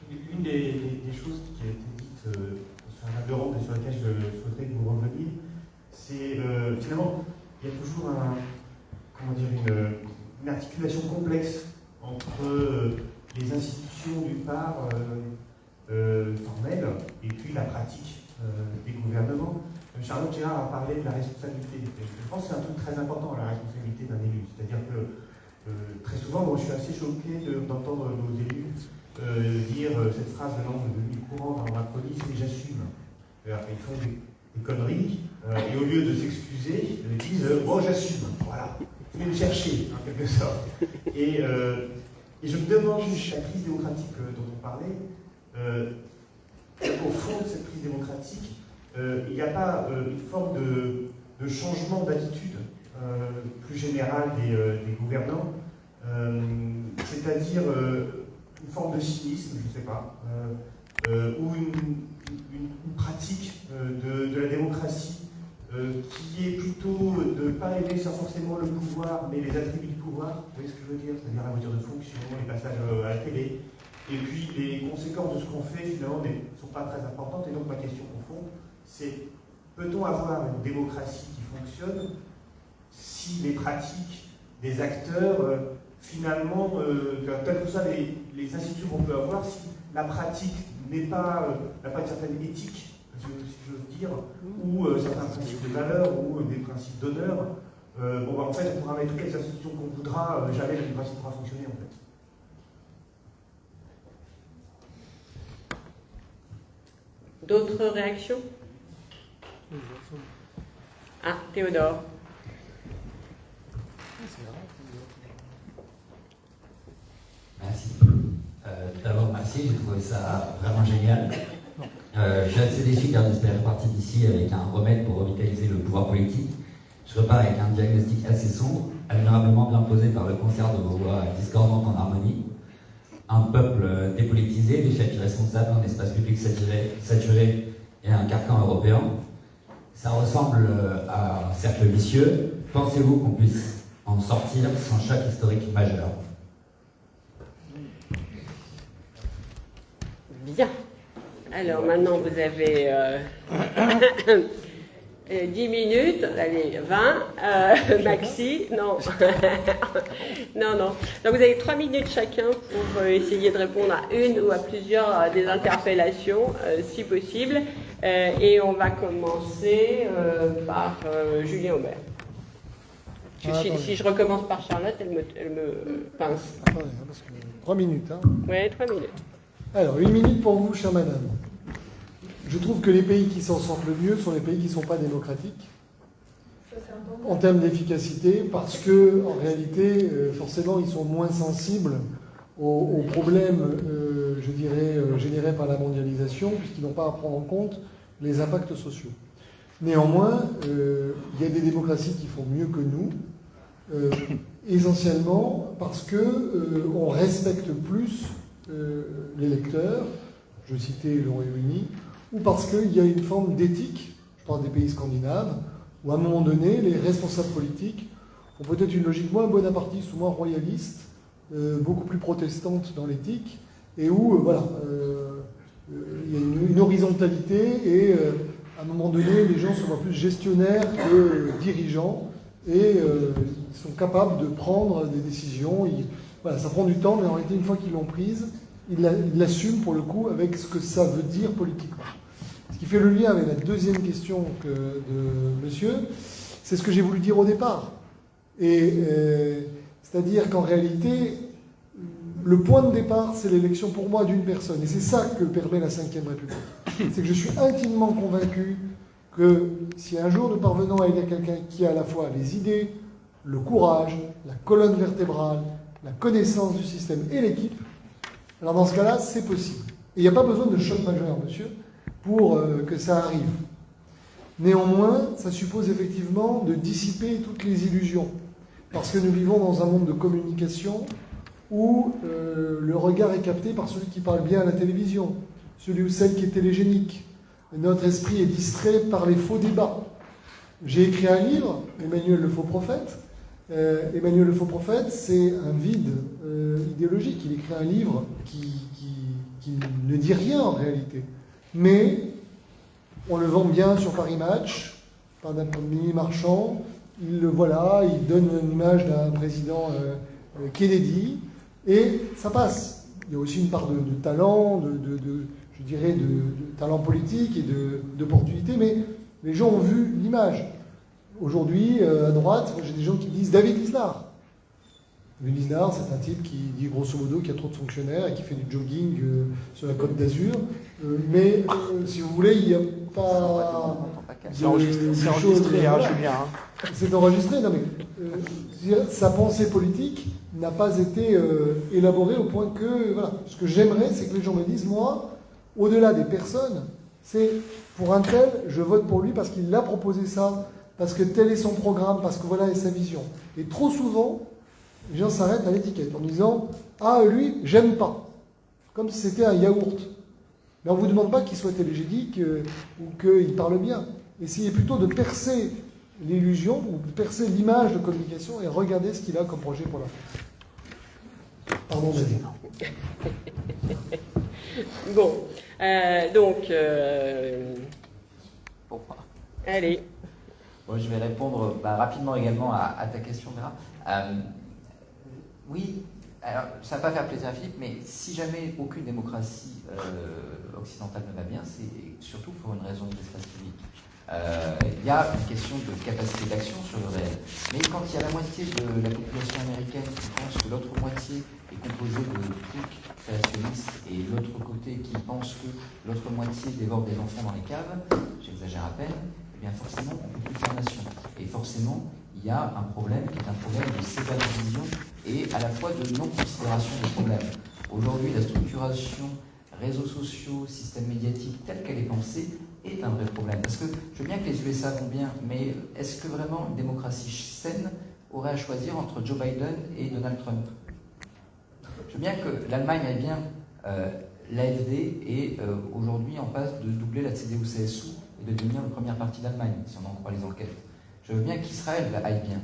Une des choses qui a été dite sur la table ronde et sur laquelle je souhaiterais que vous reveniez, c'est finalement, il y a toujours une articulation complexe entre les institutions d'une part formelles et puis la pratique des gouvernements. Charlotte Gérard a parlé de la responsabilité. Je pense que c'est un truc très important, la responsabilité d'un élu. C'est-à-dire que très souvent, moi je suis assez choqué d'entendre nos élus dire cette phrase maintenant devenue courante dans la police, et j'assume. Ils font des conneries, et au lieu de s'excuser, ils disent oh j'assume, voilà, vous venez me chercher, en quelque sorte. Et je me demande, la crise démocratique dont on parlait, au fond de cette crise démocratique, il n'y a pas une forme de changement d'attitude plus générale des gouvernants, c'est-à-dire une forme de cynisme, je ne sais pas, ou une pratique de la démocratie qui est plutôt de ne pas aimer forcément le pouvoir, mais les attributs du pouvoir, vous voyez ce que je veux dire, c'est-à-dire la voiture de fonction, les passages à la télé, et puis les conséquences de ce qu'on fait finalement ne sont pas très importantes, et donc ma question au fond, c'est peut-on avoir une démocratie qui fonctionne si les pratiques des acteurs, finalement, quelles que soient les institutions qu'on peut avoir, si la pratique n'a pas une certaine éthique, si j'ose dire, ou certains principes de valeur, ou des principes d'honneur, en fait, on pourra mettre toutes les institutions qu'on voudra, jamais la démocratie pourra fonctionner, en fait. D'autres réactions? Ah, Théodore. Merci. D'abord, merci, j'ai trouvé ça vraiment génial. Je suis assez déçu car j'espérais partir d'ici avec un remède pour revitaliser le pouvoir politique. Je repars avec un diagnostic assez sombre, admirablement bien posé par le concert de vos voix discordantes en harmonie. Un peuple dépolitisé, des chefs irresponsables, un espace public saturé et un carcan européen. Ça ressemble à un cercle vicieux. Pensez-vous qu'on puisse en sortir sans choc historique majeur. Bien. Alors maintenant, vous avez 10 minutes, allez, 20, maxi, non. non. Donc vous avez 3 minutes chacun pour essayer de répondre à une ou à plusieurs des interpellations, si possible. Et on va commencer par Julien Aubert. Si je recommence par Charlotte, elle me pince. Attendez, parce que 3 minutes. Hein. Oui, 3 minutes. Alors, 1 minute pour vous, chère madame. Je trouve que les pays qui s'en sortent le mieux sont les pays qui ne sont pas démocratiques en termes d'efficacité, parce que en réalité, forcément, ils sont moins sensibles aux problèmes, je dirais, générés par la mondialisation, puisqu'ils n'ont pas à prendre en compte les impacts sociaux. Néanmoins, il y a des démocraties qui font mieux que nous, essentiellement parce que on respecte plus les lecteurs, je citais le Royaume-Uni, ou parce qu'il y a une forme d'éthique, je parle des pays scandinaves, où à un moment donné, les responsables politiques ont peut-être une logique moins bonapartiste ou moins royaliste, beaucoup plus protestante dans l'éthique, et où il y a une horizontalité, et à un moment donné, les gens sont plus gestionnaires que dirigeants, et ils sont capables de prendre des décisions. Ça prend du temps, mais en réalité, une fois qu'ils l'ont prise, ils l'assument pour le coup avec ce que ça veut dire politiquement. Ce qui fait le lien avec la deuxième question de monsieur, c'est ce que j'ai voulu dire au départ. C'est-à-dire qu'en réalité, le point de départ, c'est l'élection pour moi d'une personne. Et c'est ça que permet la Ve République. C'est que je suis intimement convaincu que si un jour nous parvenons à élire quelqu'un qui a à la fois les idées, le courage, la colonne vertébrale, la connaissance du système et l'équipe, alors dans ce cas-là, c'est possible. Et il n'y a pas besoin de choc majeur, monsieur, pour que ça arrive. Néanmoins, ça suppose effectivement de dissiper toutes les illusions. Parce que nous vivons dans un monde de communication où le regard est capté par celui qui parle bien à la télévision, celui ou celle qui est télégénique. Notre esprit est distrait par les faux débats. J'ai écrit un livre, Emmanuel le faux prophète. Emmanuel le faux prophète, c'est un vide idéologique. Il écrit un livre qui ne dit rien en réalité. Mais on le vend bien sur Paris Match, par d'un mini marchand. Il donne une image d'un président Kennedy, et ça passe. Il y a aussi une part de talent, je dirais de talent politique et d'opportunité, mais les gens ont vu l'image. Aujourd'hui, à droite, j'ai des gens qui disent David Lisnard. David Lisnard, c'est un type qui dit grosso modo qu'il y a trop de fonctionnaires et qui fait du jogging sur la Côte d'Azur. Mais si vous voulez, il n'y a pas... C'est enregistré, Julien. C'est enregistré, non mais sa pensée politique n'a pas été élaborée au point que... Voilà. Ce que j'aimerais, c'est que les gens me disent, moi, au-delà des personnes, c'est pour un tel, je vote pour lui parce qu'il a proposé ça, parce que tel est son programme, parce que voilà est sa vision. Et trop souvent, les gens s'arrêtent à l'étiquette en disant « Ah, lui, j'aime pas », comme si c'était un yaourt. Mais on ne vous demande pas qu'il soit télégénique ou qu'il parle bien. Essayez plutôt de percer l'illusion ou de percer l'image de communication et regardez ce qu'il a comme projet pour la France. Pardon, David. Bon, donc... allez. Bon, je vais répondre rapidement également à ta question, Vera. Oui, alors ça ne va pas faire plaisir à Philippe, mais si jamais aucune démocratie occidentale ne va bien, c'est surtout pour une raison d'espace public. Il y a une question de capacité d'action sur le réel. Mais quand il y a la moitié de la population américaine qui pense que l'autre moitié est composée de trucs créationnistes et l'autre côté qui pense que l'autre moitié dévore des enfants dans les caves, j'exagère à peine, eh bien forcément on ne peut plus faire nation. Et forcément, il y a un problème qui est un problème de séparation et à la fois de non-considération des problèmes. Aujourd'hui, la structuration, réseaux sociaux, système médiatique telle qu'elle est pensée est un vrai problème. Parce que je veux bien que les USA vont bien, mais est-ce que vraiment une démocratie saine aurait à choisir entre Joe Biden et Donald Trump? Je veux bien que l'Allemagne aille bien, l'AfD est aujourd'hui en passe de doubler la CDU-CSU et de devenir la première partie d'Allemagne, si on en croit les enquêtes. Je veux bien qu'Israël aille bien.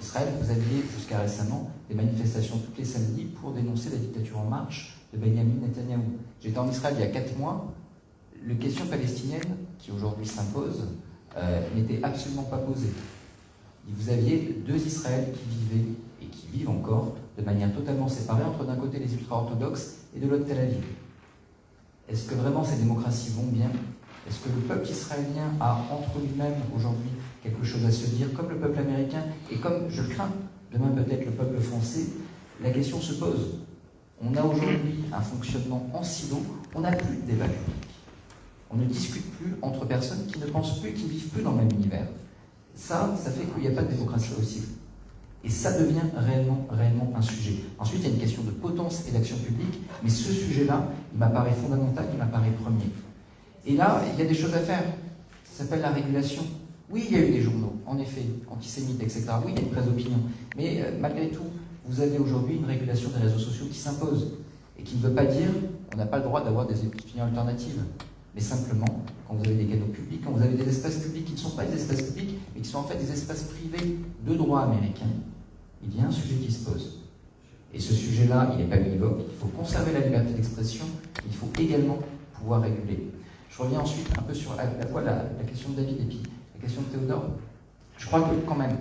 Israël, vous aviez jusqu'à récemment des manifestations tous les samedis pour dénoncer la dictature en marche de Benjamin Netanyahou. J'étais en Israël il y a 4 mois. La question palestinienne, qui aujourd'hui s'impose, n'était absolument pas posée. Vous aviez 2 Israëls qui vivaient, et qui vivent encore, de manière totalement séparée, entre d'un côté les ultra-orthodoxes et de l'autre Tel Aviv. Est-ce que vraiment ces démocraties vont bien? Est-ce que le peuple israélien a entre lui-même aujourd'hui quelque chose à se dire, comme le peuple américain, et comme, je le crains, demain peut-être le peuple français? La question se pose. On a aujourd'hui un fonctionnement en silo, on n'a plus de débat public. On ne discute plus entre personnes qui ne pensent plus et qui ne vivent plus dans le même univers. Ça fait qu'il n'y a pas de démocratie possible. Et ça devient réellement un sujet. Ensuite, il y a une question de potence et d'action publique, mais ce sujet-là, il m'apparaît fondamental, il m'apparaît premier. Et là, il y a des choses à faire. Ça s'appelle la régulation. Oui, il y a eu des journaux, en effet, antisémites, etc. Oui, il y a une presse d'opinion. Mais malgré tout, vous avez aujourd'hui une régulation des réseaux sociaux qui s'impose et qui ne veut pas dire qu'on n'a pas le droit d'avoir des opinions alternatives. Mais simplement, quand vous avez des canaux publics, quand vous avez des espaces publics qui ne sont pas des espaces publics, mais qui sont en fait des espaces privés de droit américain, il y a un sujet qui se pose. Et ce sujet-là, il n'est pas univoque. Il faut conserver la liberté d'expression. Il faut également pouvoir réguler. Je reviens ensuite un peu sur à la fois la question de David et puis la question de Théodore. Je crois que quand même,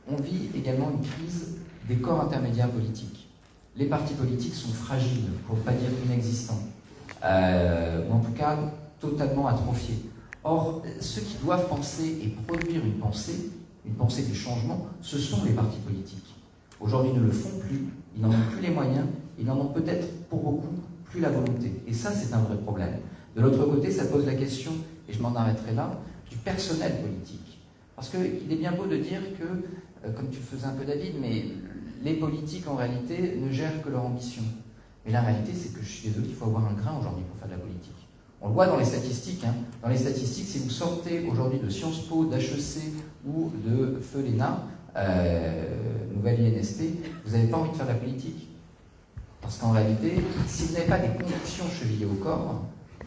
on vit également une crise des corps intermédiaires politiques. Les partis politiques sont fragiles, pour ne pas dire inexistants, ou en tout cas totalement atrophiés. Or, ceux qui doivent penser et produire une pensée du changement, ce sont les partis politiques. Aujourd'hui, ils ne le font plus, ils n'en ont plus les moyens, ils n'en ont peut-être pour beaucoup plus la volonté. Et ça, c'est un vrai problème. De l'autre côté, ça pose la question, et je m'en arrêterai là, du personnel politique. Parce qu'il est bien beau de dire que, comme tu le faisais un peu David, mais les politiques en réalité ne gèrent que leur ambition. Mais la réalité, c'est que je suis désolé, il faut avoir un grain aujourd'hui pour faire de la politique. On le voit dans les statistiques. Dans les statistiques, si vous sortez aujourd'hui de Sciences Po, d'HEC ou de Feu l'ENA, nouvelle INSP, vous n'avez pas envie de faire de la politique. Parce qu'en réalité, si vous n'avez pas des convictions chevillées au corps,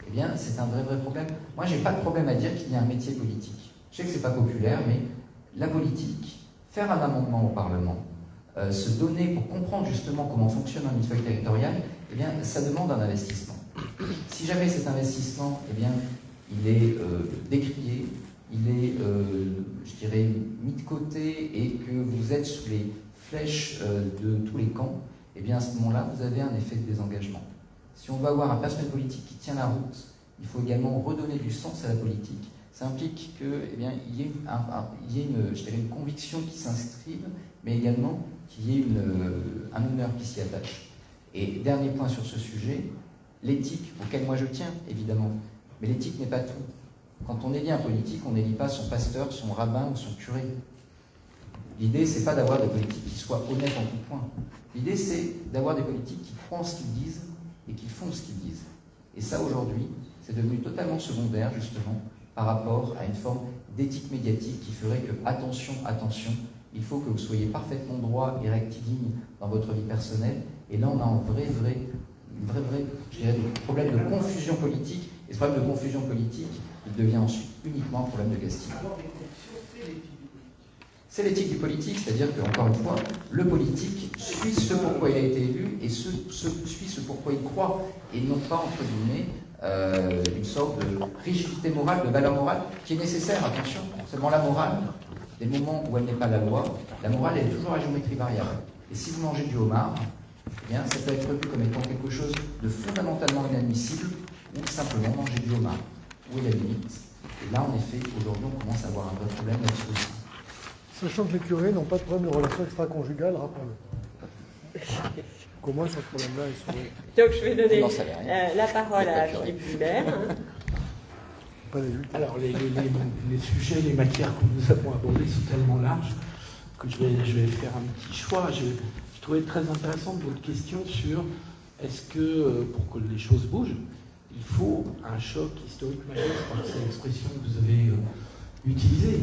eh bien, c'est un vrai problème. Moi, je n'ai pas de problème à dire qu'il y a un métier politique. Je sais que ce n'est pas populaire, mais la politique, faire un amendement au Parlement, se donner pour comprendre justement comment fonctionne un millefeuille territorial, eh bien, ça demande un investissement. Si jamais cet investissement, eh bien, il est décrié, il est, je dirais, mis de côté et que vous êtes sous les flèches de tous les camps, eh bien, à ce moment-là, vous avez un effet de désengagement. Si on veut avoir un personnel politique qui tient la route, il faut également redonner du sens à la politique. Ça implique qu'il y ait une conviction qui s'inscrive, mais également qu'il y ait un honneur qui s'y attache. Et dernier point sur ce sujet, l'éthique, auquel moi je tiens, évidemment. Mais l'éthique n'est pas tout. Quand on élit un politique, on n'élit pas son pasteur, son rabbin ou son curé. L'idée, c'est pas d'avoir des politiques qui soient honnêtes en tout point. L'idée, c'est d'avoir des politiques qui croient en ce qu'ils disent et qui font ce qu'ils disent. Et ça, aujourd'hui, c'est devenu totalement secondaire, justement, par rapport à une forme d'éthique médiatique qui ferait que, attention, il faut que vous soyez parfaitement droit et rectiligne dans votre vie personnelle. Et là, on a un vrai je dirais, problème de confusion politique. Et ce problème de confusion politique, il devient ensuite uniquement un problème de casting. C'est l'éthique du politique, c'est-à-dire qu'encore une fois, le politique suit ce pourquoi il a été élu et suit ce pourquoi il croit, et non pas, entre guillemets, une sorte de rigidité morale, de valeur morale, qui est nécessaire, attention, seulement la morale, des moments où elle n'est pas la loi, la morale elle est toujours à géométrie variable. Et si vous mangez du homard, eh bien, ça peut être vu comme étant quelque chose de fondamentalement inadmissible, ou simplement manger du homard. Où est la limite? Et là, en effet, aujourd'hui, on commence à avoir un vrai problème là-dessus aussi. Sachant que les curés n'ont pas de problème de relation extra-conjugale, rappelons-le. Comment sur ce problème-là ils sont... Donc je vais donner la parole à Philippe Hubert. Alors les sujets, les matières que nous avons abordées sont tellement larges que je vais faire un petit choix. Je trouvais très intéressante votre question sur est-ce que pour que les choses bougent, il faut un choc historique majeur, je crois que c'est l'expression que vous avez utilisée.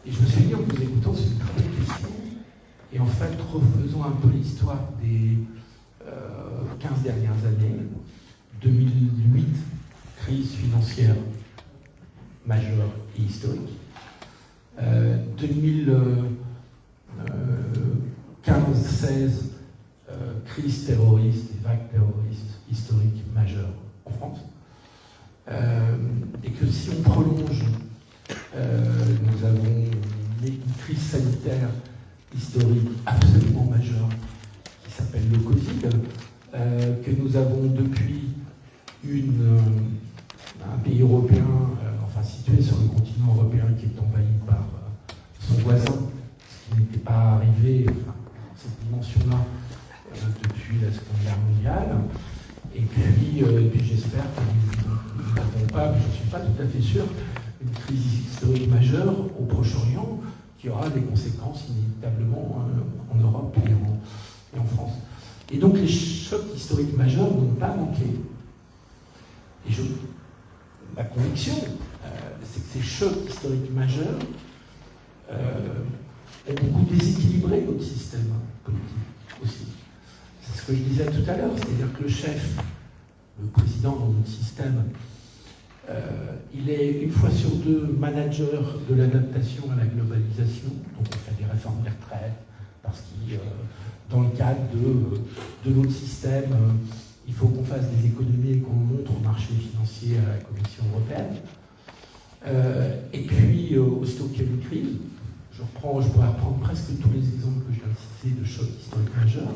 Et je me suis dit en vous écoutant, c'est une très bonne question. Et en fait, refaisons un peu l'histoire des 15 dernières années. 2008, crise financière majeure et historique. 2012, 16 crises terroristes et vagues terroristes historiques majeures en France. Et que si on prolonge, nous avons une crise sanitaire historique absolument majeure qui s'appelle le Covid, que nous avons depuis un pays européen, enfin situé sur le continent européen, qui est envahi par son voisin, ce qui n'était pas arrivé, enfin, cette dimension-là, depuis la Seconde Guerre mondiale. Et puis j'espère que nous n'avons pas, je ne suis pas tout à fait sûr, une crise historique majeure au Proche-Orient qui aura des conséquences inévitablement en Europe et en France. Et donc les chocs historiques majeurs n'ont pas manqué. Et ma conviction, c'est que ces chocs historiques majeurs ont beaucoup déséquilibré notre système politique aussi. C'est ce que je disais tout à l'heure, c'est-à-dire que le chef, le président dans notre système, il est une fois sur deux manager de l'adaptation à la globalisation, donc on fait des réformes des retraites, parce que dans le cadre de notre système, il faut qu'on fasse des économies et qu'on montre au marché financier à la Commission européenne. Et puis, aussitôt qu'il y a une crise, je pourrais reprendre presque tous les exemples que je viens de citer de chocs historiques majeurs.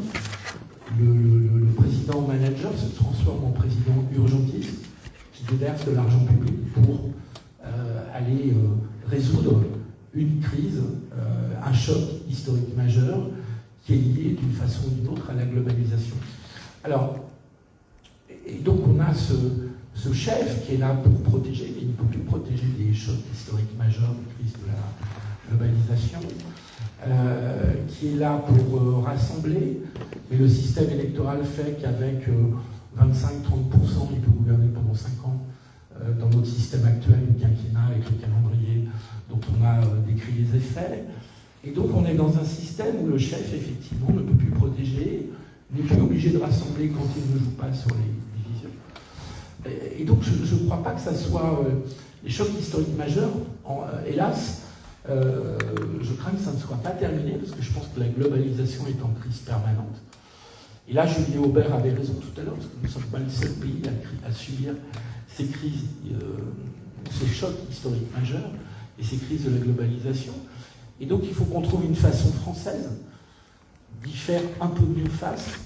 Le président manager se transforme en président urgentiste qui déverse de l'argent public pour aller résoudre une crise, un choc historique majeur qui est lié d'une façon ou d'une autre à la globalisation. Alors, et donc on a ce chef qui est là pour protéger, mais il ne peut plus protéger des chocs historiques majeurs, des crises de la globalisation, qui est là pour rassembler, mais le système électoral fait qu'avec 25-30%, il peut gouverner pendant 5 ans dans notre système actuel du quinquennat avec le calendrier dont on a décrit les effets. Et donc on est dans un système où le chef, effectivement, ne peut plus protéger, n'est plus obligé de rassembler quand il ne joue pas sur les divisions. Et donc je ne crois pas que ça soit les chocs historiques majeurs, hélas, je crains que ça ne soit pas terminé, parce que je pense que la globalisation est en crise permanente. Et là, Julien Aubert avait raison tout à l'heure, parce que nous ne sommes pas le seul pays à subir ces crises, ces chocs historiques majeurs et ces crises de la globalisation. Et donc, il faut qu'on trouve une façon française d'y faire un peu mieux face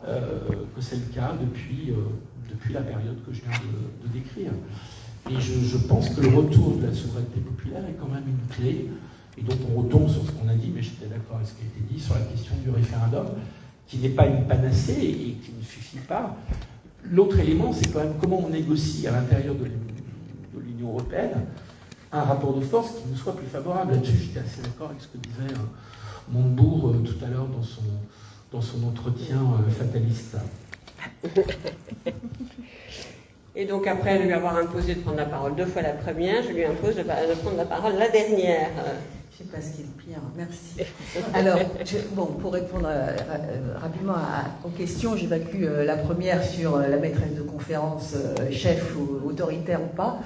que c'est le cas depuis la période que je viens de décrire. Et je pense que le retour de la souveraineté populaire est quand même une clé. Et donc on retombe sur ce qu'on a dit, mais j'étais d'accord avec ce qui a été dit, sur la question du référendum, qui n'est pas une panacée et qui ne suffit pas. L'autre élément, c'est quand même comment on négocie à l'intérieur de l'Union européenne un rapport de force qui nous soit plus favorable. Là-dessus, j'étais assez d'accord avec ce que disait Montebourg tout à l'heure dans son entretien fataliste. Et donc après lui avoir imposé de prendre la parole 2 fois la première, je lui impose de prendre la parole la dernière. Je ne sais pas ce qui est le pire, merci. Alors, pour répondre rapidement aux questions, j'évacue la première sur la maîtresse de conférence, chef ou autoritaire ou pas.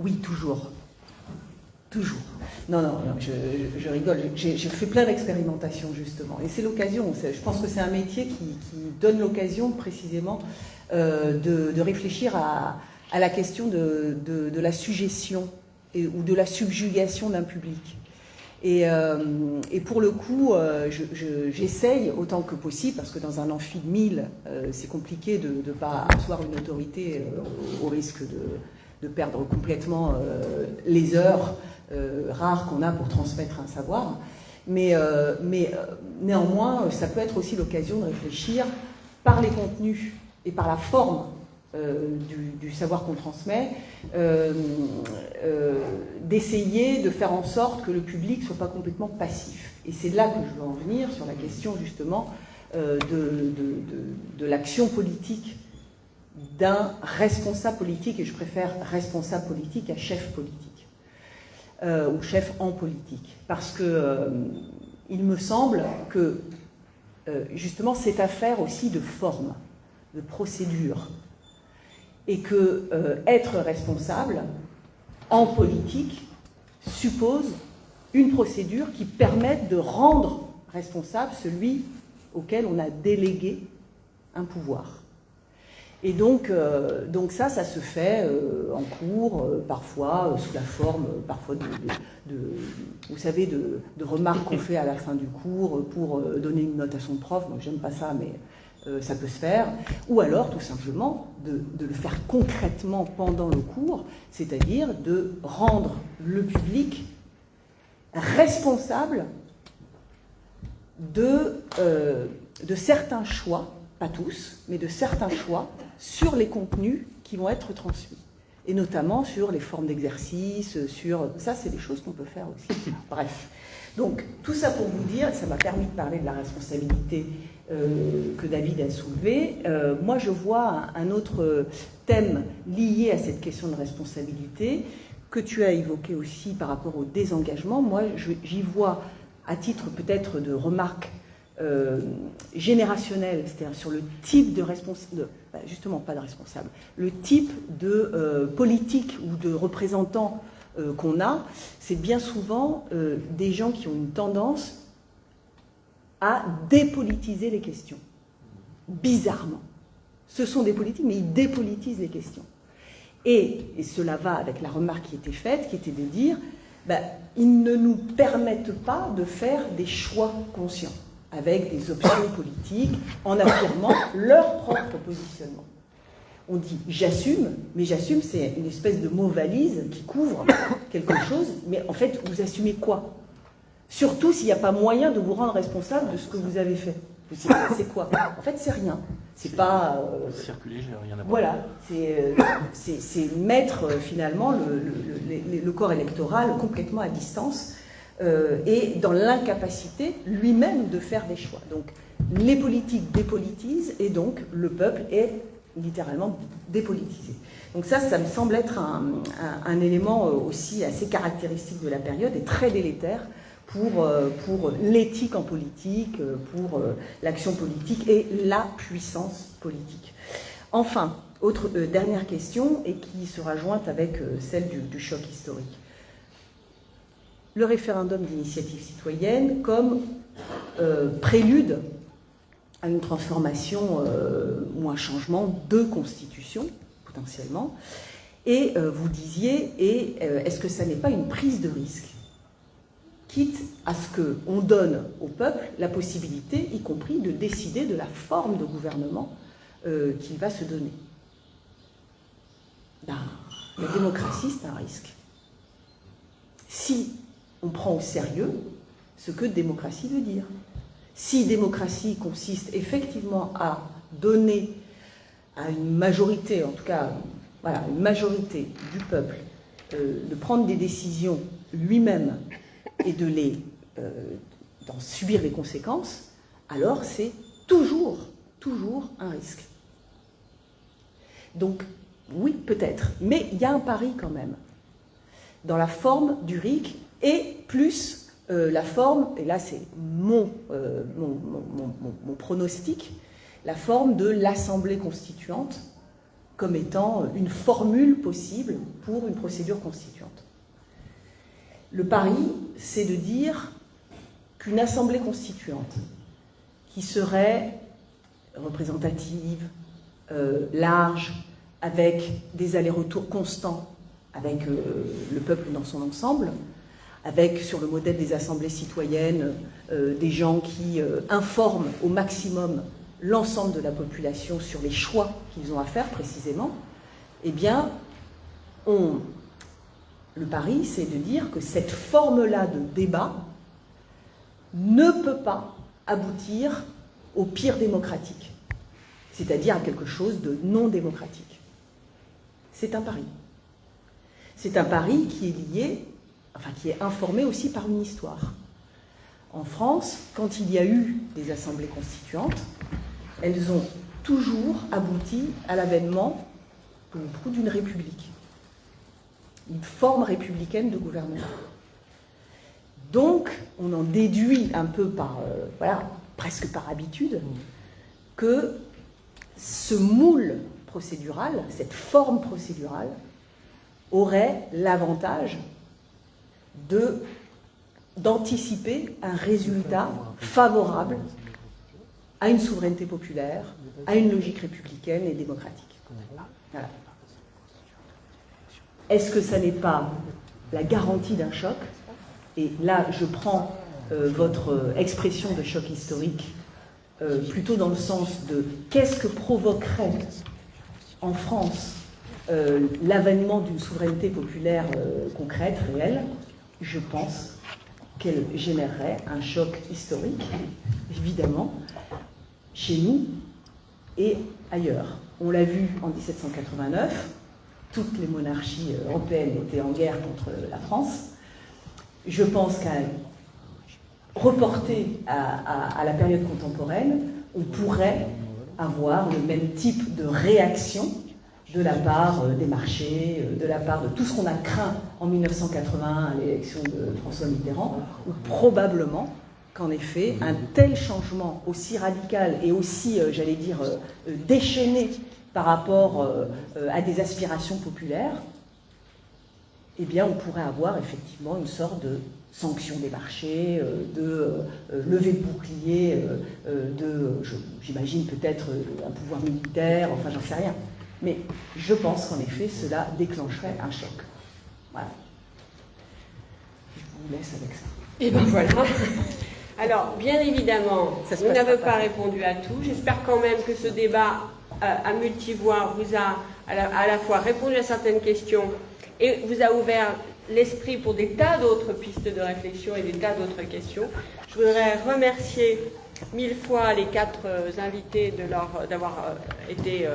Oui, toujours. Toujours. Non, je rigole. J'ai fait plein d'expérimentations, justement. Et c'est l'occasion. Je pense que c'est un métier qui donne l'occasion, précisément, de réfléchir à la question de la suggestion ou de la subjugation d'un public. Et pour le coup, j'essaye autant que possible, parce que dans un amphi de 1000, c'est compliqué de ne pas asseoir une autorité au risque de perdre complètement les heures rares qu'on a pour transmettre un savoir. Mais néanmoins, ça peut être aussi l'occasion de réfléchir par les contenus et par la forme du savoir qu'on transmet, d'essayer de faire en sorte que le public ne soit pas complètement passif. Et c'est là que je veux en venir sur la question justement de l'action politique d'un responsable politique, et je préfère responsable politique à chef politique, ou chef en politique. Parce que il me semble que justement c'est affaire aussi de forme, de procédure. Et que être responsable en politique suppose une procédure qui permette de rendre responsable celui auquel on a délégué un pouvoir. Et donc ça se fait en cours, parfois sous la forme, parfois vous savez, de remarques qu'on fait à la fin du cours pour donner une note à son prof. Moi, j'aime pas ça, mais ça peut se faire. Ou alors, tout simplement, de le faire concrètement pendant le cours, c'est-à-dire de rendre le public responsable de certains choix, pas tous, mais de certains choix sur les contenus qui vont être transmis. Et notamment sur les formes d'exercice, sur... Ça, c'est des choses qu'on peut faire aussi. Bref. Donc, tout ça pour vous dire, ça m'a permis de parler de la responsabilité que David a soulevée. Moi, je vois un autre thème lié à cette question de responsabilité que tu as évoqué aussi par rapport au désengagement. Moi, j'y vois, à titre peut-être de remarque générationnelle, c'est-à-dire sur le type de responsable, justement pas de responsable, le type de politique ou de représentant qu'on a, c'est bien souvent des gens qui ont une tendance à dépolitiser les questions. Bizarrement. Ce sont des politiques, mais ils dépolitisent les questions. Et cela va avec la remarque qui était faite, qui était de dire, ils ne nous permettent pas de faire des choix conscients, avec des options politiques, en affirmant leur propre positionnement. On dit « j'assume », mais « j'assume », c'est une espèce de mot valise qui couvre quelque chose, mais en fait, vous assumez quoi? Surtout s'il n'y a pas moyen de vous rendre responsable de ce que vous avez fait. C'est quoi? En fait, c'est rien. C'est pas... circuler, j'ai rien à voir. Voilà, c'est mettre finalement le corps électoral complètement à distance et dans l'incapacité lui-même de faire des choix. Donc les politiques dépolitisent et donc le peuple est littéralement dépolitisé. Donc ça me semble être un élément aussi assez caractéristique de la période et très délétère pour l'éthique en politique, pour l'action politique et la puissance politique. Enfin, dernière question, et qui sera jointe avec celle du choc historique. Le référendum d'initiative citoyenne comme prélude à une transformation ou un changement de constitution, potentiellement. Et vous disiez, est-ce que ça n'est pas une prise de risque, quitte à ce qu'on donne au peuple la possibilité, y compris, de décider de la forme de gouvernement qu'il va se donner. La démocratie, c'est un risque. Si on prend au sérieux ce que démocratie veut dire. Si démocratie consiste effectivement à donner à une majorité, en tout cas, voilà, une majorité du peuple, de prendre des décisions lui-même et d'en subir les conséquences, alors c'est toujours un risque. Donc, oui, peut-être, mais il y a un pari quand même, dans la forme du RIC, et plus la forme, et là c'est mon pronostic, la forme de l'Assemblée constituante comme étant une formule possible pour une procédure constituante. Le pari, c'est de dire qu'une assemblée constituante qui serait représentative, large, avec des allers-retours constants avec le peuple dans son ensemble, avec, sur le modèle des assemblées citoyennes, des gens qui informent au maximum l'ensemble de la population sur les choix qu'ils ont à faire précisément, eh bien, le pari, c'est de dire que cette forme-là de débat ne peut pas aboutir au pire démocratique, c'est-à-dire à quelque chose de non démocratique. C'est un pari. C'est un pari qui est lié, enfin qui est informé aussi par une histoire. En France, quand il y a eu des assemblées constituantes, elles ont toujours abouti à l'avènement d'une république, une forme républicaine de gouvernement. Donc, on en déduit un peu presque par habitude, que ce moule procédural, cette forme procédurale, aurait l'avantage de d'anticiper un résultat favorable à une souveraineté populaire, à une logique républicaine et démocratique. Voilà. Est-ce que ça n'est pas la garantie d'un choc? Et là, je prends votre expression de choc historique plutôt dans le sens de qu'est-ce que provoquerait en France l'avènement d'une souveraineté populaire concrète, réelle. Je pense qu'elle générerait un choc historique, évidemment, chez nous et ailleurs. On l'a vu en 1789, toutes les monarchies européennes étaient en guerre contre la France. Je pense qu'à reporter à la période contemporaine, on pourrait avoir le même type de réaction de la part des marchés, de la part de tout ce qu'on a craint en 1981 à l'élection de François Mitterrand, ou probablement qu'en effet, un tel changement aussi radical et aussi, j'allais dire, déchaîné par rapport à des aspirations populaires, eh bien, on pourrait avoir effectivement une sorte de sanction des marchés, de levée de bouclier, j'imagine peut-être un pouvoir militaire, enfin j'en sais rien. Mais je pense qu'en effet, cela déclencherait un choc. Voilà. Je vous laisse avec ça. Et ben voilà. Alors, bien évidemment, vous n'avez pas répondu à tout. J'espère quand même que ce débat à multivoix vous a à la fois répondu à certaines questions et vous a ouvert l'esprit pour des tas d'autres pistes de réflexion et des tas d'autres questions. Je voudrais remercier 1000 fois les 4 invités d'avoir été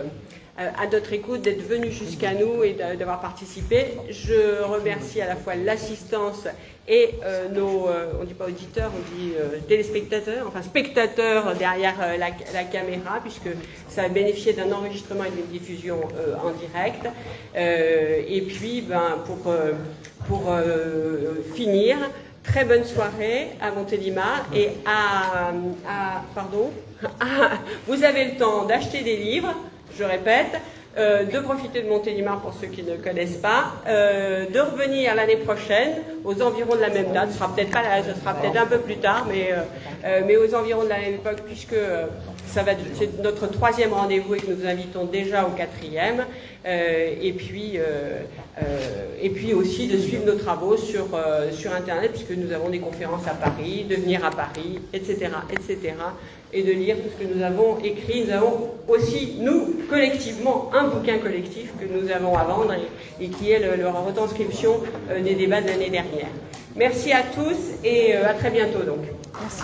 à notre écoute, d'être venus jusqu'à nous et d'avoir participé. Je remercie à la fois l'assistance et nos, on ne dit pas auditeurs, on dit téléspectateurs, enfin spectateurs derrière la caméra, puisque ça a bénéficié d'un enregistrement et d'une diffusion en direct. Et puis, pour finir, très bonne soirée à Montélimar et vous avez le temps d'acheter des livres, je répète, de profiter de Montélimar pour ceux qui ne connaissent pas, de revenir l'année prochaine aux environs de la même date. Ce sera peut-être pas là, ce sera peut-être un peu plus tard, mais aux environs de la même époque, puisque c'est notre 3e rendez-vous et que nous vous invitons déjà au 4e. Et puis aussi de suivre nos travaux sur Internet, puisque nous avons des conférences à Paris, de venir à Paris, etc., etc., et de lire tout ce que nous avons écrit. Nous avons aussi, nous, collectivement, un bouquin collectif que nous avons à vendre et qui est la retranscription des débats de l'année dernière. Merci à tous et à très bientôt donc. Merci.